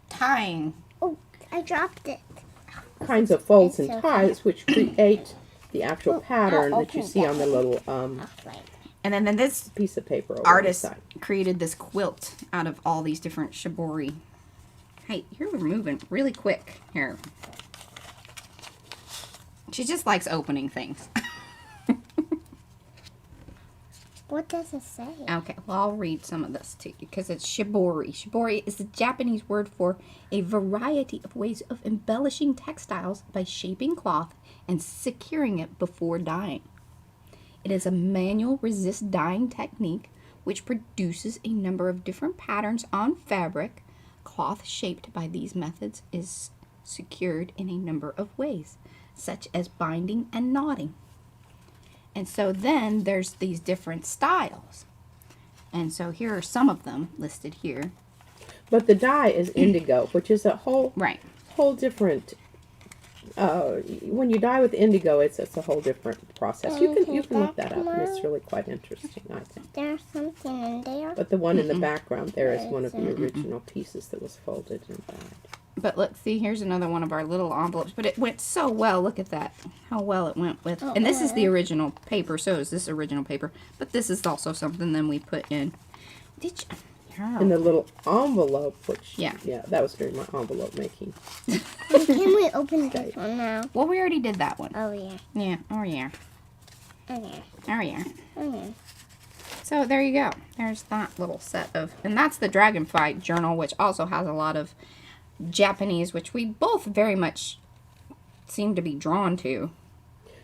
tying. Oh, I dropped it. Kinds of folds It's and okay. ties which create the actual Oh, pattern I'll that you open see that on the little Off like And then this piece of paper over artist on the side. created this quilt out of all these different shibori. Hey, you're moving really quick here. She just likes opening things. What does it say? Okay, well, I'll read some of this to you because it's shibori. Shibori is the Japanese word for a variety of ways of embellishing textiles by shaping cloth and securing it before dyeing. It is a manual resist dyeing technique which produces a number of different patterns on fabric, cloth shaped by these methods is secured in a number of ways, such as binding and knotting. And so then there's these different styles. And so here are some of them listed here. But the dye is indigo, which is a whole different. When you dye with indigo, it's a whole different process. You can look that up, and it's really quite interesting, I think. There's something in there. But the one in the background there is one of the original pieces that was folded and dyed. But let's see, here's another one of our little envelopes. But it went so well. Look at that. How well it went with. And this is the original paper. So is this original paper. But this is also something then we put in. Did you? In the little envelope, which, yeah, that was during my envelope making. Can we open this one now? Well, we already did that one. Oh, yeah. Yeah, oh, yeah. Oh, yeah. Oh, yeah. Oh, yeah. So there you go. There's that little set of, and that's the Dragonfly Journal, which also has a lot of Japanese, which we both very much seem to be drawn to.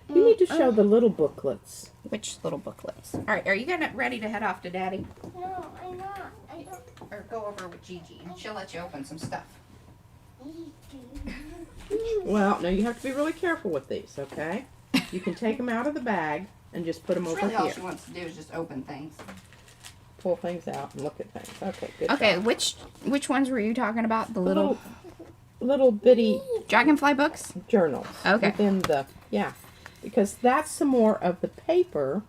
You need to show the little booklets. Which little booklets? All right, are you ready to head off to Daddy? No, I'm not. I don't. Or go over with Gigi, and she'll let you open some stuff. Well, now you have to be really careful with these, okay? You can take them out of the bag and just put them over Really all here. she wants to do is just open things. Pull things out and look at things. Okay, good. Okay, job. which ones were you talking about? The little bitty Dragonfly books? journals. Okay. Within the, because that's some more of the paper,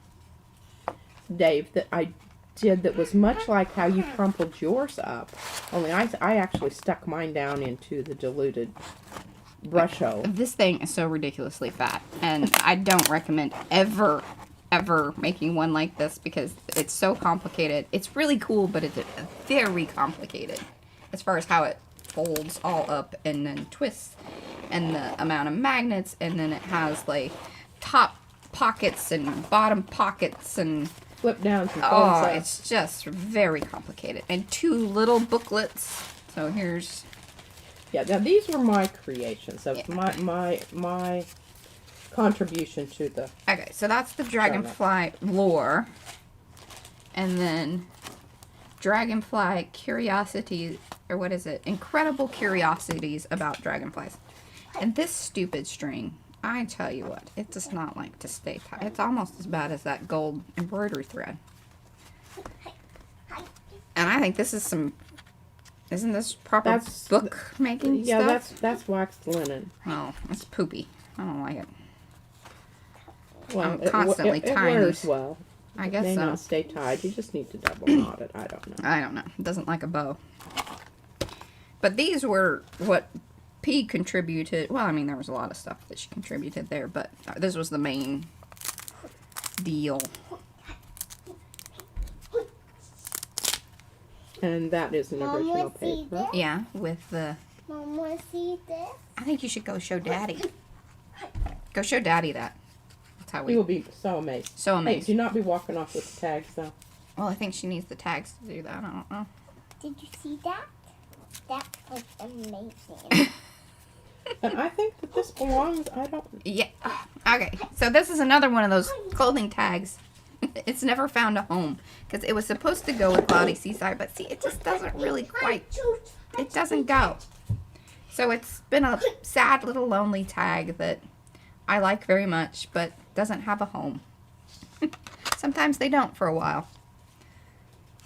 Dave, that I did that was much like how you crumpled yours up. Only I actually stuck mine down into the diluted brusho. This thing is so ridiculously fat, and I don't recommend ever making one like this because it's so complicated. It's really cool, but it's very complicated as far as how it folds all up and then twists, and the amount of magnets, and then it has like top pockets and bottom pockets and Flip down and folds oh, up. it's just very complicated. And 2 little booklets. So here's now these were my creations of my contribution to the. okay. So that's the Dragonfly lore, and then Dragonfly curiosity, or what is it? Incredible curiosities about dragonflies. And this stupid string, I tell you what, it does not like to stay tight. It's almost as bad as that gold embroidery thread. And I think this is some, isn't this proper book making stuff? Yeah, that's waxed linen. Oh, it's poopy. I don't like it. Well, I'm constantly it tying wears these. well. I It guess may so. not stay tied. You just need to double knot it. I don't know. I don't know. It doesn't like a bow. But these were what P contributed. Well, I mean, there was a lot of stuff that she contributed there, but this was the main deal. And that is an Mom, original let's see paper. this. Yeah, with the... Mom, want to see this? I think you should go show Daddy. Go show Daddy that. That's how He will we... be so amazed. So Hey, amazed. do not be walking off with the tags, though. Well, I think she needs the tags to do that. I don't know. Did you see that? That was amazing. And I think that this belongs. I don't. Yeah. Okay. So this is another one of those clothing tags. It's never found a home because it was supposed to go with Cloudy Seaside, but see, it just doesn't really quite. It doesn't go. So it's been a sad little lonely tag that I like very much, but doesn't have a home. Sometimes they don't for a while.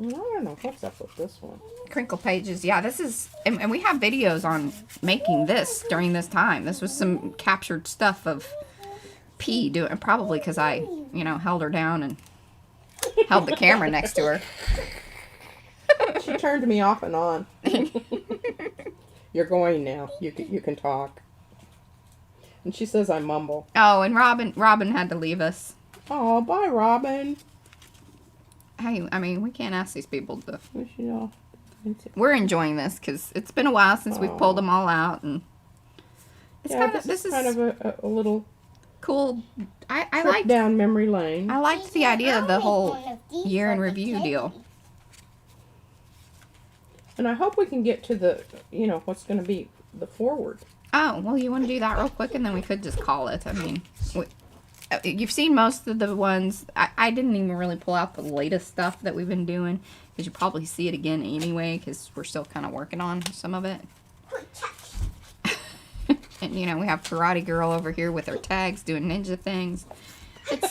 I don't know what's up with this one. Crinkle pages. Yeah, this is, and we have videos on making this during this time. This was some captured stuff of P doing, probably because I, held her down and held the camera next to her. She turned me off and on. You're going now. You can talk. And she says I mumble. Oh, and Robin had to leave us. Oh, bye, Robin. Hey, I mean, we can't ask these people to. You know, We're enjoying this because it's been a while since we've pulled them all out, and it's this is kind of a little cool. I trip liked down memory lane. I liked the idea of the whole year in review deal. And I hope we can get to the, what's going to be the forward. Oh, well, you want to do that real quick, and then we could just call it. I mean, you've seen most of the ones. I didn't even really pull out the latest stuff that we've been doing, because you probably see it again anyway, because we're still kind of working on some of it. And you know, we have Karate Girl over here with her tags doing ninja things.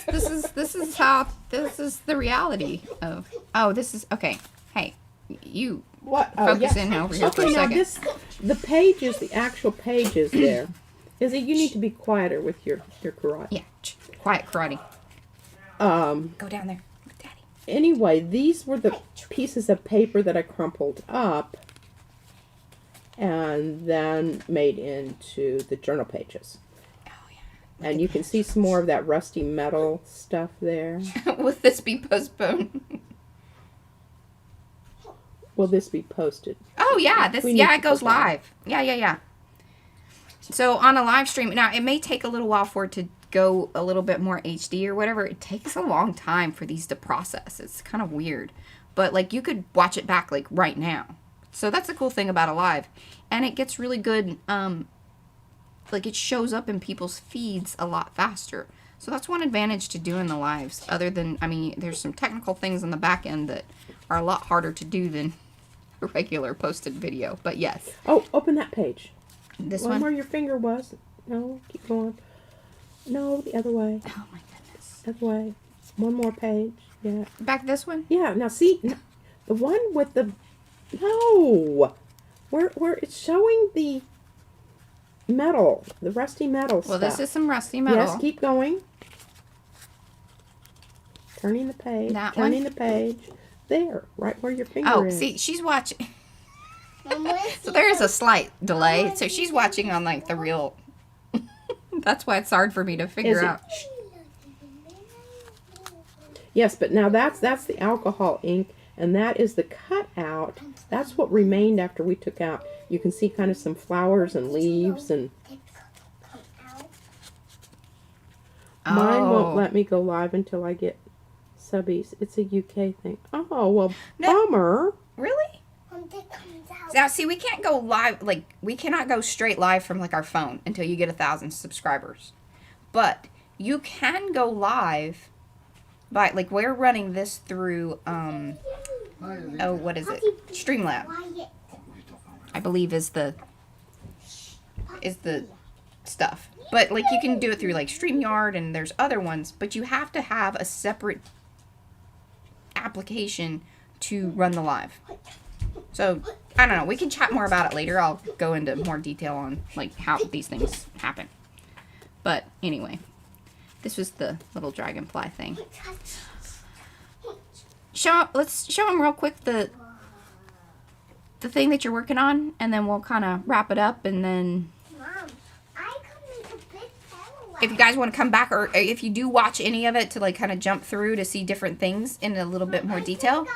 This is the reality of. Oh, this is okay. Hey, you What? focus in over here for a now second. the pages, the actual pages there. Izzy, you need to be quieter with your karate. Yeah, quiet karate. Go down there, Daddy. Anyway, these were the pieces of paper that I crumpled up and then made into the journal pages. Oh yeah. And you can see some more of that rusty metal stuff there. Will this be postponed? Will this be posted? Oh yeah, this We need yeah to it goes put that. live. Yeah. So on a live stream, now it may take a little while for it to go a little bit more HD or whatever. It takes a long time for these to process. It's kind of weird, but like you could watch it back like right now. So that's the cool thing about a live, and it gets really good. Like it shows up in people's feeds a lot faster. So that's one advantage to doing the lives. Other than, I mean, there's some technical things on the back end that are a lot harder to do than a regular posted video. But yes. Oh, open that page. This One one? where your finger was. No, keep going. No, the other way. Oh my goodness. Other way. One more page. Yeah. Back this one? Yeah. Now see, the one with the where it's showing the metal, the rusty metal Well, stuff. this is some rusty metal. Yes, keep going. Turning the page. That turning one? the page. There, right where your finger Oh, is. see, she's watching. So there is a slight delay. So she's watching on like the real. That's why it's hard for me to figure Is it- out. Yes, but now that's the alcohol ink, and that is the cutout. That's what remained after we took out. You can see kind of some flowers and leaves, and mine won't let me go live until I get subbies. It's a UK thing. Oh, well, No. bummer. Really? Now, see, we can't go live. Like, we cannot go straight live from like our phone until you get 1,000 subscribers. But you can go live by like we're running this through. Oh, what is it? Streamlab, I believe is the stuff. But like you can do it through like StreamYard and there's other ones, but you have to have a separate application to run the live. So I don't know. We can chat more about it later. I'll go into more detail on like how these things happen. But anyway, this was the little dragonfly thing. Let's show them real quick the thing that you're working on, and then we'll kind of wrap it up. And then if you guys want to come back, or if you do watch any of it to like kind of jump through to see different things in a little bit more detail,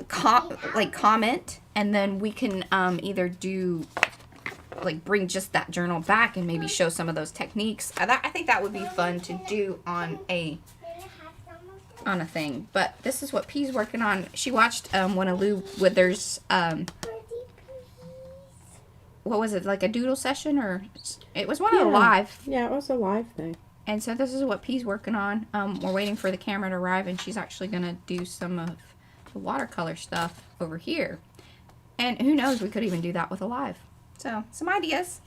comment, and then we can either do like bring just that journal back and maybe show some of those techniques. I think that would be fun to do on a thing. But this is what P's working on. She watched one of Lou Withers what was it, like a doodle session, or it was one of the live. Yeah, it was a live thing. And so this is what P's working on. We're waiting for the camera to arrive, and she's actually gonna do some of the watercolor stuff over here. And who knows, we could even do that with a live. So some ideas.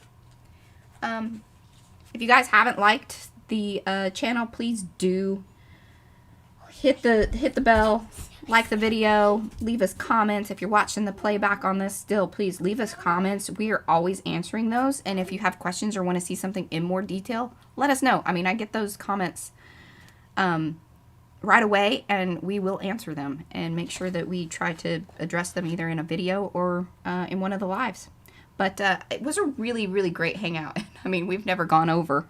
If you guys haven't liked the channel, please do hit the bell, like the video, leave us comments. If you're watching the playback on this still, please leave us comments. We are always answering those. And if you have questions or want to see something in more detail, let us know. I mean, I get those comments right away, and we will answer them and make sure that we try to address them either in a video or in one of the lives. But it was a really, really great hangout. I mean, we've never gone over.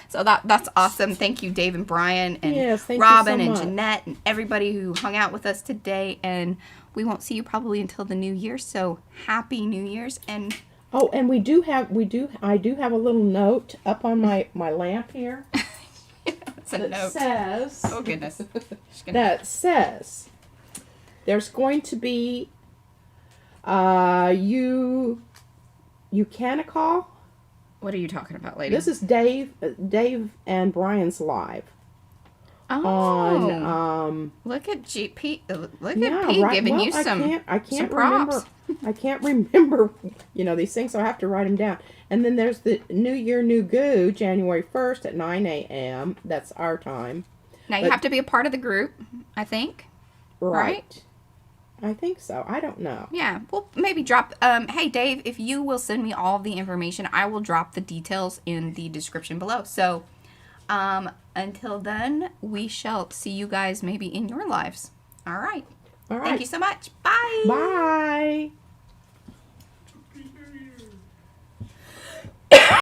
So that's awesome. Thank you, Dave and Brian and Yes, thank you Robin so and much. Jeanette and everybody who hung out with us today. And we won't see you probably until the new year. So happy New Year's. And Oh, and I do have a little note up on my lamp here. it's a that note. says Oh goodness. that says there's going to be you can call What are you talking about, lady? This is Dave and Brian's live. Oh, On look at P. Look yeah, at P right. giving Well, you some. I can't props. remember. I can't remember. These things. So I have to write them down. And then there's the New Year, New Goo, January 1st at 9 a.m. That's our time. Now you have to be a part of the group, I think. Right? I think so. I don't know. Yeah, we'll maybe drop. Hey Dave, if you will send me all of the information, I will drop the details in the description below. So, until then, we shall see you guys maybe in your lives. All right. All right. Thank you so much. Bye. Bye.